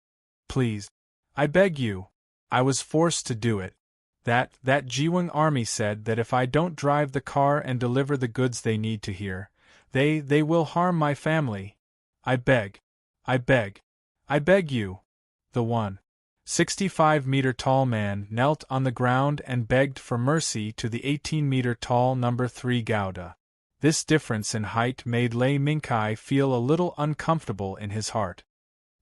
"Please. I beg you. I was forced to do it. That Jiwang army said that if I don't drive the car and deliver the goods they need to here, they will harm my family. I beg you." The 165-meter-tall man knelt on the ground and begged for mercy to the 18-meter-tall No. 3 Gauda. This difference in height made Lei Minkai feel a little uncomfortable in his heart.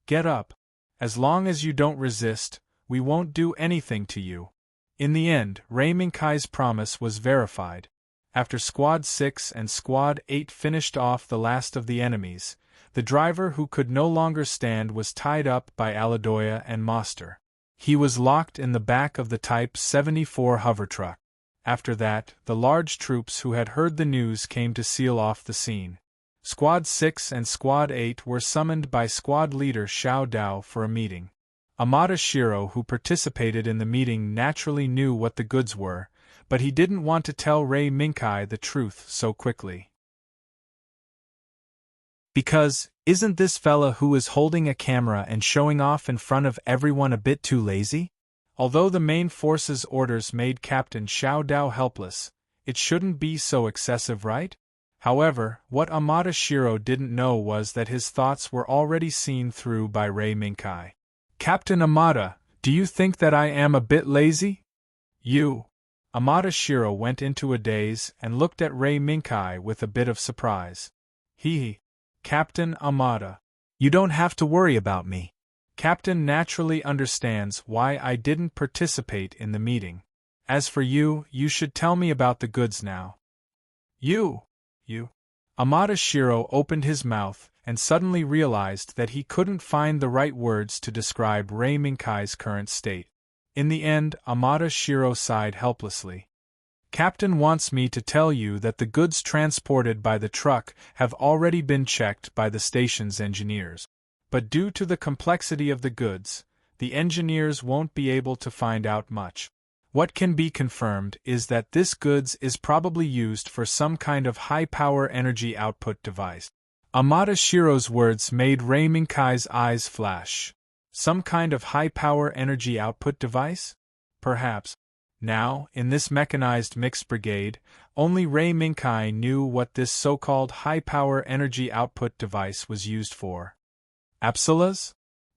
"Get up. As long as you don't resist, we won't do anything to you." In the end, Ray Minkai's promise was verified. After Squad 6 and Squad 8 finished off the last of the enemies, the driver who could no longer stand was tied up by Aladoya and Moster. He was locked in the back of the Type 74 hover truck. After that, the large troops who had heard the news came to seal off the scene. Squad 6 and Squad 8 were summoned by squad leader Xiao Dao for a meeting. Amada Shiro, who participated in the meeting, naturally knew what the goods were, but he didn't want to tell Rei Minkai the truth so quickly. Because, isn't this fella who is holding a camera and showing off in front of everyone a bit too lazy? Although the main force's orders made Captain Xiao Dao helpless, it shouldn't be so excessive, right? However, what Amada Shiro didn't know was that his thoughts were already seen through by Rei Minkai. Captain Amada, do you think that I am a bit lazy? You. Amada Shiro went into a daze and looked at Rei Minkai with a bit of surprise. Captain Amada. You don't have to worry about me. Captain naturally understands why I didn't participate in the meeting. As for you, you should tell me about the goods now. You. Amada Shiro opened his mouth and suddenly realized that he couldn't find the right words to describe Rei Minkai's current state. In the end, Amada Shiro sighed helplessly. Captain wants me to tell you that the goods transported by the truck have already been checked by the station's engineers. But due to the complexity of the goods, the engineers won't be able to find out much. What can be confirmed is that this goods is probably used for some kind of high-power energy output device. Amada Shiro's words made Rei Minkai's eyes flash. Some kind of high-power energy output device? Perhaps. Now, in this mechanized mixed brigade, only Rei Minkai knew what this so-called high-power energy output device was used for. Apsalas?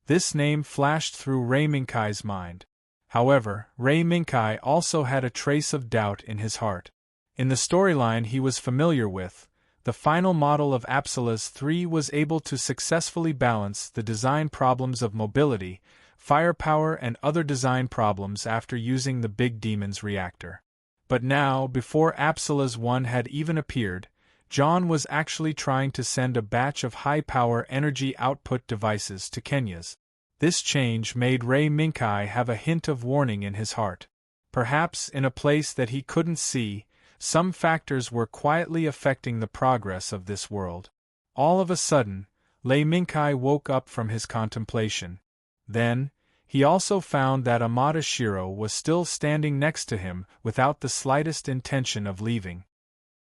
This name flashed through Rei Minkai's mind. However, Rei Minkai also had a trace of doubt in his heart. In the storyline he was familiar with, the final model of Apsalas 3 was able to successfully balance the design problems of mobility, firepower and other design problems after using the Big Demon's reactor. But now, before Apsalas 1 had even appeared, John was actually trying to send a batch of high-power energy output devices to Kenya's. This change made Rei Minkai have a hint of warning in his heart. Perhaps in a place that he couldn't see, some factors were quietly affecting the progress of this world. All of a sudden, Rei Minkai woke up from his contemplation. Then, he also found that Amada Shiro was still standing next to him without the slightest intention of leaving.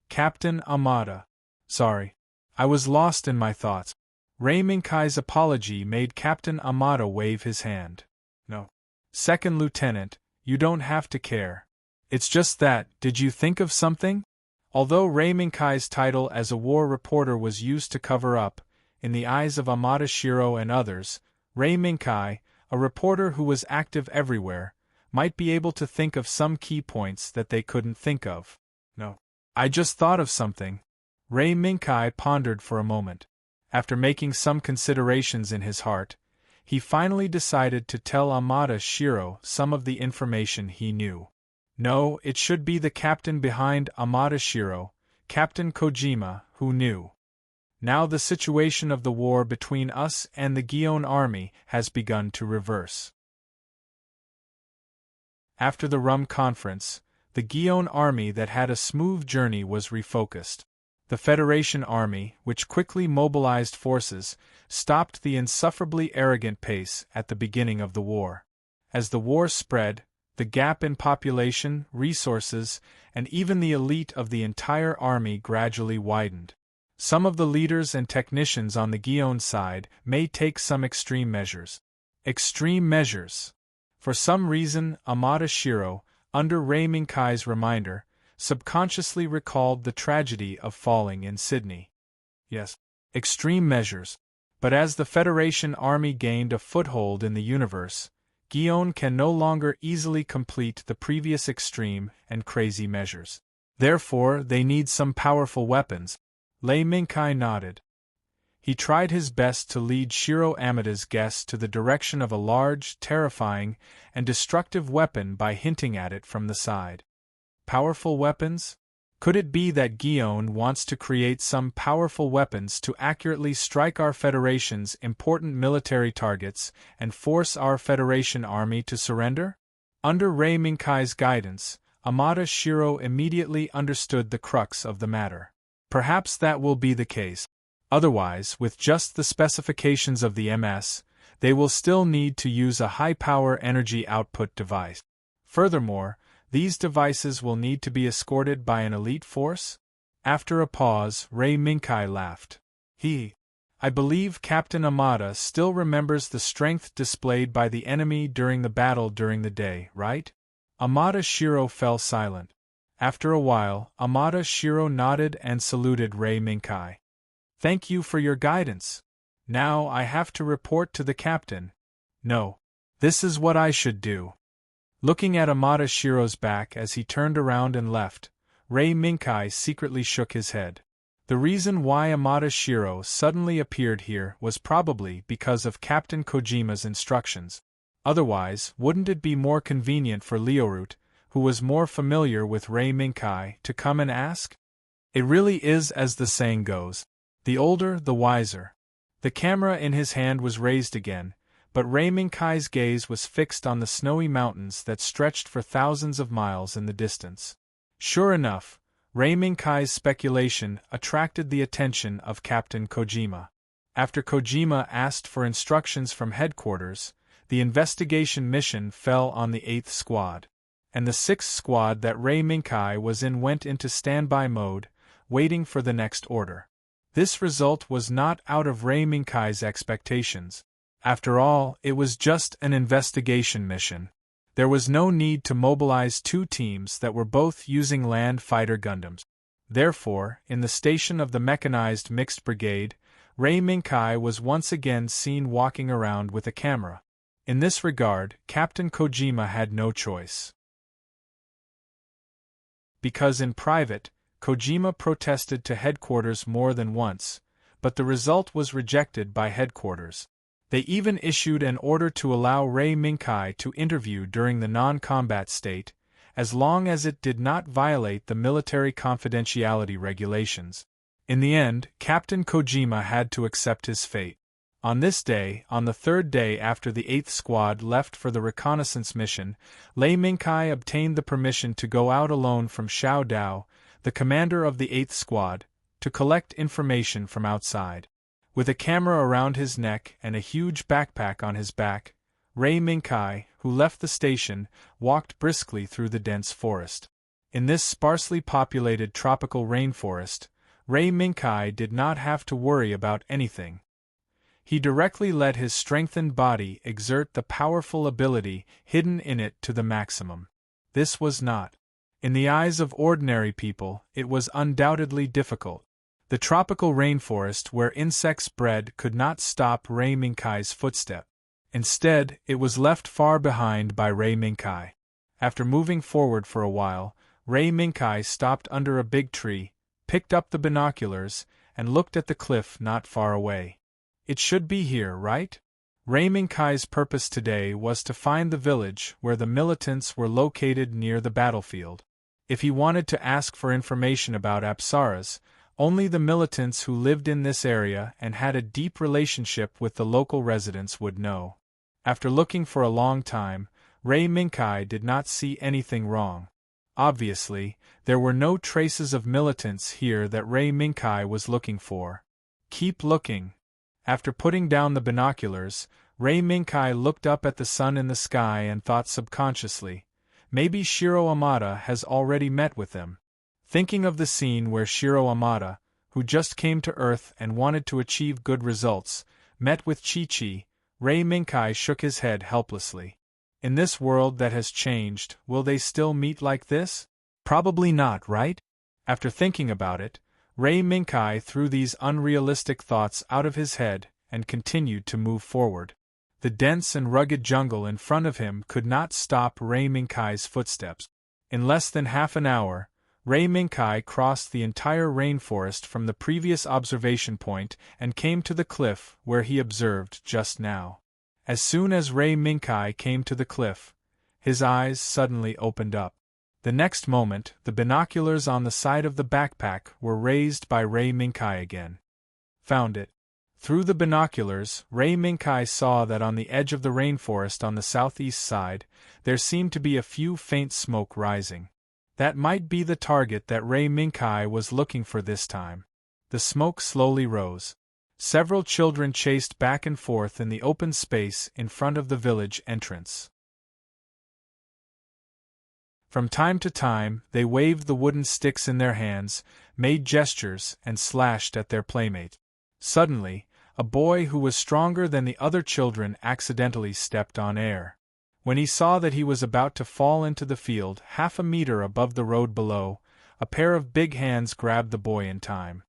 Captain Amada. Sorry. I was lost in my thoughts. Rei Minkai's apology made Captain Amada wave his hand. No. Second Lieutenant, you don't have to care. It's just that, did you think of something? Although Rei Minkai's title as a war reporter was used to cover up, in the eyes of Amada Shiro and others, Rei Minkai, a reporter who was active everywhere, might be able to think of some key points that they couldn't think of. No. I just thought of something. Rei Minkai pondered for a moment. After making some considerations in his heart, he finally decided to tell Amada Shiro some of the information he knew. No, it should be the captain behind Amada Shiro, Captain Kojima, who knew. Now the situation of the war between us and the Gion army has begun to reverse. After the Rum Conference, the Gion army that had a smooth journey was refocused. The Federation Army, which quickly mobilized forces, stopped the insufferably arrogant pace at the beginning of the war. As the war spread, the gap in population, resources, and even the elite of the entire army gradually widened. Some of the leaders and technicians on the Gion side may take some extreme measures. Extreme measures! For some reason, Amada Shiro, under Rei Minkai's reminder, subconsciously recalled the tragedy of falling in Sydney. Yes, extreme measures. But as the Federation Army gained a foothold in the universe, Gion can no longer easily complete the previous extreme and crazy measures. Therefore, they need some powerful weapons. Rei Minkai nodded. He tried his best to lead Shiro Amada's guests to the direction of a large, terrifying, and destructive weapon by hinting at it from the side. Powerful weapons? Could it be that Guion wants to create some powerful weapons to accurately strike our Federation's important military targets and force our Federation army to surrender? Under Rei Minkai's guidance, Amada Shiro immediately understood the crux of the matter. Perhaps that will be the case. Otherwise, with just the specifications of the MS, they will still need to use a high-power energy output device. Furthermore, these devices will need to be escorted by an elite force? After a pause, Rei Minkai laughed. I believe Captain Amada still remembers the strength displayed by the enemy during the battle during the day, right? Amada Shiro fell silent. After a while, Amada Shiro nodded and saluted Rei Minkai. Thank you for your guidance. Now I have to report to the captain. No. This is what I should do. Looking at Amada Shiro's back as he turned around and left, Rei Minkai secretly shook his head. The reason why Amada Shiro suddenly appeared here was probably because of Captain Kojima's instructions. Otherwise, wouldn't it be more convenient for Lionheart, who was more familiar with Rei Minkai, to come and ask? It really is as the saying goes. The older, the wiser. The camera in his hand was raised again, but Rei Minkai's gaze was fixed on the snowy mountains that stretched for thousands of miles in the distance. Sure enough, Rei Minkai's speculation attracted the attention of Captain Kojima. After Kojima asked for instructions from headquarters, the investigation mission fell on the 8th Squad, and the 6th Squad that Rei Minkai was in went into standby mode, waiting for the next order. This result was not out of Rei Minkai's expectations. After all, it was just an investigation mission. There was no need to mobilize two teams that were both using land fighter Gundams. Therefore, in the station of the mechanized mixed brigade, Rei Minkai was once again seen walking around with a camera. In this regard, Captain Kojima had no choice. Because in private, Kojima protested to headquarters more than once, but the result was rejected by headquarters. They even issued an order to allow Rei Minkai to interview during the non-combat state, as long as it did not violate the military confidentiality regulations. In the end, Captain Kojima had to accept his fate. On this day, on the third day after the 8th Squad left for the reconnaissance mission, Rei Minkai obtained the permission to go out alone from Xiao Dao, the commander of the 8th Squad, to collect information from outside. With a camera around his neck and a huge backpack on his back, Rei Minkai, who left the station, walked briskly through the dense forest. In this sparsely populated tropical rainforest, Rei Minkai did not have to worry about anything. He directly let his strengthened body exert the powerful ability hidden in it to the maximum. This was not. In the eyes of ordinary people, it was undoubtedly difficult. The tropical rainforest where insects bred could not stop Rei Minkai's footstep. Instead, it was left far behind by Rei Minkai. After moving forward for a while, Rei Minkai stopped under a big tree, picked up the binoculars, and looked at the cliff not far away. It should be here, right? Rei Minkai's purpose today was to find the village where the militants were located near the battlefield. If he wanted to ask for information about Apsaras, only the militants who lived in this area and had a deep relationship with the local residents would know. After looking for a long time, Rei Minkai did not see anything wrong. Obviously, there were no traces of militants here that Rei Minkai was looking for. Keep looking. After putting down the binoculars, Rei Minkai looked up at the sun in the sky and thought subconsciously, maybe Shiro Amada has already met with them. Thinking of the scene where Shiro Amada, who just came to Earth and wanted to achieve good results, met with Chi-Chi, Rei Minkai shook his head helplessly. In this world that has changed, will they still meet like this? Probably not, right? After thinking about it, Rei Minkai threw these unrealistic thoughts out of his head and continued to move forward. The dense and rugged jungle in front of him could not stop Rei Minkai's footsteps. In less than half an hour, Rei Minkai crossed the entire rainforest from the previous observation point and came to the cliff where he observed just now. As soon as Rei Minkai came to the cliff, his eyes suddenly opened up. The next moment, the binoculars on the side of the backpack were raised by Ray Minkai again. Found it. Through the binoculars, Ray Minkai saw that on the edge of the rainforest on the southeast side, there seemed to be a few faint smoke rising. That might be the target that Ray Minkai was looking for this time. The smoke slowly rose. Several children chased back and forth in the open space in front of the village entrance. From time to time, they waved the wooden sticks in their hands, made gestures, and slashed at their playmate. Suddenly, a boy who was stronger than the other children accidentally stepped on air. When he saw that he was about to fall into the field 1/2 meter above the road below, a pair of big hands grabbed the boy in time.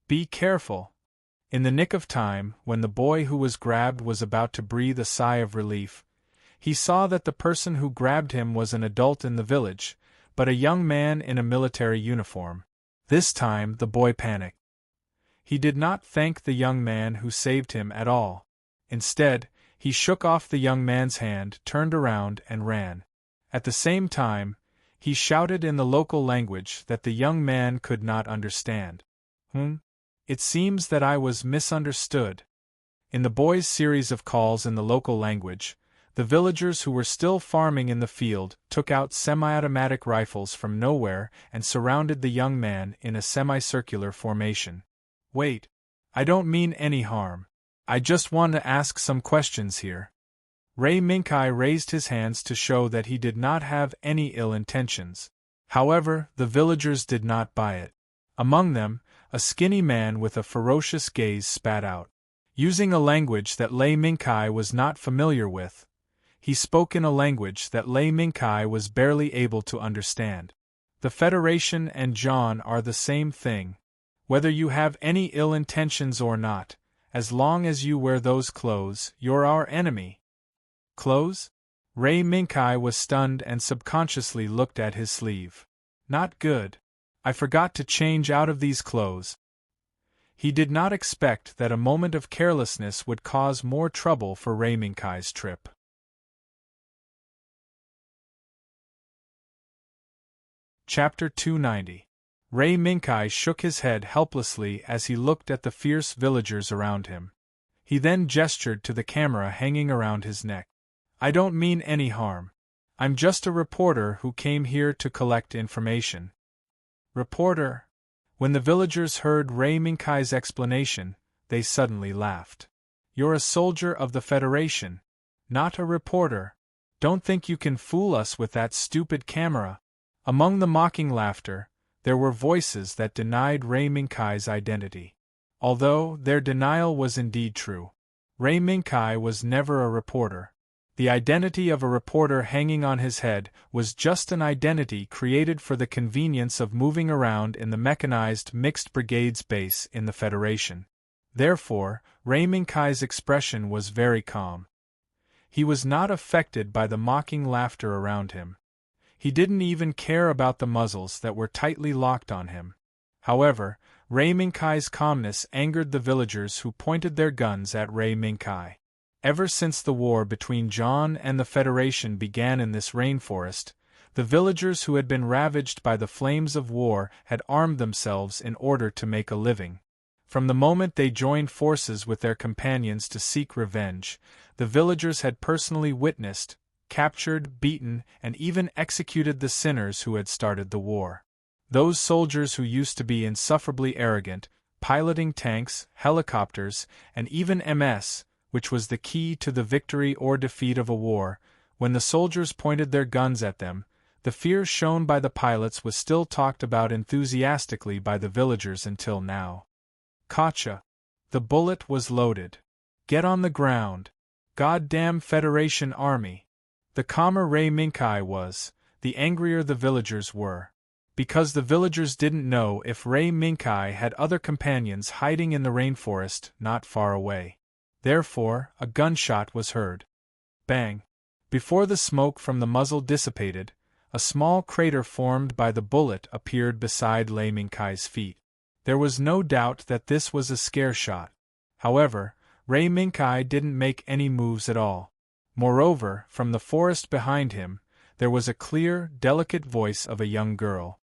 "Be careful!" In the nick of time, when the boy who was grabbed was about to breathe a sigh of relief, he saw that the person who grabbed him was an adult in the village, but a young man in a military uniform. This time the boy panicked. He did not thank the young man who saved him at all. Instead, he shook off the young man's hand, turned around, and ran. At the same time, he shouted in the local language that the young man could not understand. It seems that I was misunderstood." In the boy's series of calls in the local language, the villagers who were still farming in the field took out semi-automatic rifles from nowhere and surrounded the young man in a semicircular formation. "Wait. I don't mean any harm. I just want to ask some questions here." Ray Minkai raised his hands to show that he did not have any ill intentions. However, the villagers did not buy it. Among them, a skinny man with a ferocious gaze spat out. Using a language that Ray Minkai was not familiar with, he spoke in a language that Ray Minkai was barely able to understand. "The Federation and John are the same thing. Whether you have any ill intentions or not, as long as you wear those clothes, you're our enemy." "Clothes?" Ray Minkai was stunned and subconsciously looked at his sleeve. "Not good. I forgot to change out of these clothes." He did not expect that a moment of carelessness would cause more trouble for Ray Minkai's trip. Chapter 290. Ray Minkai shook his head helplessly as he looked at the fierce villagers around him. He then gestured to the camera hanging around his neck. "I don't mean any harm. I'm just a reporter who came here to collect information." "Reporter?" When the villagers heard Ray Minkai's explanation, they suddenly laughed. "You're a soldier of the Federation, not a reporter. Don't think you can fool us with that stupid camera." Among the mocking laughter, there were voices that denied Ray Minkai's identity. Although their denial was indeed true, Ray Minkai was never a reporter. The identity of a reporter hanging on his head was just an identity created for the convenience of moving around in the mechanized Mixed Brigades base in the Federation. Therefore, Ray Minkai's expression was very calm. He was not affected by the mocking laughter around him. He didn't even care about the muzzles that were tightly locked on him. However, Ray Minkai's calmness angered the villagers who pointed their guns at Ray Minkai. Ever since the war between John and the Federation began in this rainforest, the villagers who had been ravaged by the flames of war had armed themselves in order to make a living. From the moment they joined forces with their companions to seek revenge, the villagers had personally witnessed, captured, beaten, and even executed the sinners who had started the war. Those soldiers who used to be insufferably arrogant, piloting tanks, helicopters, and even MS, which was the key to the victory or defeat of a war, when the soldiers pointed their guns at them, the fear shown by the pilots was still talked about enthusiastically by the villagers until now. "Gotcha. The bullet was loaded. Get on the ground. Goddamn Federation Army." The calmer Ray Minkai was, the angrier the villagers were. Because the villagers didn't know if Ray Minkai had other companions hiding in the rainforest not far away. Therefore, a gunshot was heard. Bang! Before the smoke from the muzzle dissipated, a small crater formed by the bullet appeared beside Ray Minkai's feet. There was no doubt that this was a scare shot. However, Ray Minkai didn't make any moves at all. Moreover, from the forest behind him, there was a clear, delicate voice of a young girl.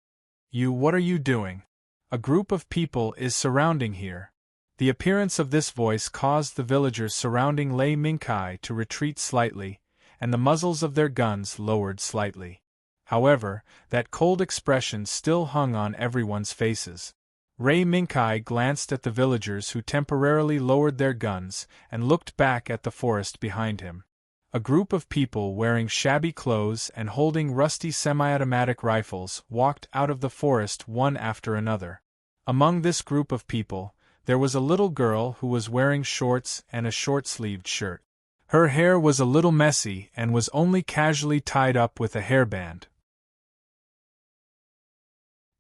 What are you doing? A group of people is surrounding here." The appearance of this voice caused the villagers surrounding Lei Mingkai to retreat slightly, and the muzzles of their guns lowered slightly. However, that cold expression still hung on everyone's faces. Lei Mingkai glanced at the villagers who temporarily lowered their guns and looked back at the forest behind him. A group of people wearing shabby clothes and holding rusty semi-automatic rifles walked out of the forest one after another. Among this group of people, there was a little girl who was wearing shorts and a short-sleeved shirt. Her hair was a little messy and was only casually tied up with a hairband.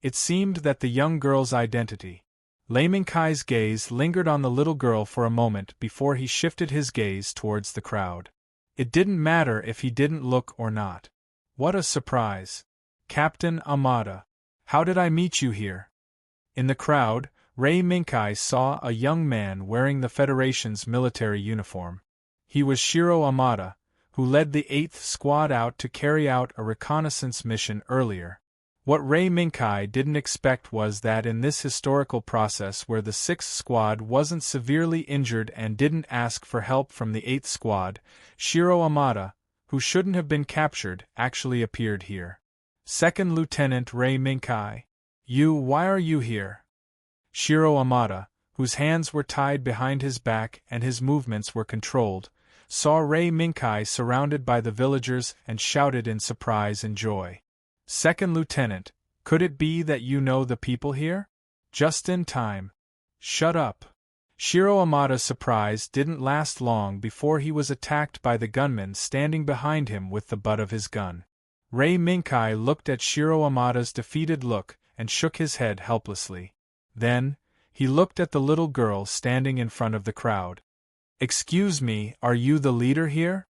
It seemed that the young girl's identity. Lei Mingkai's gaze lingered on the little girl for a moment before he shifted his gaze towards the crowd. It didn't matter if he didn't look or not. What a surprise! Captain Amada. How did I meet you here? In the crowd, Lei Mingkai saw a young man wearing the Federation's military uniform. He was Shiro Amada, who led the 8th Squad out to carry out a reconnaissance mission earlier. What Lei Mingkai didn't expect was that in this historical process where the 6th Squad wasn't severely injured and didn't ask for help from the 8th Squad, Shiro Amada, who shouldn't have been captured, actually appeared here. Second Lieutenant Lei Mingkai. Why are you here? Shiro Amada, whose hands were tied behind his back and his movements were controlled, saw Lei Mingkai surrounded by the villagers and shouted in surprise and joy. Second Lieutenant, could it be that you know the people here? Just in time. Shut up. Shiro Amada's surprise didn't last long before he was attacked by the gunman standing behind him with the butt of his gun. Lei Mingkai looked at Shiro Amada's defeated look and shook his head helplessly. Then, he looked at the little girl standing in front of the crowd. Excuse me, are you the leader here?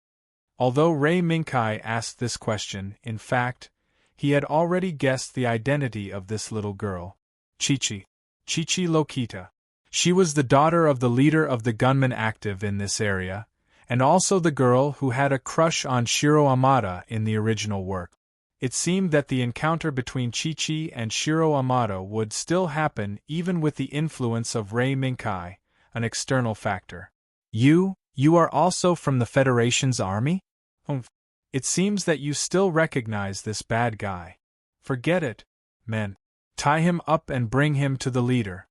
Although Lei Mingkai asked this question, in fact, he had already guessed the identity of this little girl. Chichi Lokita. She was the daughter of the leader of the gunmen active in this area, and also the girl who had a crush on Shiro Amada in the original work. It seemed that the encounter between Chichi and Shiro Amada would still happen even with the influence of Lei Mingkai, an external factor. You are also from the Federation's army? It seems that you still recognize this bad guy. Forget it, men. Tie him up and bring him to the leader.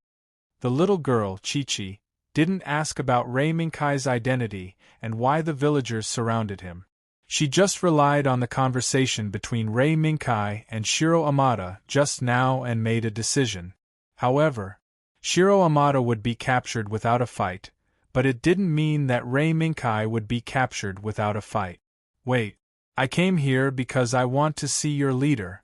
The little girl, Chichi, didn't ask about Lei Mingkai's identity and why the villagers surrounded him. She just relied on the conversation between Lei Mingkai and Shiro Amada just now and made a decision. However, Shiro Amada would be captured without a fight, but it didn't mean that Lei Mingkai would be captured without a fight. Wait. I came here because I want to see your leader.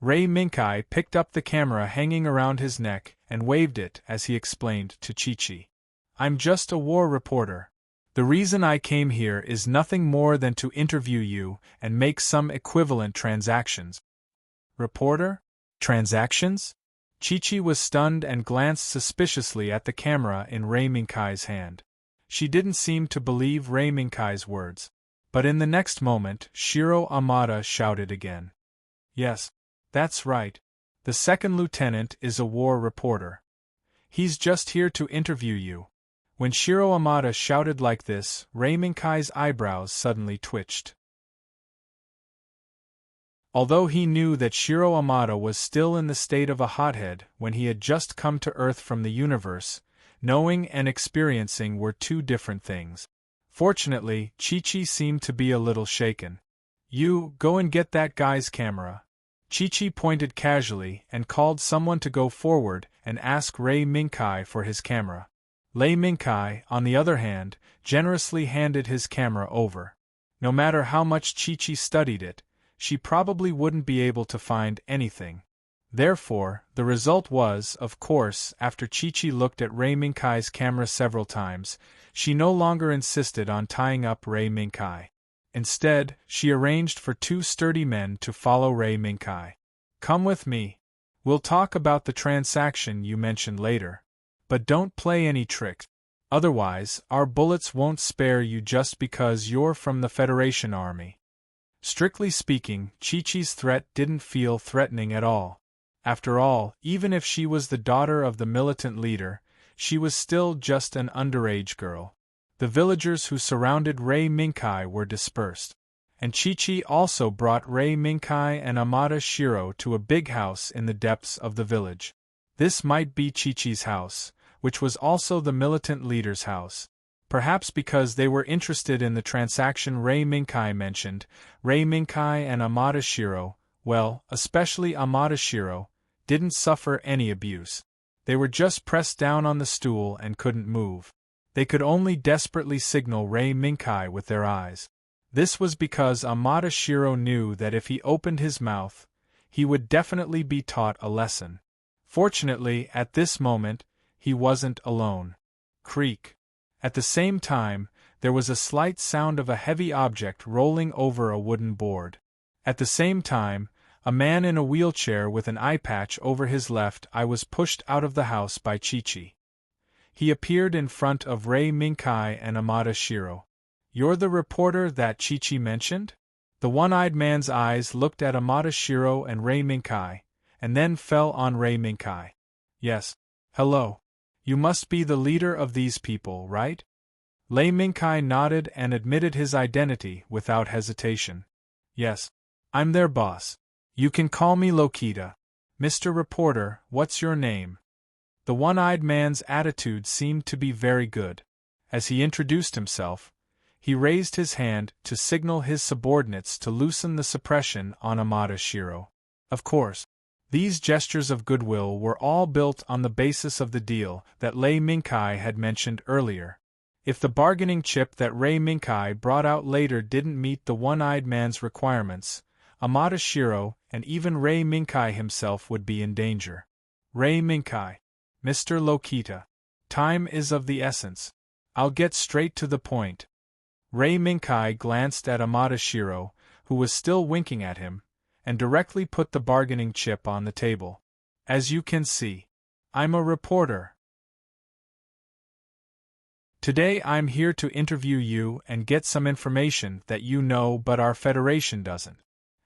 Lei Mingkai picked up the camera hanging around his neck and waved it as he explained to Chichi. I'm just a war reporter. The reason I came here is nothing more than to interview you and make some equivalent transactions. Reporter? Transactions? Chichi was stunned and glanced suspiciously at the camera in Lei Mingkai's hand. She didn't seem to believe Lei Mingkai's words. But in the next moment, Shiro Amada shouted again. Yes, that's right. The second lieutenant is a war reporter. He's just here to interview you. When Shiro Amada shouted like this, Lei Mingkai's eyebrows suddenly twitched. Although he knew that Shiro Amada was still in the state of a hothead when he had just come to Earth from the universe, knowing and experiencing were two different things. Fortunately, Chichi seemed to be a little shaken. Go and get that guy's camera. Chichi pointed casually and called someone to go forward and ask Lei Mingkai for his camera. Lei Mingkai, on the other hand, generously handed his camera over. No matter how much Chichi studied it, she probably wouldn't be able to find anything. Therefore, the result was, of course, after Chichi looked at Lei Mingkai's camera several times, she no longer insisted on tying up Lei Mingkai. Instead, she arranged for two sturdy men to follow Lei Mingkai. Come with me. We'll talk about the transaction you mentioned later. But don't play any tricks. Otherwise, our bullets won't spare you just because you're from the Federation Army. Strictly speaking, Chi-Chi's threat didn't feel threatening at all. After all, even if she was the daughter of the militant leader, she was still just an underage girl. The villagers who surrounded Rei Minkai were dispersed. And Chi-Chi also brought Rei Minkai and Amada Shiro to a big house in the depths of the village. This might be Chi-Chi's house, which was also the militant leader's house. Perhaps because they were interested in the transaction Rei Minkai mentioned, Rei Minkai and Amada Shiro, well, especially Amada Shiro, didn't suffer any abuse. They were just pressed down on the stool and couldn't move. They could only desperately signal Rei Minkai with their eyes. This was because Amada Shiro knew that if he opened his mouth, he would definitely be taught a lesson. Fortunately, at this moment, he wasn't alone. Creak. At the same time, there was a slight sound of a heavy object rolling over a wooden board. At the same time, a man in a wheelchair with an eye patch over his left eye was pushed out of the house by Chi-Chi. He appeared in front of Rei Minkai and Amada Shiro. "You're the reporter that Chi-Chi mentioned?" The one-eyed man's eyes looked at Amada Shiro and Rei Minkai, and then fell on Rei Minkai. "Yes. Hello. You must be the leader of these people, right?" Rei Minkai nodded and admitted his identity without hesitation. "Yes. I'm their boss. You can call me Lokita. Mr. Reporter, what's your name?" The one-eyed man's attitude seemed to be very good. As he introduced himself, he raised his hand to signal his subordinates to loosen the suppression on Amada Shiro. Of course, these gestures of goodwill were all built on the basis of the deal that Rei Minkai had mentioned earlier. If the bargaining chip that Rei Minkai brought out later didn't meet the one-eyed man's requirements, Amada Shiro and even Rei Minkai himself would be in danger. "Rei Minkai. Mr. Lokita. Time is of the essence. I'll get straight to the point." Rei Minkai glanced at Amada Shiro, who was still winking at him, and directly put the bargaining chip on the table. "As you can see, I'm a reporter. Today I'm here to interview you and get some information that you know but our Federation doesn't."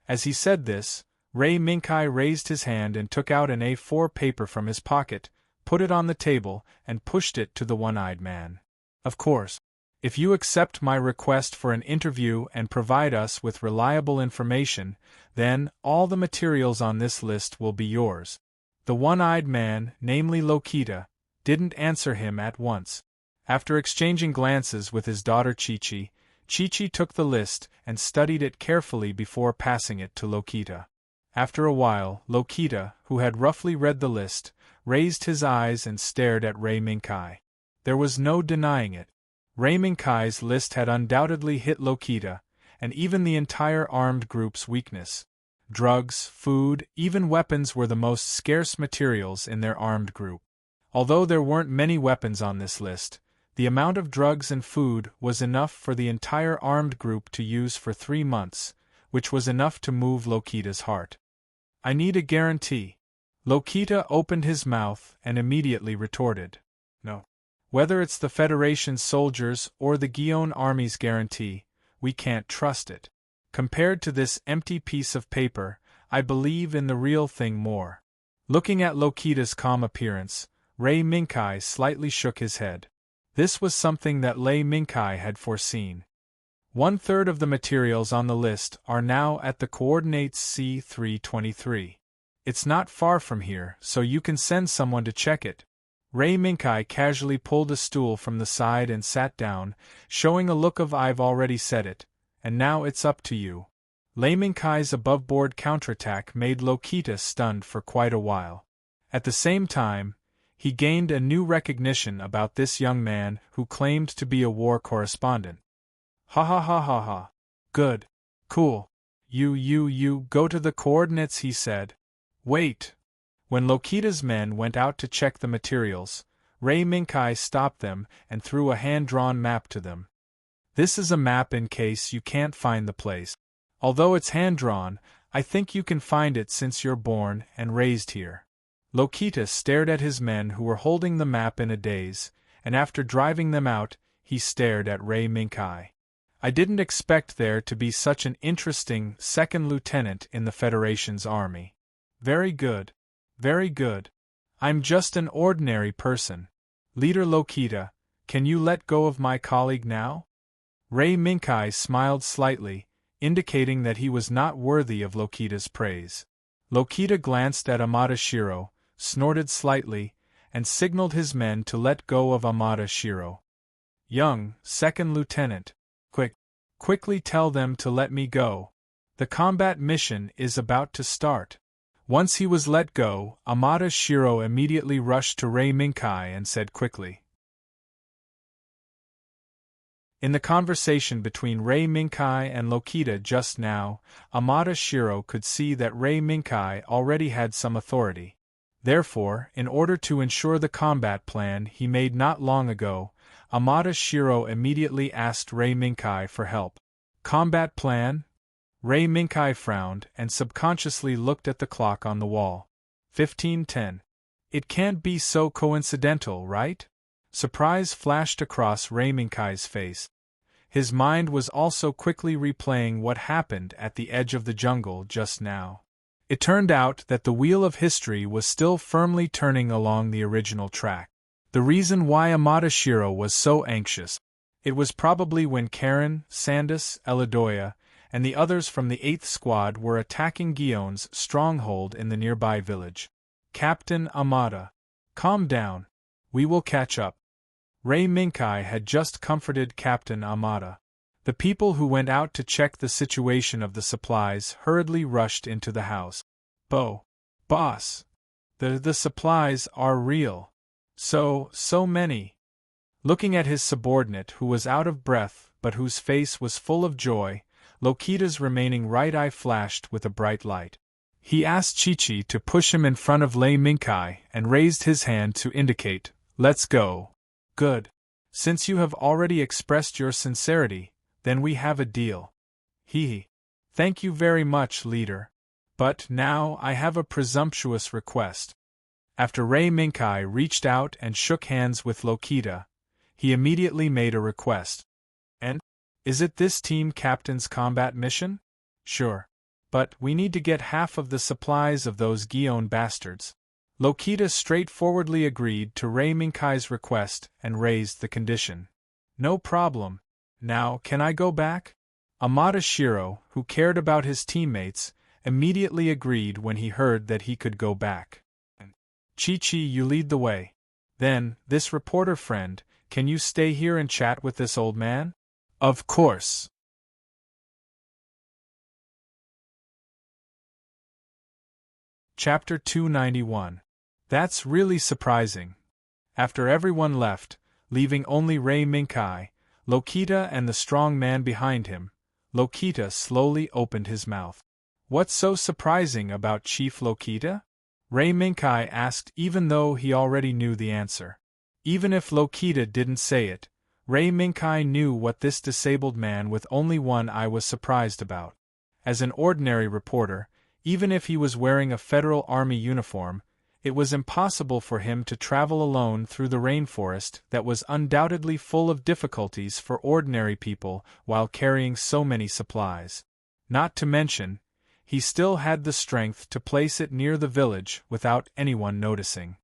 As he said this, Rei Minkai raised his hand and took out an A4 paper from his pocket, put it on the table, and pushed it to the one-eyed man. "Of course, if you accept my request for an interview and provide us with reliable information, then all the materials on this list will be yours." The one-eyed man, namely Lokita, didn't answer him at once. After exchanging glances with his daughter Chi-Chi, Chi-Chi took the list and studied it carefully before passing it to Lokita. After a while, Lokita, who had roughly read the list, raised his eyes and stared at Rei Minkai. There was no denying it. Rei Minkai's list had undoubtedly hit Lokita, and even the entire armed group's weakness. Drugs, food, even weapons were the most scarce materials in their armed group. Although there weren't many weapons on this list, the amount of drugs and food was enough for the entire armed group to use for 3 months, which was enough to move Lokita's heart. "I need a guarantee." Lokita opened his mouth and immediately retorted, "No. Whether it's the Federation's soldiers or the Gion Army's guarantee, we can't trust it. Compared to this empty piece of paper, I believe in the real thing more." Looking at Lokita's calm appearance, Rei Minkai slightly shook his head. This was something that Rei Minkai had foreseen. 1/3 of the materials on the list are now at the coordinates C323. It's not far from here, so you can send someone to check it. Rei Minkai casually pulled a stool from the side and sat down, showing a look of "I've already said it, and now it's up to you." Rei Minkai's above-board counterattack made Lokita stunned for quite a while. At the same time, he gained a new recognition about this young man who claimed to be a war correspondent. "Ha ha ha ha ha. Good. Cool. You go to the coordinates," he said. "Wait." When Lokita's men went out to check the materials, Rei Minkai stopped them and threw a hand-drawn map to them. "This is a map in case you can't find the place. Although it's hand-drawn, I think you can find it since you're born and raised here." Lokita stared at his men who were holding the map in a daze, and after driving them out, he stared at Rei Minkai. I didn't expect there to be such an interesting second lieutenant in the Federation's army. Very good. Very good. I'm just an ordinary person. Leader Lokita, can you let go of my colleague now? Rei Minkai smiled slightly, indicating that he was not worthy of Lokita's praise. Lokita glanced at Amada Shiro, snorted slightly, and signaled his men to let go of Amada Shiro. Young second lieutenant, quickly tell them to let me go. The combat mission is about to start. Once he was let go, Amada Shiro immediately rushed to Rei Minkai and said quickly. In the conversation between Rei Minkai and Lokita just now, Amada Shiro could see that Rei Minkai already had some authority. Therefore, in order to ensure the combat plan he made not long ago, Amada Shiro immediately asked Rei Minkai for help. Combat plan? Rei Minkai frowned and subconsciously looked at the clock on the wall. 15:10. It can't be so coincidental, right? Surprise flashed across Rei Minkai's face. His mind was also quickly replaying what happened at the edge of the jungle just now. It turned out that the wheel of history was still firmly turning along the original track. The reason why Amada Shiro was so anxious, it was probably when Karen, Sandus, Elidoya, and the others from the 8th Squad were attacking Gion's stronghold in the nearby village. Captain Amada, calm down. We will catch up. Rei Minkai had just comforted Captain Amada. The people who went out to check the situation of the supplies hurriedly rushed into the house. Boss. The supplies are real. So many. Looking at his subordinate who was out of breath but whose face was full of joy, Lokita's remaining right eye flashed with a bright light. He asked Chi-Chi to push him in front of Rei Minkai and raised his hand to indicate, "Let's go." Good. Since you have already expressed your sincerity, then we have a deal. Thank you very much, leader. But now I have a presumptuous request. After Rei Minkai reached out and shook hands with Lokita, he immediately made a request. And? Is it this team captain's combat mission? Sure. But we need to get half of the supplies of those Gion bastards. Lokita straightforwardly agreed to Rei Minkai's request and raised the condition. No problem. Now, can I go back? Amada Shiro, who cared about his teammates, immediately agreed when he heard that he could go back. Chi-Chi, you lead the way. Then, this reporter friend, can you stay here and chat with this old man? Of course. Chapter 291. That's really surprising. After everyone left, leaving only Rei Minkai, Lokita and the strong man behind him, Lokita slowly opened his mouth. What's so surprising about Chief Lokita? Rei Minkai asked, even though he already knew the answer. Even if Lokita didn't say it, Rei Minkai knew what this disabled man with only one eye was surprised about. As an ordinary reporter, even if he was wearing a Federal Army uniform, it was impossible for him to travel alone through the rainforest that was undoubtedly full of difficulties for ordinary people while carrying so many supplies. Not to mention, he still had the strength to place it near the village without anyone noticing.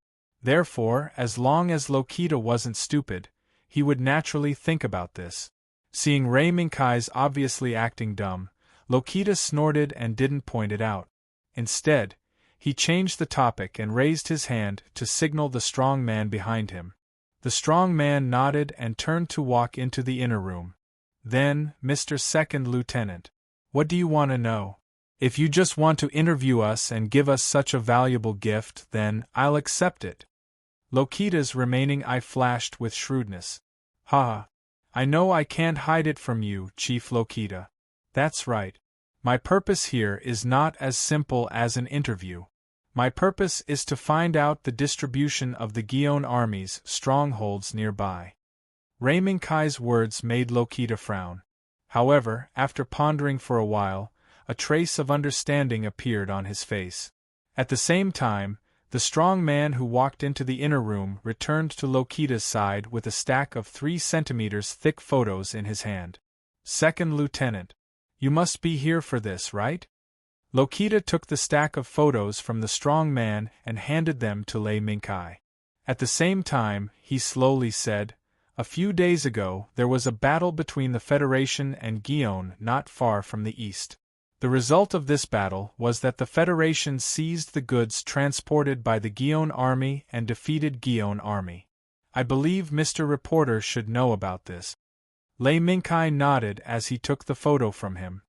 Therefore, as long as Lokita wasn't stupid, he would naturally think about this. Seeing Rei Minkai's obviously acting dumb, Lokita snorted and didn't point it out. Instead, he changed the topic and raised his hand to signal the strong man behind him. The strong man nodded and turned to walk into the inner room. Then, Mr. Second Lieutenant, what do you want to know? If you just want to interview us and give us such a valuable gift, then I'll accept it. Lokita's remaining eye flashed with shrewdness. Ha! I know I can't hide it from you, Chief Lokita. That's right. My purpose here is not as simple as an interview. My purpose is to find out the distribution of the Gion army's strongholds nearby. Rei Minkai's words made Lokita frown. However, after pondering for a while, a trace of understanding appeared on his face. At the same time, the strong man who walked into the inner room returned to Lokita's side with a stack of 3 centimeters thick photos in his hand. Second Lieutenant. You must be here for this, right? Lokita took the stack of photos from the strong man and handed them to Lei Minkai. At the same time, he slowly said, "A few days ago, there was a battle between the Federation and Gion not far from the east. The result of this battle was that the Federation seized the goods transported by the Gion army and defeated Gion army. I believe Mr. Reporter should know about this." Lei Minkai nodded as he took the photo from him.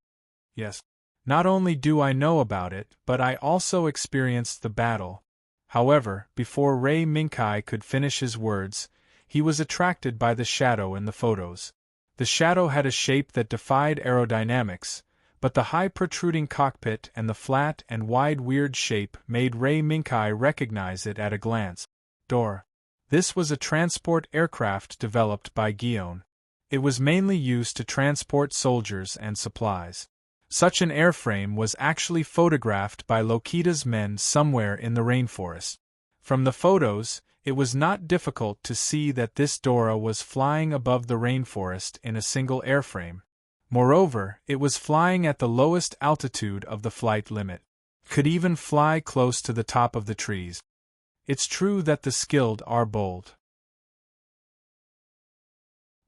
"Yes. Not only do I know about it, but I also experienced the battle." However, before Lei Minkai could finish his words, he was attracted by the shadow in the photos. The shadow had a shape that defied aerodynamics, but the high protruding cockpit and the flat and wide weird shape made Lei Minkai recognize it at a glance. Dora. This was a transport aircraft developed by Gion. It was mainly used to transport soldiers and supplies. Such an airframe was actually photographed by Lokita's men somewhere in the rainforest. From the photos, it was not difficult to see that this Dora was flying above the rainforest in a single airframe. Moreover, it was flying at the lowest altitude of the flight limit. Could even fly close to the top of the trees. It's true that the skilled are bold.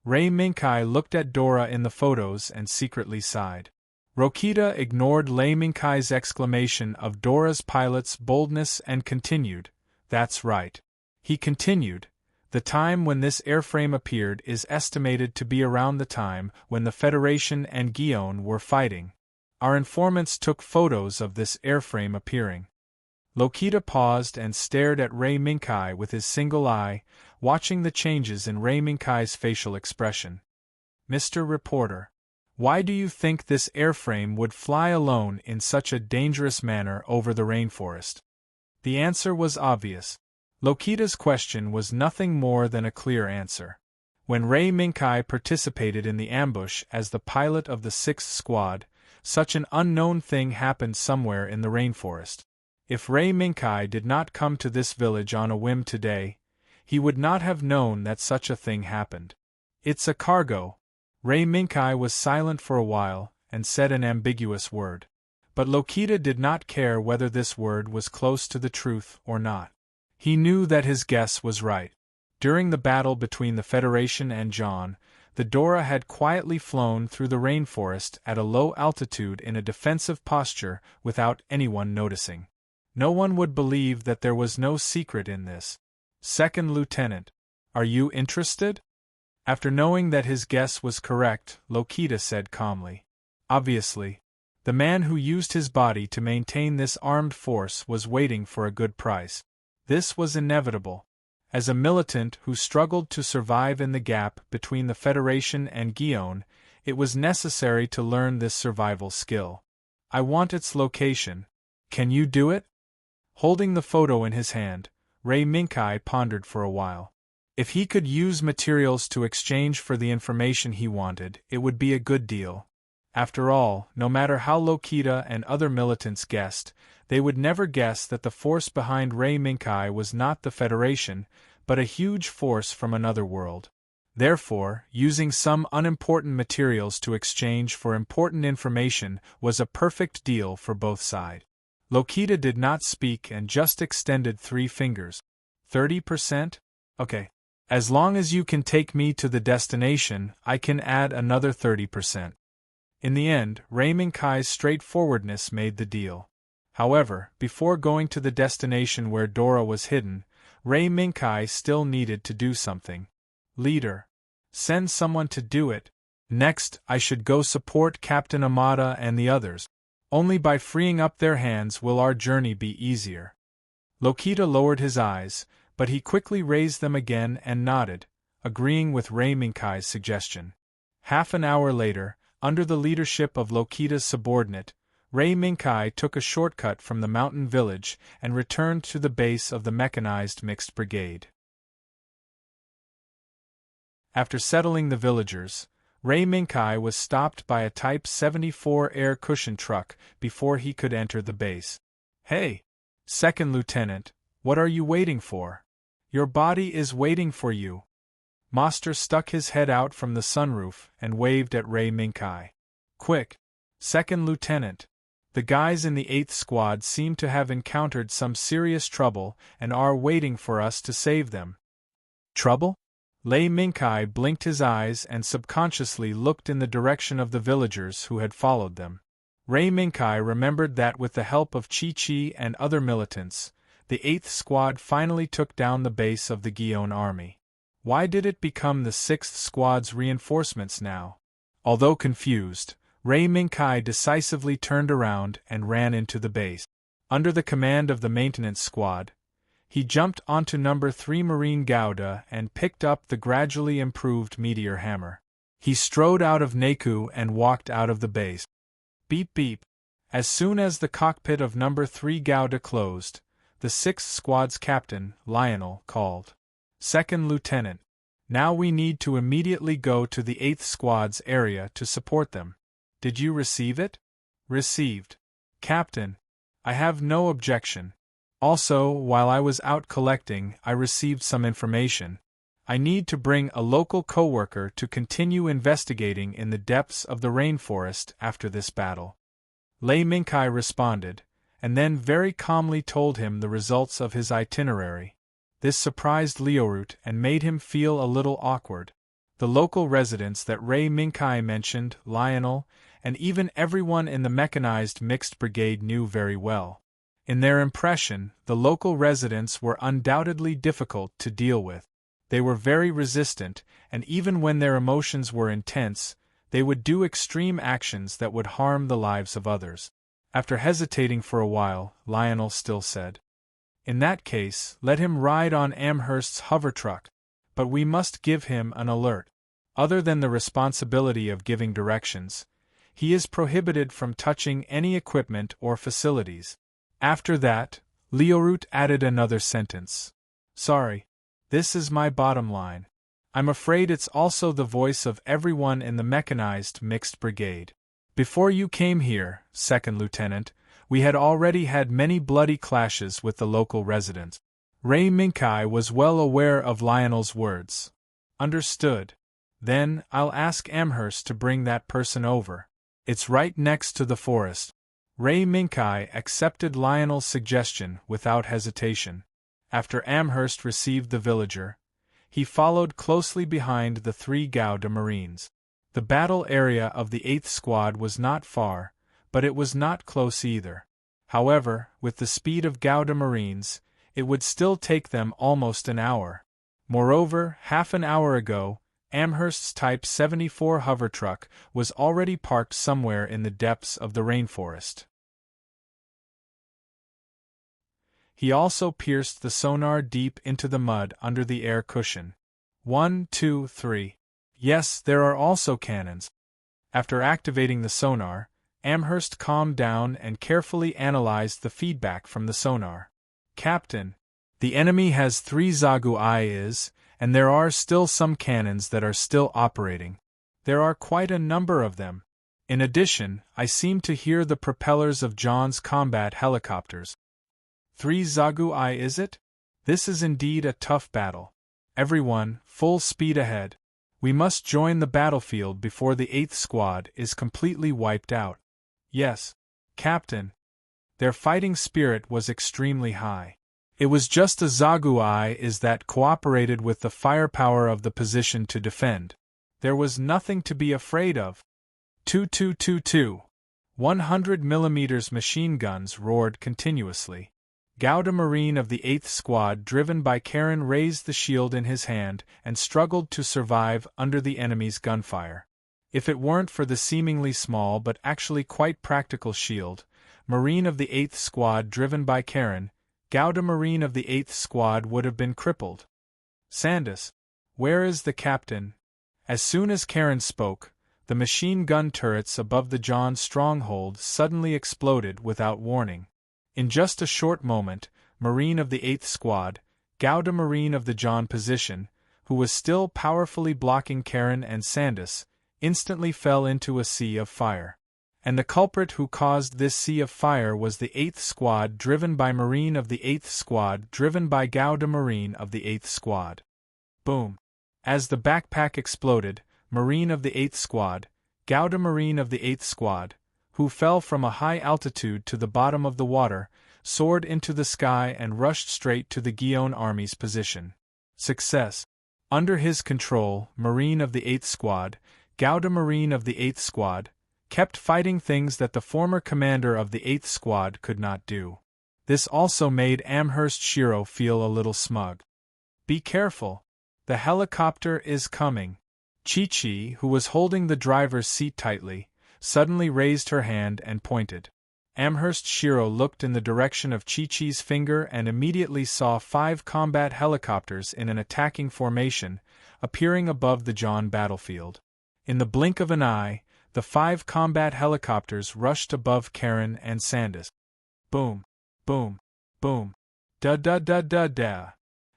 Lei Minkai looked at Dora in the photos and secretly sighed. Lokita ignored Lei Minkai's exclamation of Dora's pilot's boldness and continued, "That's right." He continued, "The time when this airframe appeared is estimated to be around the time when the Federation and Gion were fighting. Our informants took photos of this airframe appearing." Lokita paused and stared at Lei Minkai with his single eye, watching the changes in Lei Minkai's facial expression. "Mr. Reporter, why do you think this airframe would fly alone in such a dangerous manner over the rainforest?" The answer was obvious. Lokita's question was nothing more than a clear answer. When Lei Minkai participated in the ambush as the pilot of the 6th Squad, such an unknown thing happened somewhere in the rainforest. If Lei Minkai did not come to this village on a whim today, he would not have known that such a thing happened. "It's a cargo." Lei Minkai was silent for a while, and said an ambiguous word. But Lokita did not care whether this word was close to the truth or not. He knew that his guess was right. During the battle between the Federation and Gion, the Dora had quietly flown through the rainforest at a low altitude in a defensive posture without anyone noticing. No one would believe that there was no secret in this. "Second Lieutenant, are you interested?" After knowing that his guess was correct, Lokita said calmly. Obviously, the man who used his body to maintain this armed force was waiting for a good price. This was inevitable. As a militant who struggled to survive in the gap between the Federation and Gion, it was necessary to learn this survival skill. "I want its location. Can you do it?" Holding the photo in his hand, Lei Minkai pondered for a while. If he could use materials to exchange for the information he wanted, it would be a good deal. After all, no matter how Lokita and other militants guessed, they would never guess that the force behind Lei Minkai was not the Federation, but a huge force from another world. Therefore, using some unimportant materials to exchange for important information was a perfect deal for both sides. Lokita did not speak and just extended 3 fingers. 30%? Okay. As long as you can take me to the destination, I can add another 30%. In the end, Lei Minkai's straightforwardness made the deal. However, before going to the destination where Dora was hidden, Lei Minkai still needed to do something. "Leader. Send someone to do it. Next, I should go support Captain Amada and the others. Only by freeing up their hands will our journey be easier." Lokita lowered his eyes, but he quickly raised them again and nodded, agreeing with Lei Minkai's suggestion. Half an hour later, under the leadership of Lokita's subordinate, Lei Minkai took a shortcut from the mountain village and returned to the base of the mechanized mixed brigade. After settling the villagers, Lei Minkai was stopped by a Type 74 air cushion truck before he could enter the base. "Hey, Second Lieutenant, what are you waiting for? Your body is waiting for you." Moster stuck his head out from the sunroof and waved at Ray Minkai. Quick! Second Lieutenant! The guys in the 8th Squad seem to have encountered some serious trouble and are waiting for us to save them. Trouble? Lei Minkai blinked his eyes and subconsciously looked in the direction of the villagers who had followed them. Ray Minkai remembered that with the help of Chi-Chi and other militants, the 8th Squad finally took down the base of the Guion army. Why did it become the 6th Squad's reinforcements now? Although confused, Ray Minkai decisively turned around and ran into the base. Under the command of the maintenance squad, he jumped onto number 3 Marine Gouda and picked up the gradually improved meteor hammer. He strode out of Naku and walked out of the base. Beep beep. As soon as the cockpit of number 3 Gouda closed, the 6th Squad's captain, Lionel, called. Second Lieutenant, now we need to immediately go to the 8th Squad's area to support them. Did you receive it? Received. Captain, I have no objection. Also, while I was out collecting, I received some information. I need to bring a local coworker to continue investigating in the depths of the rainforest after this battle. Lei Minkai responded, and then very calmly told him the results of his itinerary. This surprised Lionheart and made him feel a little awkward. The local residents that Ray Minkai mentioned, Lionel, and even everyone in the mechanized mixed brigade knew very well. In their impression, the local residents were undoubtedly difficult to deal with. They were very resistant, and even when their emotions were intense, they would do extreme actions that would harm the lives of others. After hesitating for a while, Lionel still said, "In that case, let him ride on Amherst's hover truck, but we must give him an alert. Other than the responsibility of giving directions, he is prohibited from touching any equipment or facilities." After that, Lionheart added another sentence. "Sorry. This is my bottom line. I'm afraid it's also the voice of everyone in the mechanized mixed brigade. Before you came here, Second Lieutenant, we had already had many bloody clashes with the local residents." Ray Minkai was well aware of Lionel's words. "Understood. Then, I'll ask Amherst to bring that person over. It's right next to the forest." Ray Minkai accepted Lionel's suggestion without hesitation. After Amherst received the villager, he followed closely behind the 3 Gouda Marines. The battle area of the 8th Squad was not far, but it was not close either. However, with the speed of Gouda Marines, it would still take them almost an hour. Moreover, half an hour ago, Amherst's Type 74 hover truck was already parked somewhere in the depths of the rainforest. He also pierced the sonar deep into the mud under the air cushion. 1, 2, 3. Yes, there are also cannons. After activating the sonar, Amherst calmed down and carefully analyzed the feedback from the sonar. "Captain, the enemy has 3 Zagu-Is, and there are still some cannons that are still operating. There are quite a number of them. In addition, I seem to hear the propellers of John's combat helicopters. 3 Zagu-I is it? This is indeed a tough battle. Everyone, full speed ahead. We must join the battlefield before the 8th Squad is completely wiped out." "Yes, Captain." Their fighting spirit was extremely high. It was just the Zagu-Is that cooperated with the firepower of the position to defend. There was nothing to be afraid of. 2222. 100mm machine guns roared continuously. Gouda Marine of the 8th Squad driven by Karen raised the shield in his hand and struggled to survive under the enemy's gunfire. If it weren't for the seemingly small but actually quite practical shield, Marine of the 8th Squad driven by Karen, Gouda Marine of the 8th Squad would have been crippled. "Sandus, where is the captain?" As soon as Karen spoke, the machine gun turrets above the John stronghold suddenly exploded without warning. In just a short moment, Marine of the 8th Squad, Gouda Marine of the John position, who was still powerfully blocking Karen and Sandus, instantly fell into a sea of fire. And the culprit who caused this sea of fire was the 8th Squad driven by Marine of the 8th Squad driven by Gouda Marine of the 8th Squad. Boom! As the backpack exploded, Marine of the 8th Squad, Gauda Marine of the 8th Squad, who fell from a high altitude to the bottom of the water, soared into the sky and rushed straight to the Guion army's position. Success. Under his control, Marine of the 8th Squad, Gauda Marine of the 8th Squad, kept fighting things that the former commander of the 8th Squad could not do. This also made Amherst Shiro feel a little smug. Be careful. The helicopter is coming. Chi-Chi, who was holding the driver's seat tightly, suddenly raised her hand and pointed. Amherst Shiro looked in the direction of Chi-Chi's finger and immediately saw 5 combat helicopters in an attacking formation, appearing above the John battlefield. In the blink of an eye, the 5 combat helicopters rushed above Karen and Sandus. Boom, boom, boom, da-da-da-da-da.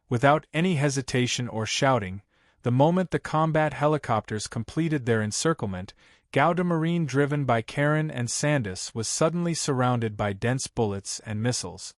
Without any hesitation or shouting, the moment the combat helicopters completed their encirclement, Gauda Marine driven by Karen and Sandus was suddenly surrounded by dense bullets and missiles.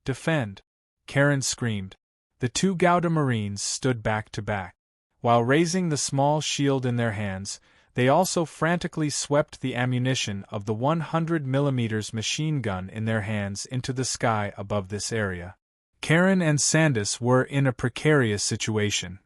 Defend! Karen screamed. The 2 Gauda Marines stood back to back. While raising the small shield in their hands, they also frantically swept the ammunition of the 100mm machine gun in their hands into the sky above this area. Karen and Sandus were in a precarious situation.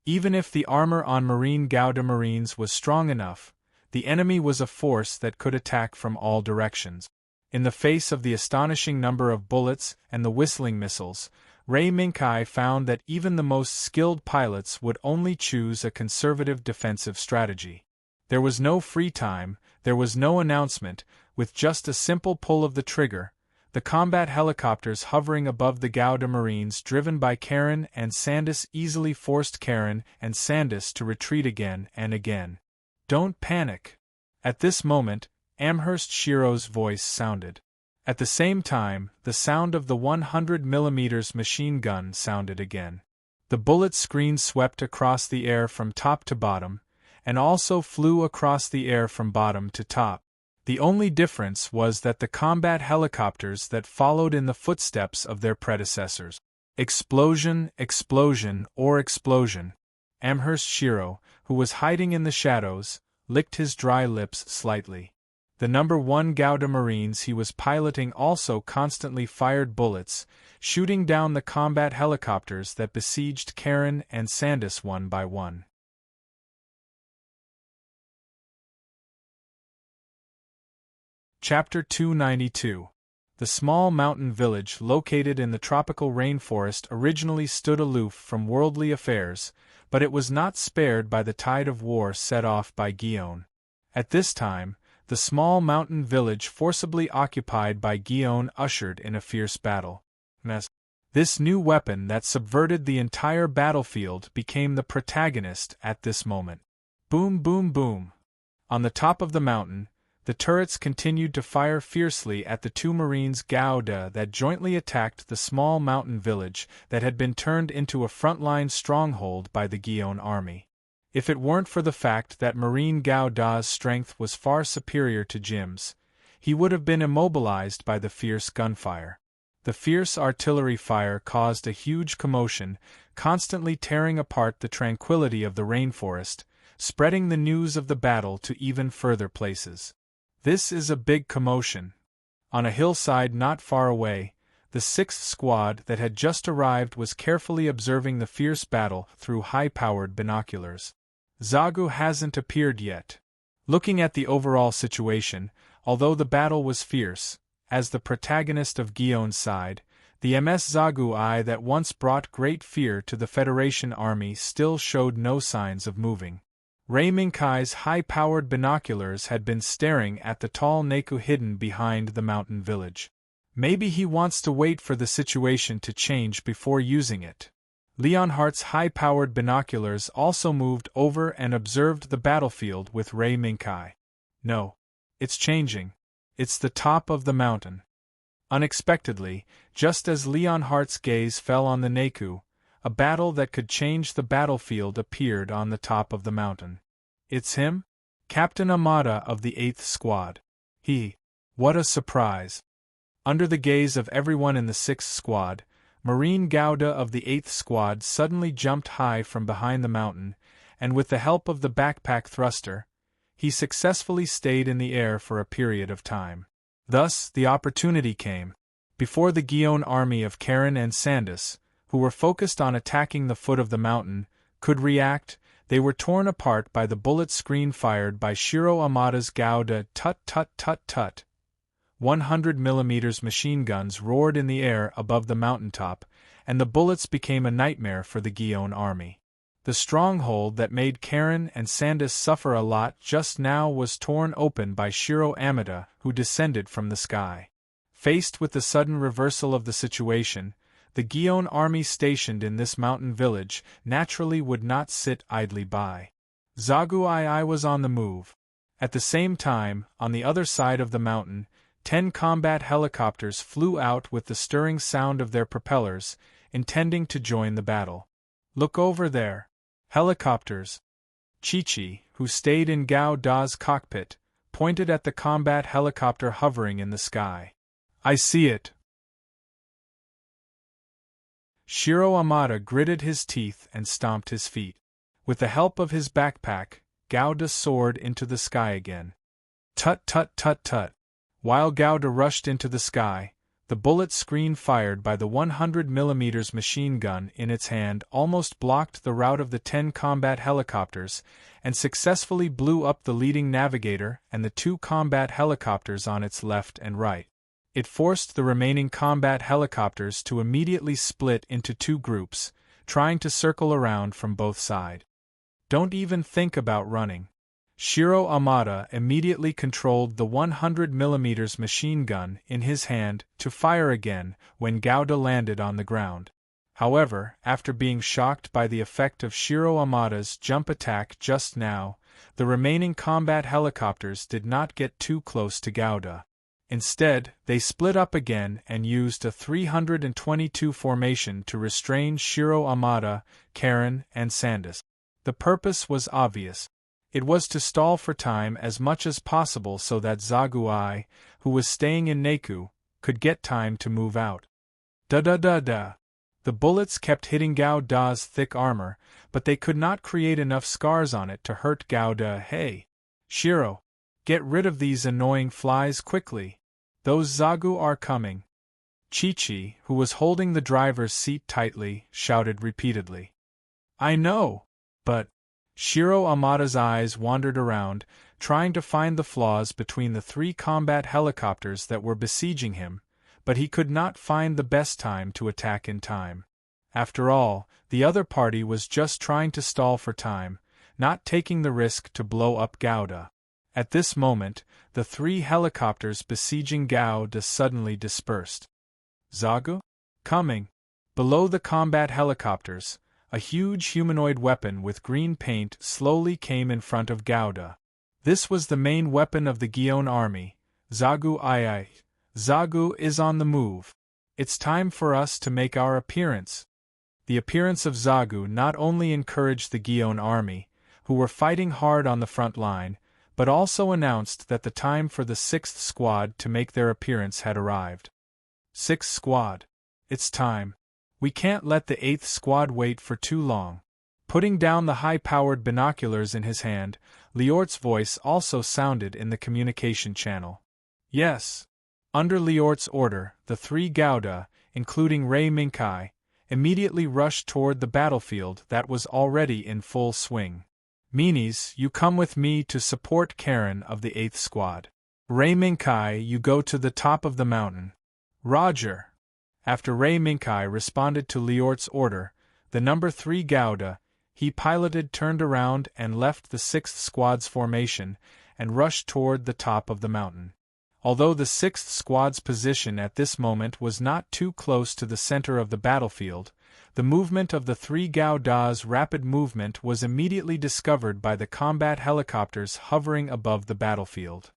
Even if the armor on Marine Gauda Marines was strong enough, the enemy was a force that could attack from all directions. In the face of the astonishing number of bullets and the whistling missiles, Ray Minkai found that even the most skilled pilots would only choose a conservative defensive strategy. There was no free time, there was no announcement, with just a simple pull of the trigger, the combat helicopters hovering above the Gauda Marines driven by Karen and Sandus easily forced Karen and Sandus to retreat again and again. Don't panic. At this moment, Amherst Shiro's voice sounded. At the same time, the sound of the 100mm machine gun sounded again. The bullet screen swept across the air from top to bottom, and also flew across the air from bottom to top. The only difference was that the combat helicopters that followed in the footsteps of their predecessors. Explosion, explosion, or explosion. Amherst Shiro, who was hiding in the shadows, licked his dry lips slightly. The number 1 Gauda Marines he was piloting also constantly fired bullets, shooting down the combat helicopters that besieged Karen and Sandus one by one. Chapter 292. The small mountain village located in the tropical rainforest originally stood aloof from worldly affairs, but it was not spared by the tide of war set off by Guion. At this time, the small mountain village forcibly occupied by Guion ushered in a fierce battle. This new weapon that subverted the entire battlefield became the protagonist at this moment. Boom, boom, boom. On the top of the mountain, the turrets continued to fire fiercely at the 2 Marines Gauda that jointly attacked the small mountain village that had been turned into a frontline stronghold by the Guion army. If it weren't for the fact that Marine Gauda's strength was far superior to Jim's, he would have been immobilized by the fierce gunfire. The fierce artillery fire caused a huge commotion, constantly tearing apart the tranquility of the rainforest, spreading the news of the battle to even further places. This is a big commotion. On a hillside not far away, the 6th Squad that had just arrived was carefully observing the fierce battle through high-powered binoculars. Zagu hasn't appeared yet. Looking at the overall situation, although the battle was fierce, as the protagonist of Guion's side, the MS Zagu Eye that once brought great fear to the Federation army still showed no signs of moving. Ray Minkai's high-powered binoculars had been staring at the tall Neku hidden behind the mountain village. Maybe he wants to wait for the situation to change before using it. Lionheart's high-powered binoculars also moved over and observed the battlefield with Ray Minkai. No. It's changing. It's the top of the mountain. Unexpectedly, just as Lionheart's gaze fell on the Neku, a battle that could change the battlefield appeared on the top of the mountain. It's him? Captain Amada of the 8th Squad. What a surprise! Under the gaze of everyone in the 6th Squad, Marine Gouda of the 8th Squad suddenly jumped high from behind the mountain, and with the help of the backpack thruster, he successfully stayed in the air for a period of time. Thus, the opportunity came. Before the Guion army of Karen and Sandus, who were focused on attacking the foot of the mountain, could react, they were torn apart by the bullet screen fired by Shiro Amada's Gouda tut-tut-tut-tut. 100mm machine guns roared in the air above the mountaintop, and the bullets became a nightmare for the Guion army. The stronghold that made Karen and Sandus suffer a lot just now was torn open by Shiro Amada, who descended from the sky. Faced with the sudden reversal of the situation, the Guion army stationed in this mountain village naturally would not sit idly by. Zagu II was on the move. At the same time, on the other side of the mountain, 10 combat helicopters flew out with the stirring sound of their propellers, intending to join the battle. Look over there. Helicopters. Chi-Chi, who stayed in Gao Da's cockpit, pointed at the combat helicopter hovering in the sky. I see it. Shiro Amada gritted his teeth and stomped his feet. With the help of his backpack, Gouda soared into the sky again. Tut-tut-tut-tut. While Gouda rushed into the sky, the bullet screen fired by the 100mm machine gun in its hand almost blocked the route of the 10 combat helicopters and successfully blew up the leading navigator and the 2 combat helicopters on its left and right. It forced the remaining combat helicopters to immediately split into 2 groups, trying to circle around from both sides. Don't even think about running. Shiro Amada immediately controlled the 100mm machine gun in his hand to fire again when Gouda landed on the ground. However, after being shocked by the effect of Shiro Amada's jump attack just now, the remaining combat helicopters did not get too close to Gouda. Instead, they split up again and used a 322 formation to restrain Shiro Amada, Karen, and Sandus. The purpose was obvious. It was to stall for time as much as possible so that Zagu-I, who was staying in Neku, could get time to move out. Da-da-da-da. The bullets kept hitting Gao Da's thick armor, but they could not create enough scars on it to hurt Gouda. Hey, Shiro, get rid of these annoying flies quickly. Those Zagu are coming. Chi-Chi, who was holding the driver's seat tightly, shouted repeatedly. I know, but... Shiro Amada's eyes wandered around, trying to find the flaws between the 3 combat helicopters that were besieging him, but he could not find the best time to attack in time. After all, the other party was just trying to stall for time, not taking the risk to blow up Gouda. At this moment, the 3 helicopters besieging Gouda suddenly dispersed. Zagu? Coming. Below the combat helicopters, a huge humanoid weapon with green paint slowly came in front of Gouda. This was the main weapon of the Guion army, Zagu-I. Zagu is on the move. It's time for us to make our appearance. The appearance of Zagu not only encouraged the Guion army, who were fighting hard on the front line, but also announced that the time for the 6th Squad to make their appearance had arrived. 6th Squad. It's time. We can't let the 8th Squad wait for too long. Putting down the high-powered binoculars in his hand, Liort's voice also sounded in the communication channel. Yes. Under Liort's order, the 3 Gouda, including Rei Minkai, immediately rushed toward the battlefield that was already in full swing. Meanies, you come with me to support Karen of the 8th Squad. Rei Minkai, you go to the top of the mountain. Roger. After Rei Minkai responded to Liort's order, the number 3 Gouda, he piloted turned around and left the 6th Squad's formation and rushed toward the top of the mountain. Although the 6th Squad's position at this moment was not too close to the center of the battlefield, the movement of the 3 Gouda's rapid movement was immediately discovered by the combat helicopters hovering above the battlefield.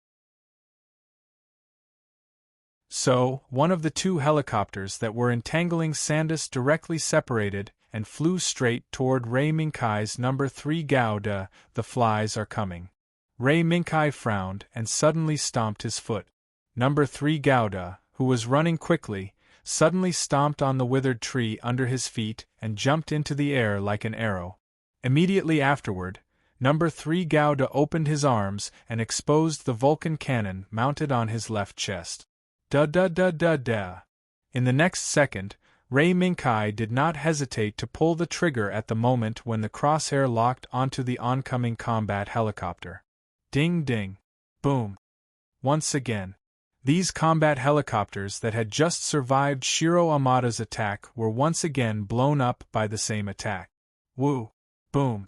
So, one of the 2 helicopters that were entangling Sandus directly separated and flew straight toward Rei Minkai's number 3 Gouda. The flies are coming. Rei Minkai frowned and suddenly stomped his foot. Number 3 Gouda, who was running quickly, suddenly stomped on the withered tree under his feet and jumped into the air like an arrow. Immediately afterward, Number 3 Gouda opened his arms and exposed the Vulcan cannon mounted on his left chest. Da-da-da-da-da. In the next second, Ray Minkai did not hesitate to pull the trigger at the moment when the crosshair locked onto the oncoming combat helicopter. Ding-ding. Boom. Once again. These combat helicopters that had just survived Shiro Amada's attack were once again blown up by the same attack. Woo! Boom!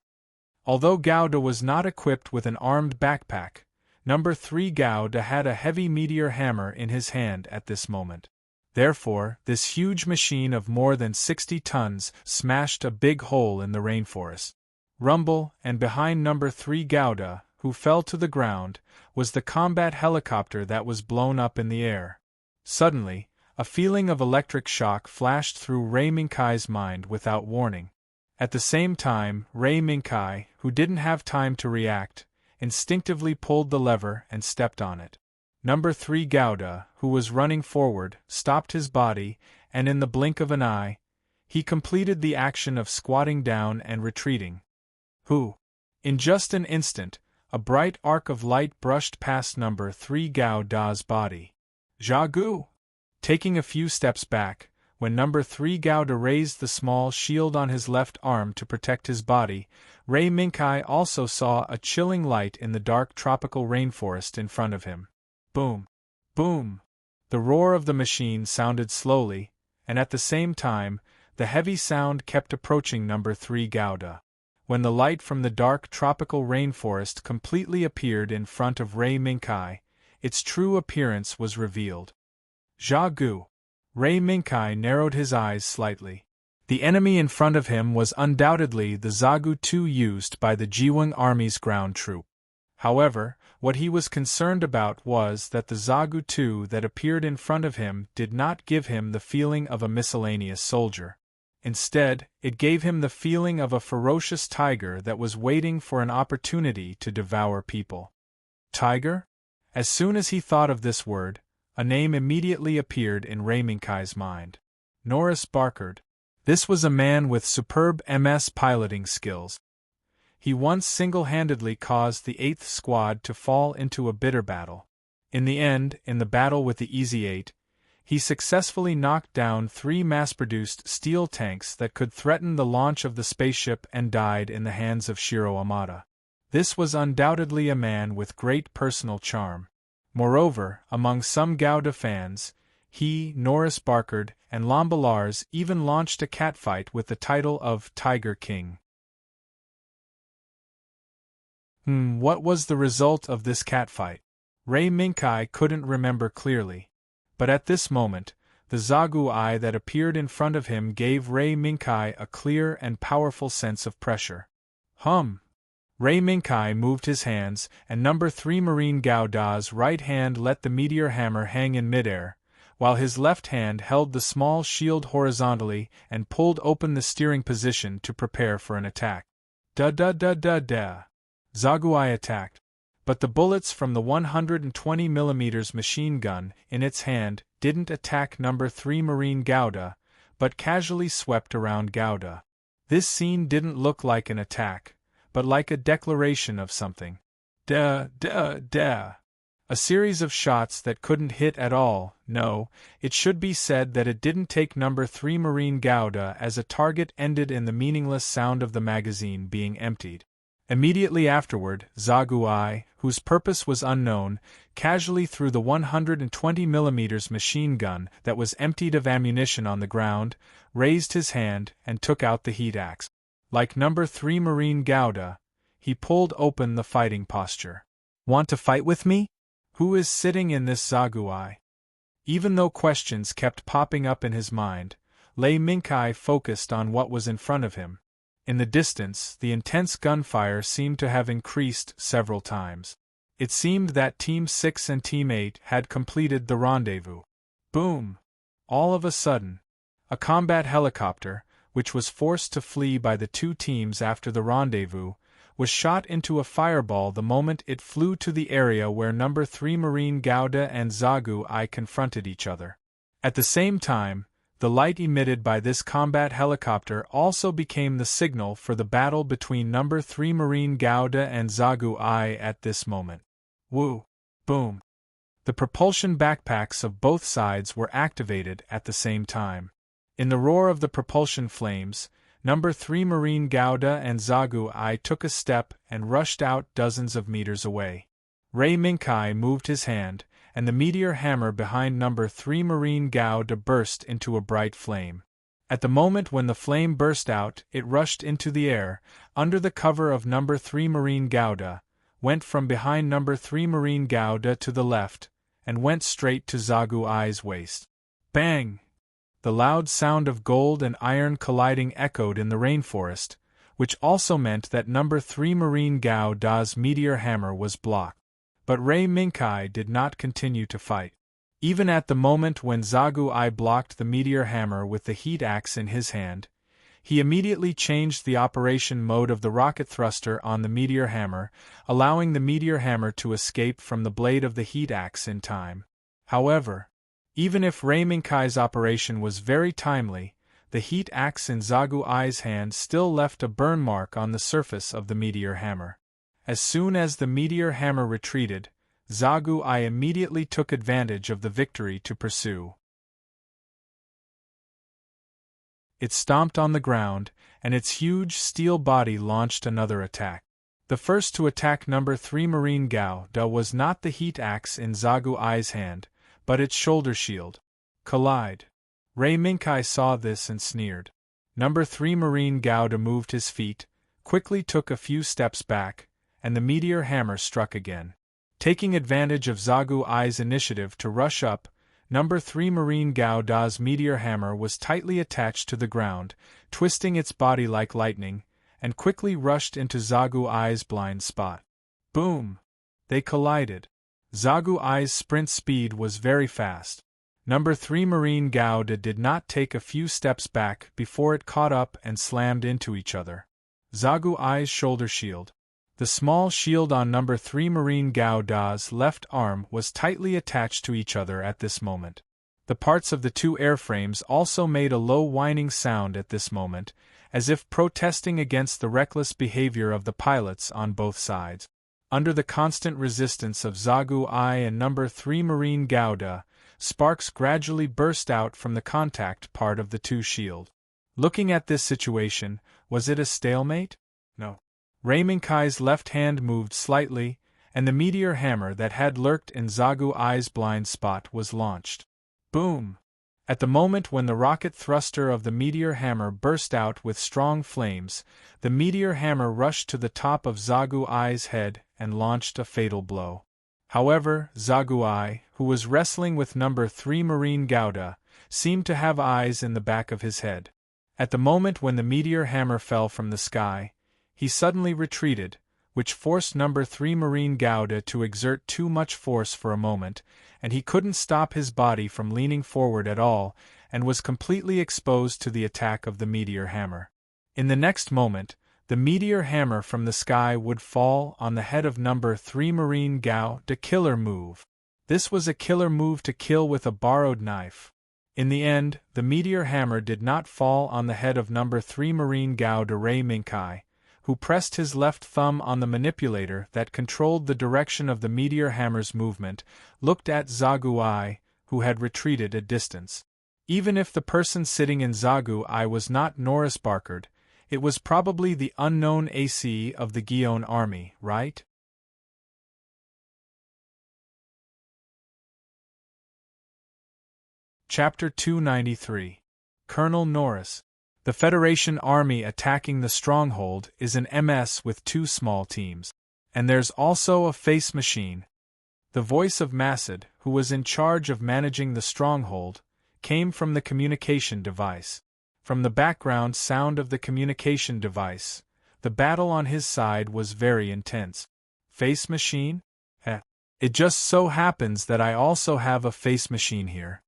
Although Gouda was not equipped with an armed backpack, Number 3 Gouda had a heavy meteor hammer in his hand at this moment. Therefore, this huge machine of more than 60 tons smashed a big hole in the rainforest. Rumble, and behind Number 3 Gouda, who fell to the ground, was the combat helicopter that was blown up in the air. Suddenly, a feeling of electric shock flashed through Ray Minkai's mind without warning. At the same time, Ray Minkai, who didn't have time to react, instinctively pulled the lever and stepped on it. Number 3 Gouda, who was running forward, stopped his body, and in the blink of an eye, he completed the action of squatting down and retreating. In just an instant, a bright arc of light brushed past Number 3 Gouda's body. Jagu! Taking a few steps back, when Number 3 Gouda raised the small shield on his left arm to protect his body, Ray Minkai also saw a chilling light in the dark tropical rainforest in front of him. Boom! Boom! The roar of the machine sounded slowly, and at the same time, the heavy sound kept approaching Number 3 Gouda. When the light from the dark tropical rainforest completely appeared in front of Ray Minkai, its true appearance was revealed. Jagu! Ray Minkai narrowed his eyes slightly. The enemy in front of him was undoubtedly the Zagu 2 used by the Jiwang Army's ground troop. However, what he was concerned about was that the Zagu 2 that appeared in front of him did not give him the feeling of a miscellaneous soldier. Instead, it gave him the feeling of a ferocious tiger that was waiting for an opportunity to devour people. Tiger? As soon as he thought of this word, a name immediately appeared in Ray Minkai's mind. Norris Barkard. This was a man with superb MS piloting skills. He once single-handedly caused the 8th Squad to fall into a bitter battle. In the end, in the battle with the Easy 8, he successfully knocked down 3 mass-produced steel tanks that could threaten the launch of the spaceship and died in the hands of Shiro Amada. This was undoubtedly a man with great personal charm. Moreover, among some Gouda fans, he, Norris Barkard, and Lombalars even launched a catfight with the title of Tiger King. What was the result of this catfight? Ray Minkai couldn't remember clearly. But at this moment, the Zagu eye that appeared in front of him gave Ray Minkai a clear and powerful sense of pressure. Ray Minkai moved his hands, and Number 3 Marine Gouda's right hand let the meteor hammer hang in midair, while his left hand held the small shield horizontally and pulled open the steering position to prepare for an attack. Da-da-da-da-da. Zaguai attacked, but the bullets from the 120mm machine gun in its hand didn't attack Number 3 Marine Gouda, but casually swept around Gouda. This scene didn't look like an attack, but like a declaration of something. Da-da-da. A series of shots that couldn't hit at all. No, it should be said that it didn't take Number 3 Marine Gouda as a target ended in the meaningless sound of the magazine being emptied. Immediately afterward, Zaguai, whose purpose was unknown, casually threw the 120mm machine gun that was emptied of ammunition on the ground, raised his hand, and took out the heat axe. Like Number 3 Marine Gouda, he pulled open the fighting posture. Want to fight with me? Who is sitting in this Zaguai? Even though questions kept popping up in his mind, Ray Minkai focused on what was in front of him. In the distance, the intense gunfire seemed to have increased several times. It seemed that Team 6 and Team 8 had completed the rendezvous. Boom! All of a sudden, a combat helicopter, which was forced to flee by the two teams after the rendezvous, was shot into a fireball the moment it flew to the area where Number 3 Marine Gouda and Zagu I confronted each other. At the same time, The light emitted by this combat helicopter also became the signal for the battle between No. 3 Marine Gouda and Zagu-I at this moment. Woo! Boom! The propulsion backpacks of both sides were activated at the same time. In the roar of the propulsion flames, No. 3 Marine Gouda and Zagu-I took a step and rushed out dozens of meters away. Ray Minkai moved his hand, and the meteor hammer behind No. 3 Marine Gouda burst into a bright flame. At the moment when the flame burst out, it rushed into the air, under the cover of No. 3 Marine Gouda, went from behind No. 3 Marine Gouda to the left, and went straight to Zagu-I's waist. Bang! The loud sound of gold and iron colliding echoed in the rainforest, which also meant that No. 3 Marine Gouda's meteor hammer was blocked. But Ray Minkai did not continue to fight. Even at the moment when Zagu-I blocked the meteor hammer with the heat axe in his hand, he immediately changed the operation mode of the rocket thruster on the meteor hammer, allowing the meteor hammer to escape from the blade of the heat axe in time. However, even if Ray Minkai's operation was very timely, the heat axe in Zagu-I's hand still left a burn mark on the surface of the meteor hammer. As soon as the meteor hammer retreated, Zagu-I immediately took advantage of the victory to pursue. It stomped on the ground, and its huge steel body launched another attack. The first to attack No. 3 Marine Gouda was not the heat axe in Zagu-I's hand, but its shoulder shield. Collide. Ray Minkai saw this and sneered. No. 3 Marine Gouda moved his feet, quickly took a few steps back, and the meteor hammer struck again. Taking advantage of Zagu-I's initiative to rush up, No. 3 Marine Gouda's meteor hammer was tightly attached to the ground, twisting its body like lightning, and quickly rushed into Zagu-I's blind spot. Boom! They collided. Zagu-I's sprint speed was very fast. No. 3 Marine Gouda did not take a few steps back before it caught up and slammed into each other. Zagu-I's shoulder shield. The small shield on No. 3 Marine Gouda's left arm was tightly attached to each other at this moment. The parts of the two airframes also made a low whining sound at this moment, as if protesting against the reckless behavior of the pilots on both sides. Under the constant resistance of Zagu-I and No. 3 Marine Gouda, sparks gradually burst out from the contact part of the two shields. Looking at this situation, was it a stalemate? No. Ray Minkai's left hand moved slightly, and the meteor hammer that had lurked in Zagu-I's blind spot was launched. Boom! At the moment when the rocket thruster of the meteor hammer burst out with strong flames, the meteor hammer rushed to the top of Zagu-I's head and launched a fatal blow. However, Zagu-I, who was wrestling with No. 3 Marine Gouda, seemed to have eyes in the back of his head. At the moment when the meteor hammer fell from the sky, he suddenly retreated, which forced No. 3 Marine Gouda to exert too much force for a moment, and he couldn't stop his body from leaning forward at all, and was completely exposed to the attack of the meteor hammer. In the next moment, the meteor hammer from the sky would fall on the head of No. 3 Marine Gouda. Killer move. This was a killer move to kill with a borrowed knife. In the end, the meteor hammer did not fall on the head of No. 3 Marine Gouda. Ray Minkai, who pressed his left thumb on the manipulator that controlled the direction of the meteor hammer's movement, looked at Zagu-I, who had retreated a distance. Even if the person sitting in Zagu-I was not Norris Barkard, it was probably the unknown AC of the Gion army, right? Chapter 293. Colonel Norris. The Federation Army attacking the stronghold is an MS with two small teams. And there's also a face machine. The voice of Masad, who was in charge of managing the stronghold, came from the communication device. From the background sound of the communication device, the battle on his side was very intense. Face machine? It just so happens that I also have a face machine here.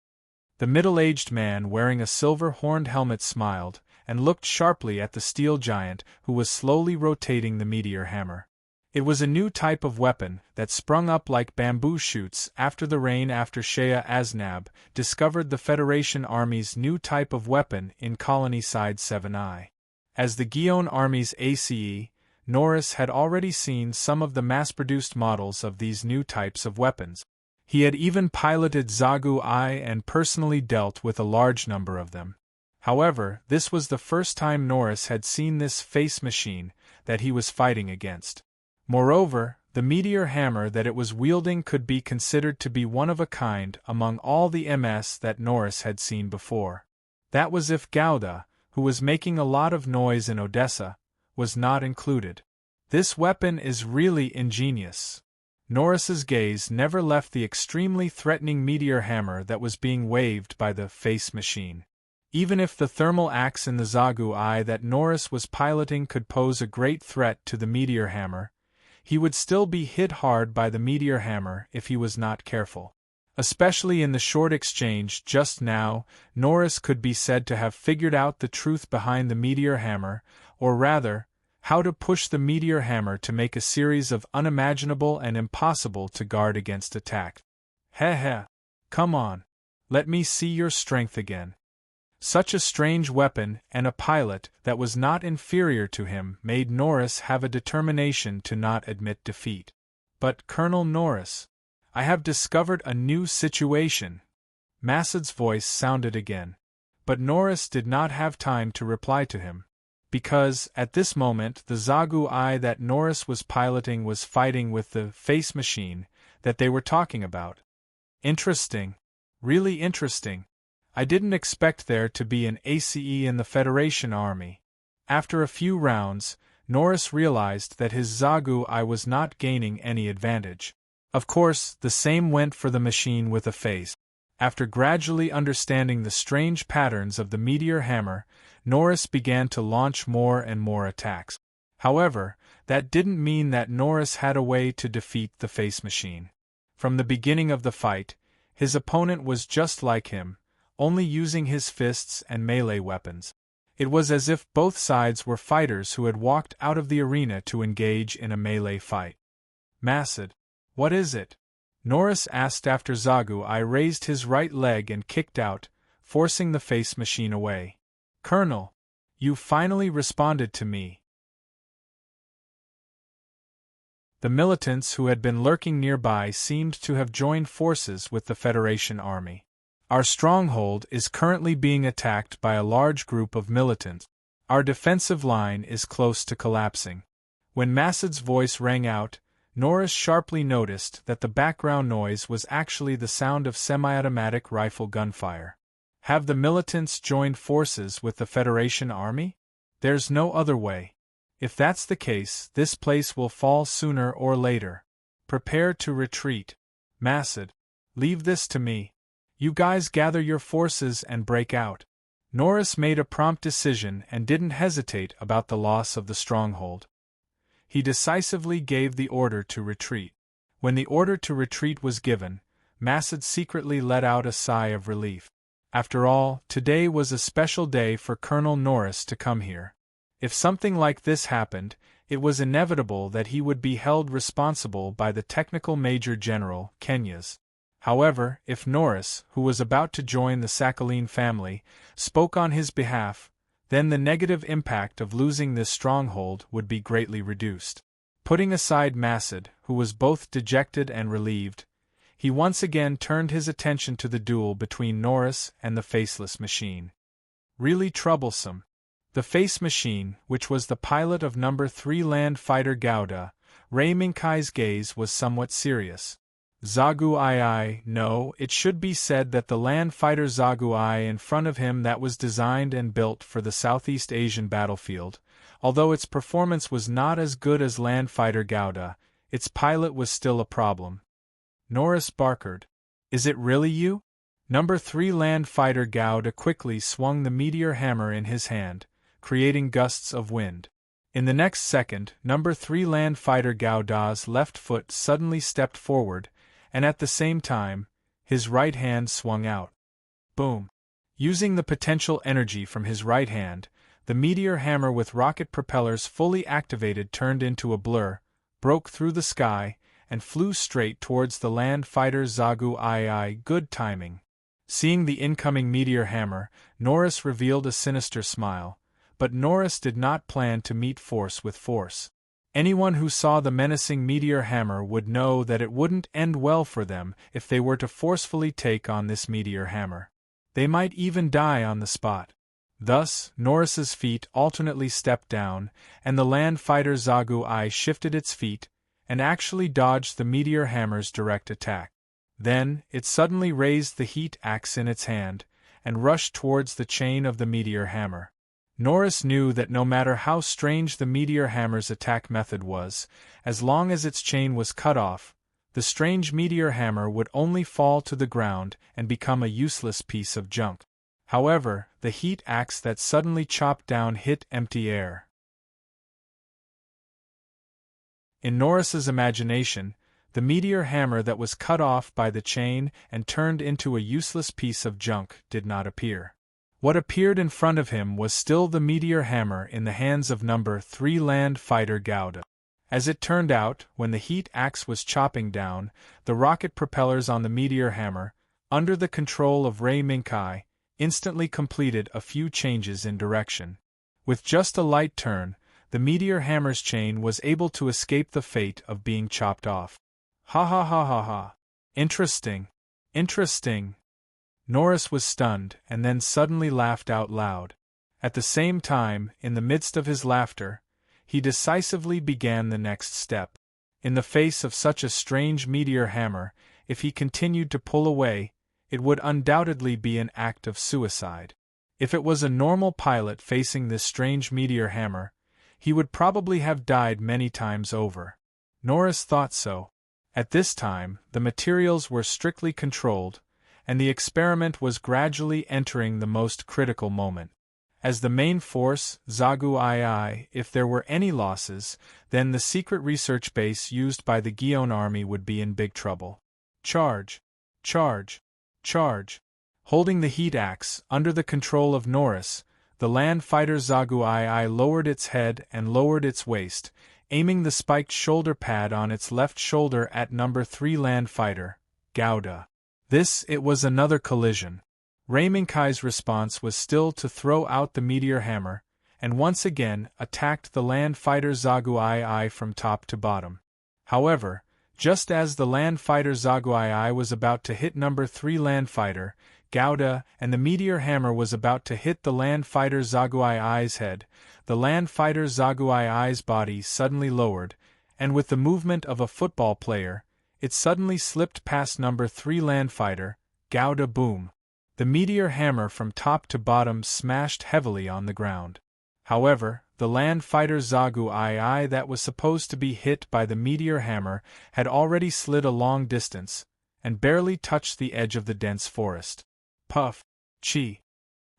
The middle-aged man wearing a silver-horned helmet smiled, and looked sharply at the steel giant who was slowly rotating the meteor hammer. It was a new type of weapon that sprung up like bamboo shoots after the rain after Shea Aznab discovered the Federation Army's new type of weapon in Colony Side 7I. As the Guion Army's ACE, Norris had already seen some of the mass-produced models of these new types of weapons. He had even piloted Zagu-I and personally dealt with a large number of them. However, this was the first time Norris had seen this face machine that he was fighting against. Moreover, the meteor hammer that it was wielding could be considered to be one of a kind among all the MS that Norris had seen before. That was if Gouda, who was making a lot of noise in Odessa, was not included. This weapon is really ingenious. Norris's gaze never left the extremely threatening meteor hammer that was being waved by the face machine. Even if the thermal axe in the Zagu-I that Norris was piloting could pose a great threat to the meteor hammer, he would still be hit hard by the meteor hammer if he was not careful. Especially in the short exchange just now, Norris could be said to have figured out the truth behind the meteor hammer, or rather, how to push the meteor hammer to make a series of unimaginable and impossible to guard against attack. Heh. Come on. Let me see your strength again. Such a strange weapon and a pilot that was not inferior to him made Norris have a determination to not admit defeat. But Colonel Norris, I have discovered a new situation. Massad's voice sounded again. But Norris did not have time to reply to him, because, at this moment, the Zagu-I that Norris was piloting was fighting with the face machine that they were talking about. Interesting. Really interesting. I didn't expect there to be an ACE in the Federation Army. After a few rounds, Norris realized that his Zagu-I was not gaining any advantage. Of course, the same went for the machine with a face. After gradually understanding the strange patterns of the meteor hammer, Norris began to launch more and more attacks. However, that didn't mean that Norris had a way to defeat the face machine. From the beginning of the fight, his opponent was just like him, only using his fists and melee weapons. It was as if both sides were fighters who had walked out of the arena to engage in a melee fight. Massad, what is it? Norris asked after Zagu-I raised his right leg and kicked out, forcing the face machine away. Colonel, you finally responded to me. The militants who had been lurking nearby seemed to have joined forces with the Federation Army. Our stronghold is currently being attacked by a large group of militants. Our defensive line is close to collapsing. When Massad's voice rang out, Norris sharply noticed that the background noise was actually the sound of semi-automatic rifle gunfire. Have the militants joined forces with the Federation Army? There's no other way. If that's the case, this place will fall sooner or later. Prepare to retreat. Massad, leave this to me. You guys gather your forces and break out. Norris made a prompt decision and didn't hesitate about the loss of the stronghold. He decisively gave the order to retreat. When the order to retreat was given, Massad secretly let out a sigh of relief. After all, today was a special day for Colonel Norris to come here. If something like this happened, it was inevitable that he would be held responsible by the Technical Major General, Kenyas. However, if Norris, who was about to join the Sakhalin family, spoke on his behalf, then the negative impact of losing this stronghold would be greatly reduced. Putting aside Massad, who was both dejected and relieved, he once again turned his attention to the duel between Norris and the faceless machine. Really troublesome. The face machine, which was the pilot of No. 3 land fighter Gouda, Ray Minkai's gaze was somewhat serious. Zagu-I, no, it should be said that the land fighter Zagu-I in front of him that was designed and built for the Southeast Asian battlefield, although its performance was not as good as land fighter Gouda, its pilot was still a problem. Norris barked. Is it really you? No. 3 land fighter Gouda quickly swung the meteor hammer in his hand, creating gusts of wind. In the next second, No. 3 land fighter Gouda's left foot suddenly stepped forward, and at the same time, his right hand swung out. Boom! Using the potential energy from his right hand, the meteor hammer with rocket propellers fully activated turned into a blur, broke through the sky, and flew straight towards the land fighter Zagu II. Good timing. Seeing the incoming meteor hammer, Norris revealed a sinister smile, but Norris did not plan to meet force with force. Anyone who saw the menacing meteor hammer would know that it wouldn't end well for them if they were to forcefully take on this meteor hammer. They might even die on the spot. Thus, Norris's feet alternately stepped down, and the land fighter Zagu I shifted its feet, and actually dodged the meteor hammer's direct attack. Then, it suddenly raised the heat axe in its hand, and rushed towards the chain of the meteor hammer. Norris knew that no matter how strange the meteor hammer's attack method was, as long as its chain was cut off, the strange meteor hammer would only fall to the ground and become a useless piece of junk. However, the heat axe that suddenly chopped down hit empty air. In Norris's imagination, the meteor hammer that was cut off by the chain and turned into a useless piece of junk did not appear. What appeared in front of him was still the meteor hammer in the hands of No. 3 land fighter Gouda. As it turned out, when the heat axe was chopping down, the rocket propellers on the meteor hammer, under the control of Ray Minkai, instantly completed a few changes in direction. With just a light turn, the meteor hammer's chain was able to escape the fate of being chopped off. Ha ha ha ha ha. Interesting. Interesting. Norris was stunned and then suddenly laughed out loud. At the same time, in the midst of his laughter, he decisively began the next step. In the face of such a strange meteor hammer, if he continued to pull away, it would undoubtedly be an act of suicide. If it was a normal pilot facing this strange meteor hammer, he would probably have died many times over. Norris thought so. At this time, the materials were strictly controlled, and the experiment was gradually entering the most critical moment. As the main force, Zagu II, if there were any losses, then the secret research base used by the Gion army would be in big trouble. Charge! Charge! Charge! Holding the heat axe, under the control of Norris, the land fighter Zagu II lowered its head and lowered its waist, aiming the spiked shoulder pad on its left shoulder at No. 3 land fighter, Gouda. It was another collision. Ray Minkai's response was still to throw out the meteor hammer, and once again attacked the land fighter Zagu II from top to bottom. However, just as the land fighter Zagu II was about to hit No. 3 land fighter, Gouda, and the meteor hammer was about to hit the land fighter Zagu II's head, the land fighter Zagu II's body suddenly lowered, and with the movement of a football player, it suddenly slipped past No. 3 land fighter, Gouda. Boom! The meteor hammer from top to bottom smashed heavily on the ground. However, the land fighter Zagu II that was supposed to be hit by the meteor hammer had already slid a long distance, and barely touched the edge of the dense forest. Puff! Chi!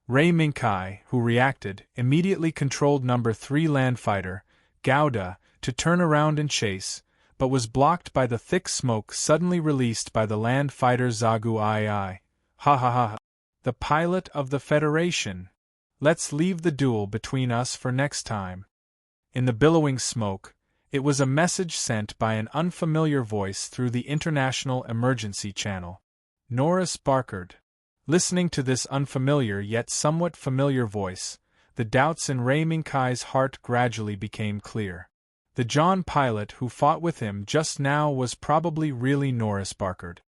Ray Minkai, who reacted, immediately controlled No. 3 land fighter, Gouda, to turn around and chase, but was blocked by the thick smoke suddenly released by the land fighter Zagu II. Ha ha ha! The pilot of the Federation! Let's leave the duel between us for next time. In the billowing smoke, it was a message sent by an unfamiliar voice through the International Emergency Channel. Norris barked. Listening to this unfamiliar yet somewhat familiar voice, the doubts in Ray Minkai's heart gradually became clear. The John pilot who fought with him just now was probably really Norris barked.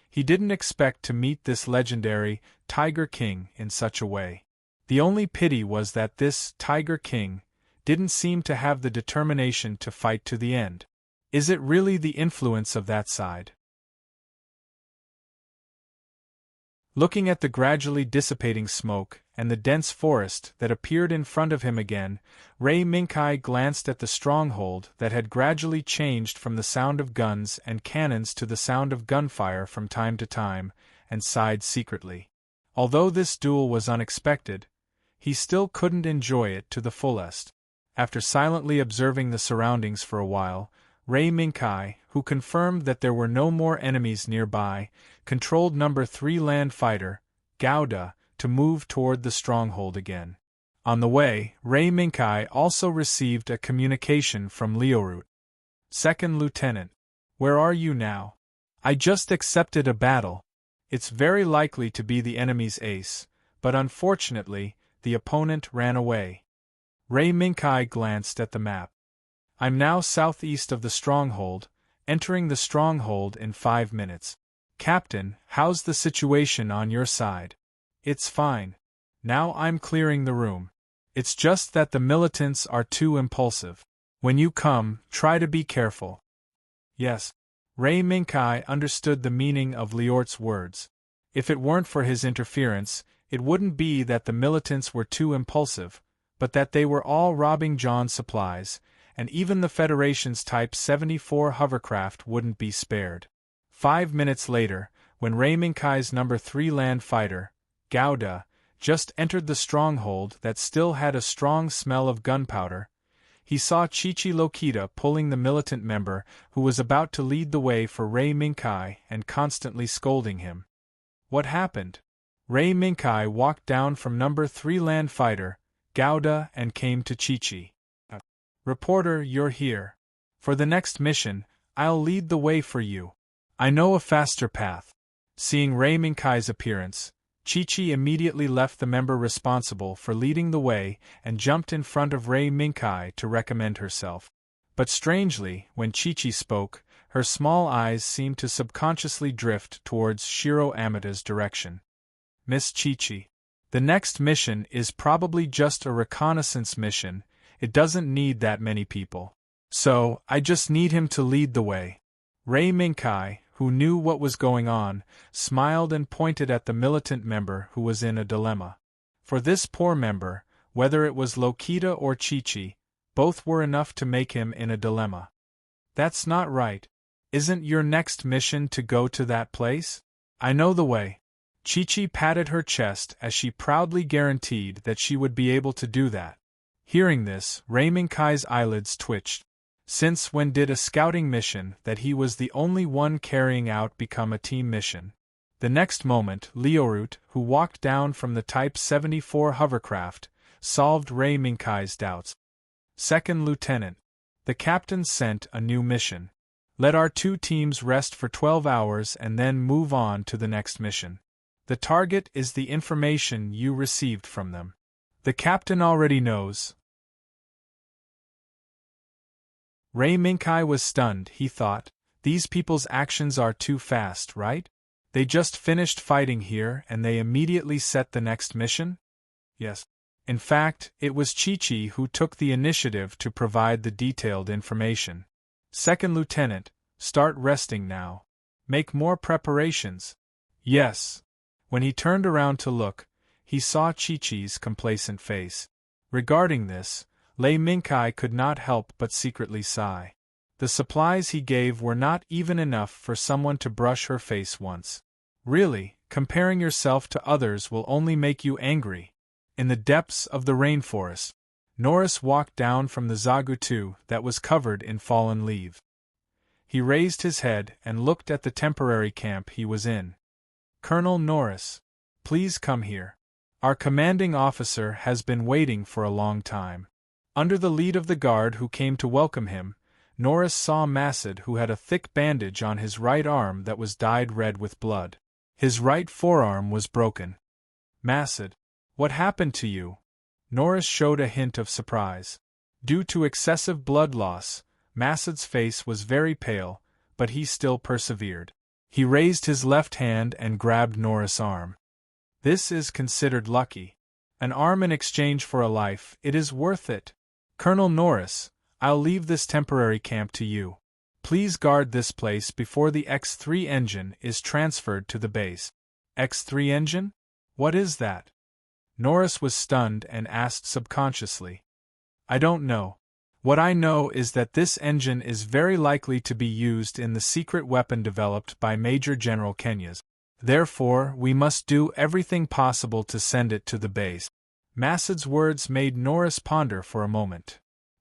He didn't expect to meet this legendary Tiger King in such a way. The only pity was that this Tiger King didn't seem to have the determination to fight to the end. Is it really the influence of that side? Looking at the gradually dissipating smoke and the dense forest that appeared in front of him again, Ray Minkai glanced at the stronghold that had gradually changed from the sound of guns and cannons to the sound of gunfire from time to time, and sighed secretly. Although this duel was unexpected, he still couldn't enjoy it to the fullest. After silently observing the surroundings for a while, Ray Minkai, who confirmed that there were no more enemies nearby, controlled No. 3 land fighter, Gouda, to move toward the stronghold again. On the way, Ray Minkai also received a communication from Lionheart. Second Lieutenant. Where are you now? I just accepted a battle. It's very likely to be the enemy's ace, but unfortunately, the opponent ran away. Ray Minkai glanced at the map. I'm now southeast of the stronghold, entering the stronghold in 5 minutes. Captain, how's the situation on your side? It's fine. Now I'm clearing the room. It's just that the militants are too impulsive. When you come, try to be careful. Yes. Ray Minkai understood the meaning of Liort's words. If it weren't for his interference, it wouldn't be that the militants were too impulsive, but that they were all robbing John's supplies, and even the Federation's Type 74 hovercraft wouldn't be spared. 5 minutes later, when Ray Minkai's No. 3 land fighter, Gouda, just entered the stronghold that still had a strong smell of gunpowder, he saw Chichi Lokita pulling the militant member who was about to lead the way for Ray Minkai and constantly scolding him. What happened? Ray Minkai walked down from No. 3 land fighter, Gouda, and came to Chichi. Reporter, you're here. For the next mission, I'll lead the way for you. I know a faster path. Seeing Ray Minkai's appearance, Chichi immediately left the member responsible for leading the way and jumped in front of Ray Minkai to recommend herself. But strangely, when Chichi spoke, her small eyes seemed to subconsciously drift towards Shiro Amada's direction. Miss Chichi. The next mission is probably just a reconnaissance mission. It doesn't need that many people. So, I just need him to lead the way. Ray Minkai, who knew what was going on, smiled and pointed at the militant member who was in a dilemma. For this poor member, whether it was Lokita or Chichi, both were enough to make him in a dilemma. That's not right. Isn't your next mission to go to that place? I know the way. Chichi patted her chest as she proudly guaranteed that she would be able to do that. Hearing this, Ray Minkai's eyelids twitched. Since when did a scouting mission that he was the only one carrying out become a team mission? The next moment, Liorut, who walked down from the Type 74 hovercraft, solved Ray Minkai's doubts. Second Lieutenant. The captain sent a new mission. Let our 2 teams rest for 12 hours and then move on to the next mission. The target is the information you received from them. The captain already knows. Ray Minkai was stunned, he thought. These people's actions are too fast, right? They just finished fighting here and they immediately set the next mission? Yes. In fact, it was Chichi who took the initiative to provide the detailed information. Second Lieutenant, start resting now. Make more preparations. Yes. When he turned around to look, he saw Chi-Chi's complacent face. Regarding this, Lei Minkai could not help but secretly sigh. The supplies he gave were not even enough for someone to brush her face once. Really, comparing yourself to others will only make you angry. In the depths of the rainforest, Norris walked down from the Zagutu that was covered in fallen leaves. He raised his head and looked at the temporary camp he was in. Colonel Norris, please come here. Our commanding officer has been waiting for a long time. Under the lead of the guard who came to welcome him, Norris saw Masad, who had a thick bandage on his right arm that was dyed red with blood. His right forearm was broken. Masad, what happened to you? Norris showed a hint of surprise. Due to excessive blood loss, Masad's face was very pale, but he still persevered. He raised his left hand and grabbed Norris' arm. This is considered lucky. An arm in exchange for a life, it is worth it. Colonel Norris, I'll leave this temporary camp to you. Please guard this place before the X3 engine is transferred to the base. X3 engine? What is that? Norris was stunned and asked subconsciously. I don't know. What I know is that this engine is very likely to be used in the secret weapon developed by Major General Kenyas. Therefore, we must do everything possible to send it to the base. Masad's words made Norris ponder for a moment.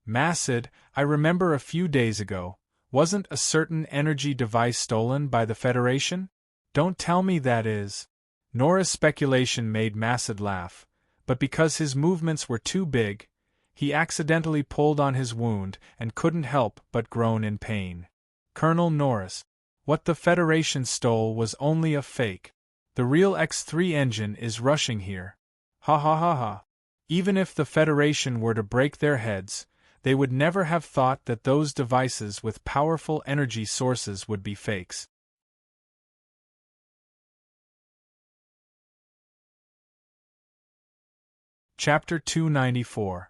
Masad, I remember a few days ago, wasn't a certain energy device stolen by the Federation? Don't tell me that is. Norris' speculation made Masad laugh, but because his movements were too big, He accidentally pulled on his wound and couldn't help but groan in pain. Colonel Norris. What the Federation stole was only a fake. The real X3 engine is rushing here. Ha ha ha ha. Even if the Federation were to break their heads, they would never have thought that those devices with powerful energy sources would be fakes. Chapter 294.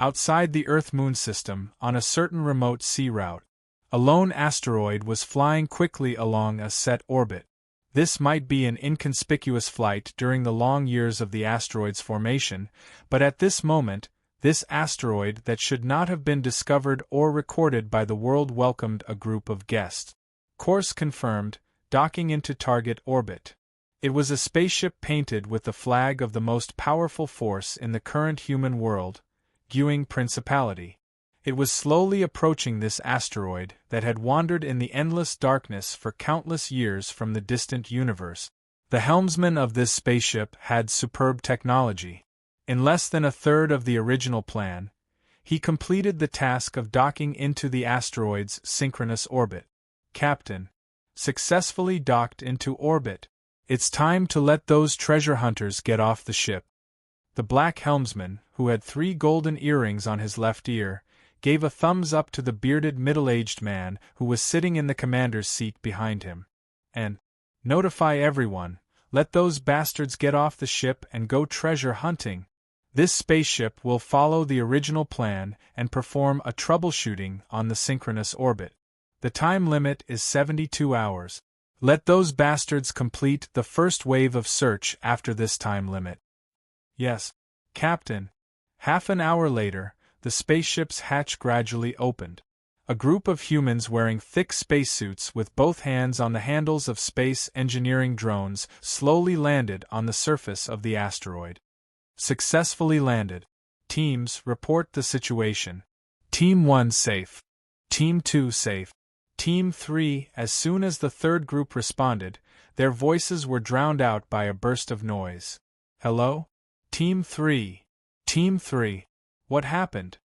Outside the Earth-Moon system, on a certain remote sea route, a lone asteroid was flying quickly along a set orbit. This might be an inconspicuous flight during the long years of the asteroid's formation, but at this moment, this asteroid that should not have been discovered or recorded by the world welcomed a group of guests. Course confirmed, docking into target orbit. It was a spaceship painted with the flag of the most powerful force in the current human world, Gewing Principality. It was slowly approaching this asteroid that had wandered in the endless darkness for countless years from the distant universe. The helmsman of this spaceship had superb technology. In less than a third of the original plan, he completed the task of docking into the asteroid's synchronous orbit. Captain. Successfully docked into orbit. It's time to let those treasure hunters get off the ship. The black helmsman, who had 3 golden earrings on his left ear, gave a thumbs up to the bearded middle-aged man who was sitting in the commander's seat behind him. And, notify everyone, let those bastards get off the ship and go treasure hunting. This spaceship will follow the original plan and perform a troubleshooting on the synchronous orbit. The time limit is 72 hours. Let those bastards complete the first wave of search after this time limit. Yes, Captain. Half an hour later, the spaceship's hatch gradually opened. A group of humans wearing thick spacesuits with both hands on the handles of space engineering drones slowly landed on the surface of the asteroid. Successfully landed. Teams, report the situation. Team 1 safe. Team 2 safe. Team 3, as soon as the third group responded, their voices were drowned out by a burst of noise. Hello? Team 3. Team 3. What happened?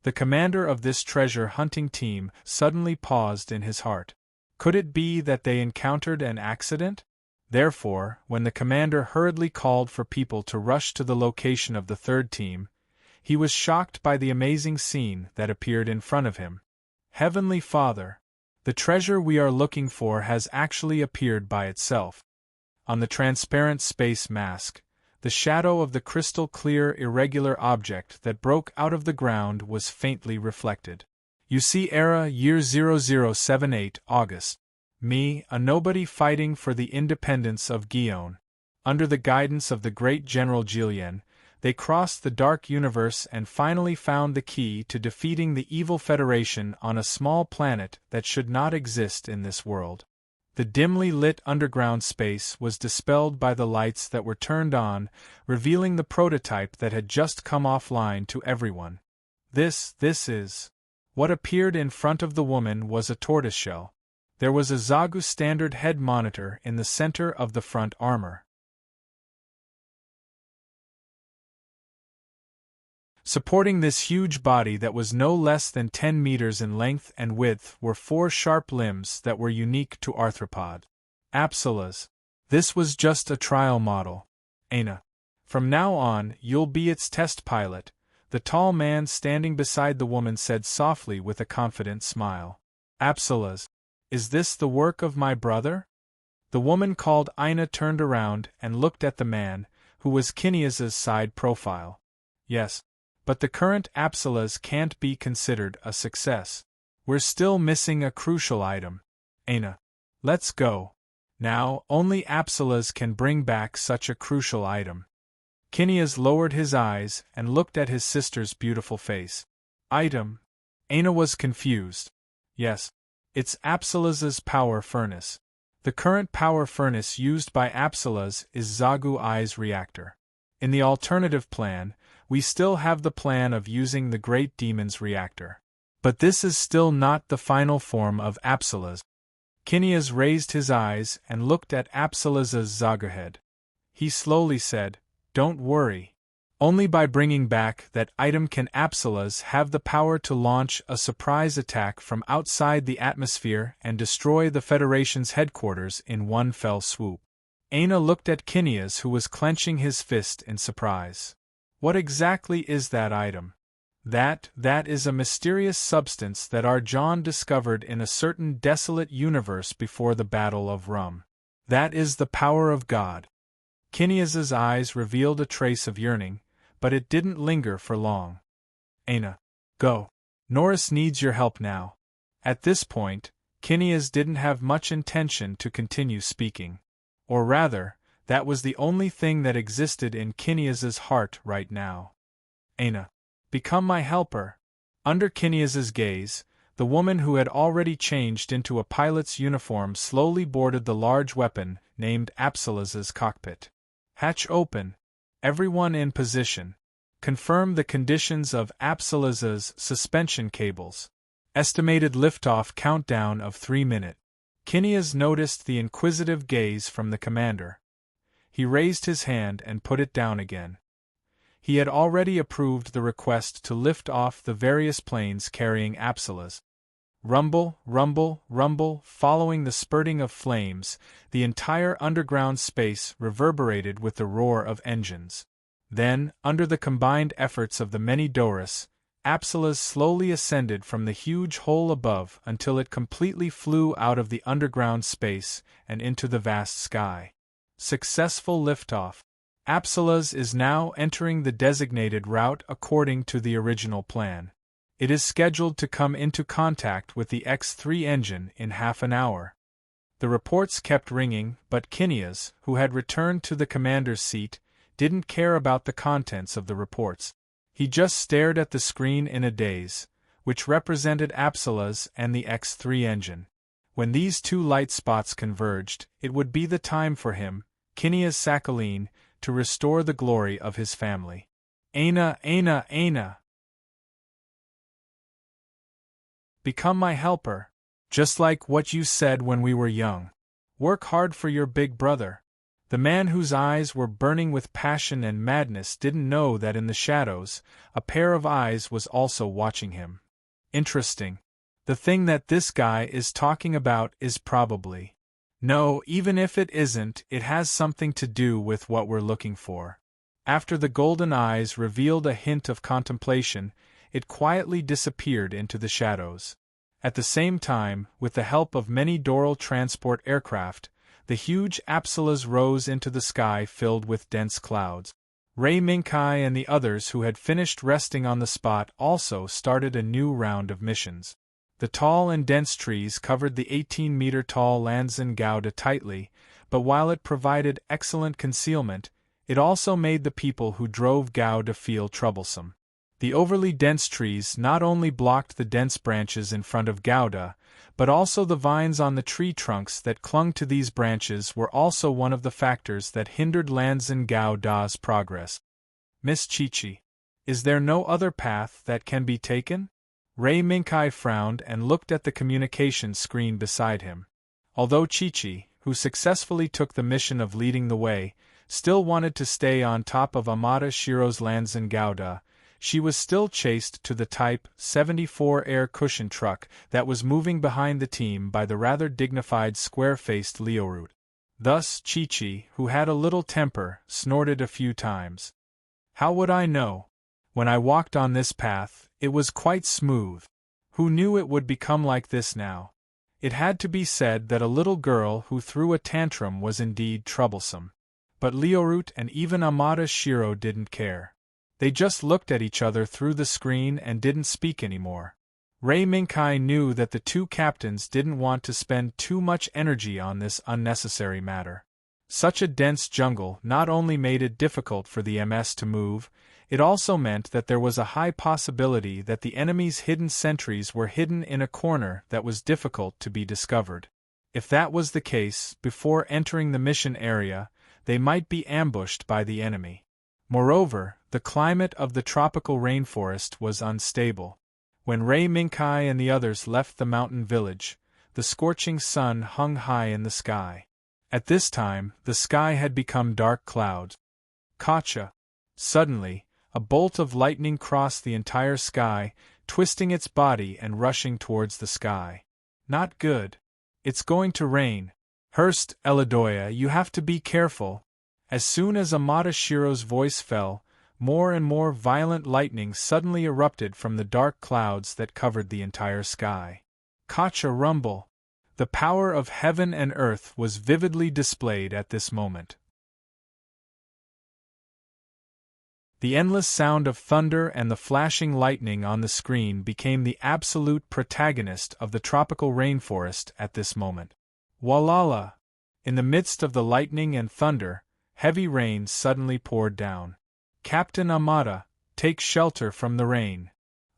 The commander of this treasure hunting team suddenly paused in his heart. Could it be that they encountered an accident? Therefore, when the commander hurriedly called for people to rush to the location of the third team, he was shocked by the amazing scene that appeared in front of him. Heavenly Father! The treasure we are looking for has actually appeared by itself. On the transparent space mask, the shadow of the crystal-clear irregular object that broke out of the ground was faintly reflected. You see, era year 0078 August. Me, a nobody fighting for the independence of Guion. Under the guidance of the great General Julien, they crossed the dark universe and finally found the key to defeating the evil Federation on a small planet that should not exist in this world. The dimly lit underground space was dispelled by the lights that were turned on, revealing the prototype that had just come offline to everyone. This is. What appeared in front of the woman was a tortoiseshell. There was a Zagu standard head monitor in the center of the front armor. Supporting this huge body that was no less than 10 meters in length and width were 4 sharp limbs that were unique to arthropod. Apsilas. This was just a trial model. Aina. From now on, you'll be its test pilot, the tall man standing beside the woman said softly with a confident smile. Apsilas. Is this the work of my brother? The woman called Aina turned around and looked at the man, who was Kinias's side profile. Yes. But the current Apsilas can't be considered a success. We're still missing a crucial item. Aina. Let's go. Now, only Apsilas can bring back such a crucial item. Kinias lowered his eyes and looked at his sister's beautiful face. Item? Aina was confused. Yes. It's Apsilas's power furnace. The current power furnace used by Apsilas is Zagu I's reactor. In the alternative plan, we still have the plan of using the Great Demon's reactor. But this is still not the final form of Apsilas. Kinias raised his eyes and looked at Apsilas's Zaguhead. He slowly said, Don't worry. Only by bringing back that item can Apsalas have the power to launch a surprise attack from outside the atmosphere and destroy the Federation's headquarters in one fell swoop. Aina looked at Kineas, who was clenching his fist in surprise. What exactly is that item? That is a mysterious substance that our John discovered in a certain desolate universe before the Battle of Rum. That is the power of God. Kineas's eyes revealed a trace of yearning, but it didn't linger for long. Aina, go. Norris needs your help now. At this point, Kineas didn't have much intention to continue speaking. Or rather, that was the only thing that existed in Kineas's heart right now. Aina, become my helper. Under Kineas's gaze, the woman who had already changed into a pilot's uniform slowly boarded the large weapon named Apsalas's cockpit. Hatch open. Everyone in position. Confirm the conditions of Apsalas's suspension cables. Estimated liftoff countdown of 3 minutes. Kineas noticed the inquisitive gaze from the commander. He raised his hand and put it down again. He had already approved the request to lift off the various planes carrying Apsalas. Rumble, rumble, rumble, following the spurting of flames, the entire underground space reverberated with the roar of engines. Then, under the combined efforts of the many Doris, Apsalas slowly ascended from the huge hole above until it completely flew out of the underground space and into the vast sky. Successful liftoff. Apsalas is now entering the designated route according to the original plan. It is scheduled to come into contact with the X-3 engine in half an hour. The reports kept ringing, but Kineas, who had returned to the commander's seat, didn't care about the contents of the reports. He just stared at the screen in a daze, which represented Apsalas and the X-3 engine. When these two light spots converged, it would be the time for him, Kineas Sakhaline, to restore the glory of his family. Aina, Aina, Aina! Become my helper, just like what you said when we were young. Work hard for your big brother. The man whose eyes were burning with passion and madness didn't know that in the shadows, a pair of eyes was also watching him. Interesting. The thing that this guy is talking about is probably. No, even if it isn't, it has something to do with what we're looking for. After the golden eyes revealed a hint of contemplation, it quietly disappeared into the shadows. At the same time, with the help of many Doral transport aircraft, the huge Apsalas rose into the sky filled with dense clouds. Ray Minkai and the others who had finished resting on the spot also started a new round of missions. The tall and dense trees covered the 18-meter-tall Lanzan Gouda tightly, but while it provided excellent concealment, it also made the people who drove Gouda feel troublesome. The overly dense trees not only blocked the dense branches in front of Gouda, but also the vines on the tree trunks that clung to these branches were also one of the factors that hindered Lanzan Gouda's progress. Miss Chi-Chi, is there no other path that can be taken? Ray Minkai frowned and looked at the communication screen beside him. Although Chi-Chi, who successfully took the mission of leading the way, still wanted to stay on top of Amada Shiro's Lanzan Gouda, she was still chased to the Type 74 air cushion truck that was moving behind the team by the rather dignified square-faced Leoroot. Thus Chi-Chi, who had a little temper, snorted a few times. How would I know? When I walked on this path, it was quite smooth. Who knew it would become like this now? It had to be said that a little girl who threw a tantrum was indeed troublesome. But Leoroot and even Amada Shiro didn't care. They just looked at each other through the screen and didn't speak anymore. Ray Minkai knew that the two captains didn't want to spend too much energy on this unnecessary matter. Such a dense jungle not only made it difficult for the MS to move, it also meant that there was a high possibility that the enemy's hidden sentries were hidden in a corner that was difficult to be discovered. If that was the case, before entering the mission area, they might be ambushed by the enemy. Moreover, the climate of the tropical rainforest was unstable. When Ray Minkai and the others left the mountain village, the scorching sun hung high in the sky. At this time, the sky had become dark clouds. Kacha! Suddenly, A bolt of lightning crossed the entire sky, twisting its body and rushing towards the sky. Not good. It's going to rain. Hurst, Eladoya, you have to be careful. As soon as Amada Shiro's voice fell, more and more violent lightning suddenly erupted from the dark clouds that covered the entire sky. Catch a rumble. The power of heaven and earth was vividly displayed at this moment. The endless sound of thunder and the flashing lightning on the screen became the absolute protagonist of the tropical rainforest at this moment. Walala! In the midst of the lightning and thunder, heavy rain suddenly poured down. Captain Amada, take shelter from the rain.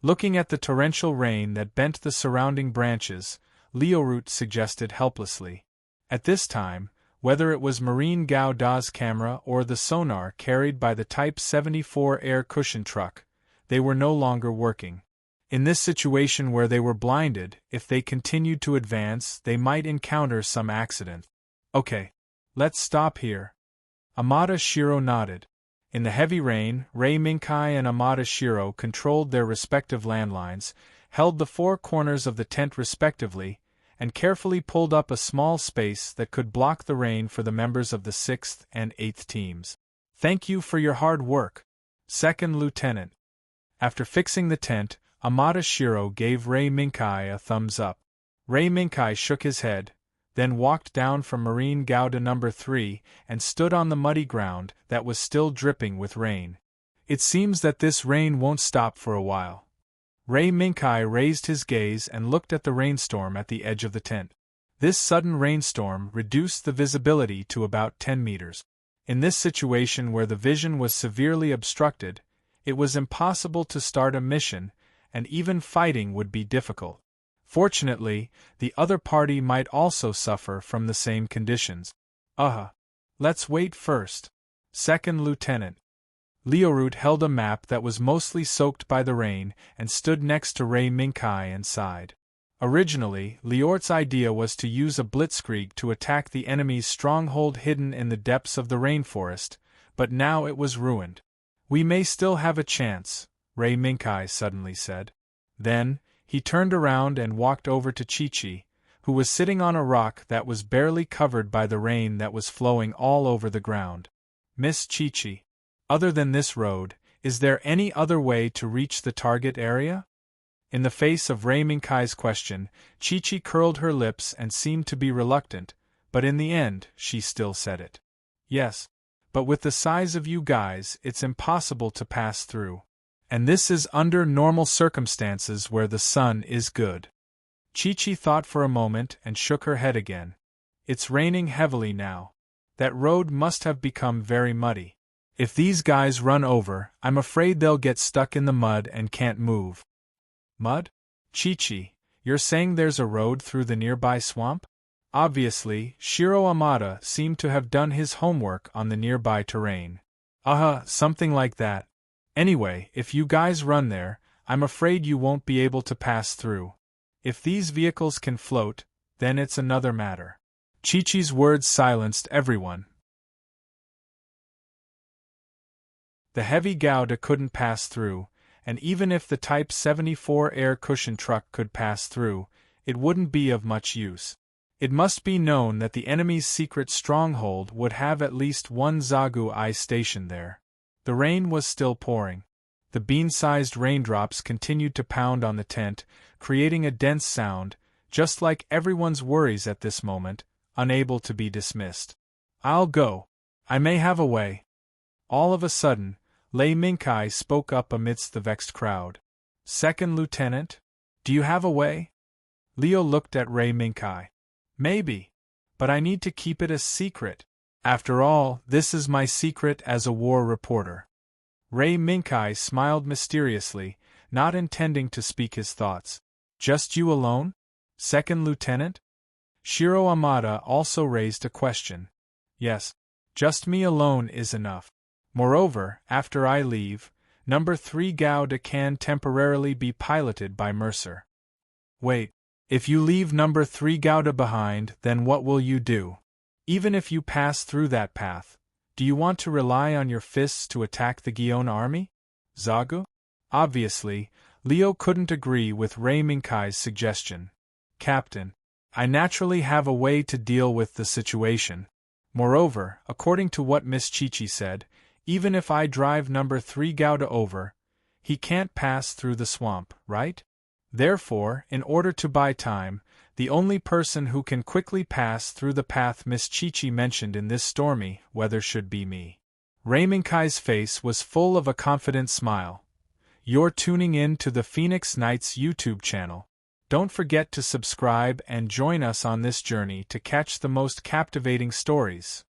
Looking at the torrential rain that bent the surrounding branches, Lionheart suggested helplessly. At this time, whether it was Marine Gauda's camera or the sonar carried by the Type 74 air cushion truck, they were no longer working. In this situation where they were blinded, if they continued to advance, they might encounter some accident. Okay. Let's stop here. Amada Shiro nodded. In the heavy rain, Rei Minkai and Amada Shiro controlled their respective landlines, held the four corners of the tent respectively, and carefully pulled up a small space that could block the rain for the members of the 6th and 8th teams. Thank you for your hard work, Second Lieutenant. After fixing the tent, Amada Shiro gave Rei Minkai a thumbs up. Rei Minkai shook his head, then walked down from Marine Gauda No. 3 and stood on the muddy ground that was still dripping with rain. It seems that this rain won't stop for a while. Rei Minkai raised his gaze and looked at the rainstorm at the edge of the tent. This sudden rainstorm reduced the visibility to about 10 meters. In this situation where the vision was severely obstructed, it was impossible to start a mission, and even fighting would be difficult. Fortunately, the other party might also suffer from the same conditions. Let's wait first. Second Lieutenant. Lionheart held a map that was mostly soaked by the rain and stood next to Rei Minkai and sighed. Originally, Lionheart's idea was to use a blitzkrieg to attack the enemy's stronghold hidden in the depths of the rainforest, but now it was ruined. We may still have a chance, Rei Minkai suddenly said. Then, he turned around and walked over to Chi-Chi, who was sitting on a rock that was barely covered by the rain that was flowing all over the ground. Miss Chi-Chi, other than this road, is there any other way to reach the target area? In the face of Rei Minkai's question, Chi-Chi curled her lips and seemed to be reluctant, but in the end, she still said it. Yes, but with the size of you guys, it's impossible to pass through. And this is under normal circumstances where the sun is good. Chi-Chi thought for a moment and shook her head again. It's raining heavily now. That road must have become very muddy. If these guys run over, I'm afraid they'll get stuck in the mud and can't move. Mud? Chi-Chi, you're saying there's a road through the nearby swamp? Obviously, Shiro Amada seemed to have done his homework on the nearby terrain. Something like that. Anyway, if you guys run there, I'm afraid you won't be able to pass through. If these vehicles can float, then it's another matter. Chi-Chi's words silenced everyone. The heavy Gouda couldn't pass through, and even if the Type 74 air cushion truck could pass through, it wouldn't be of much use. It must be known that the enemy's secret stronghold would have at least one Zagu-I stationed there. The rain was still pouring. The bean-sized raindrops continued to pound on the tent, creating a dense sound, just like everyone's worries at this moment, unable to be dismissed. I'll go. I may have a way. All of a sudden, Rei Minkai spoke up amidst the vexed crowd. Second Lieutenant, do you have a way? Leo looked at Rei Minkai. Maybe. But I need to keep it a secret. After all, this is my secret as a war reporter. Rei Minkai smiled mysteriously, not intending to speak his thoughts. Just you alone? Second Lieutenant? Shiro Amada also raised a question. Yes, just me alone is enough. Moreover, after I leave, No. 3 Gauda can temporarily be piloted by Mercer. Wait, if you leave No. 3 Gauda behind, then what will you do? Even if you pass through that path, do you want to rely on your fists to attack the Guion army? Zagu? Obviously, Leo couldn't agree with Ray Minkai's suggestion. Captain, I naturally have a way to deal with the situation. Moreover, according to what Miss Chi-Chi said, even if I drive number 3 Gouda over, he can't pass through the swamp, right? Therefore, in order to buy time, the only person who can quickly pass through the path Miss Chi-Chi mentioned in this stormy weather should be me. Ray Minkai's face was full of a confident smile. You're tuning in to the Phoenix Knights YouTube channel. Don't forget to subscribe and join us on this journey to catch the most captivating stories.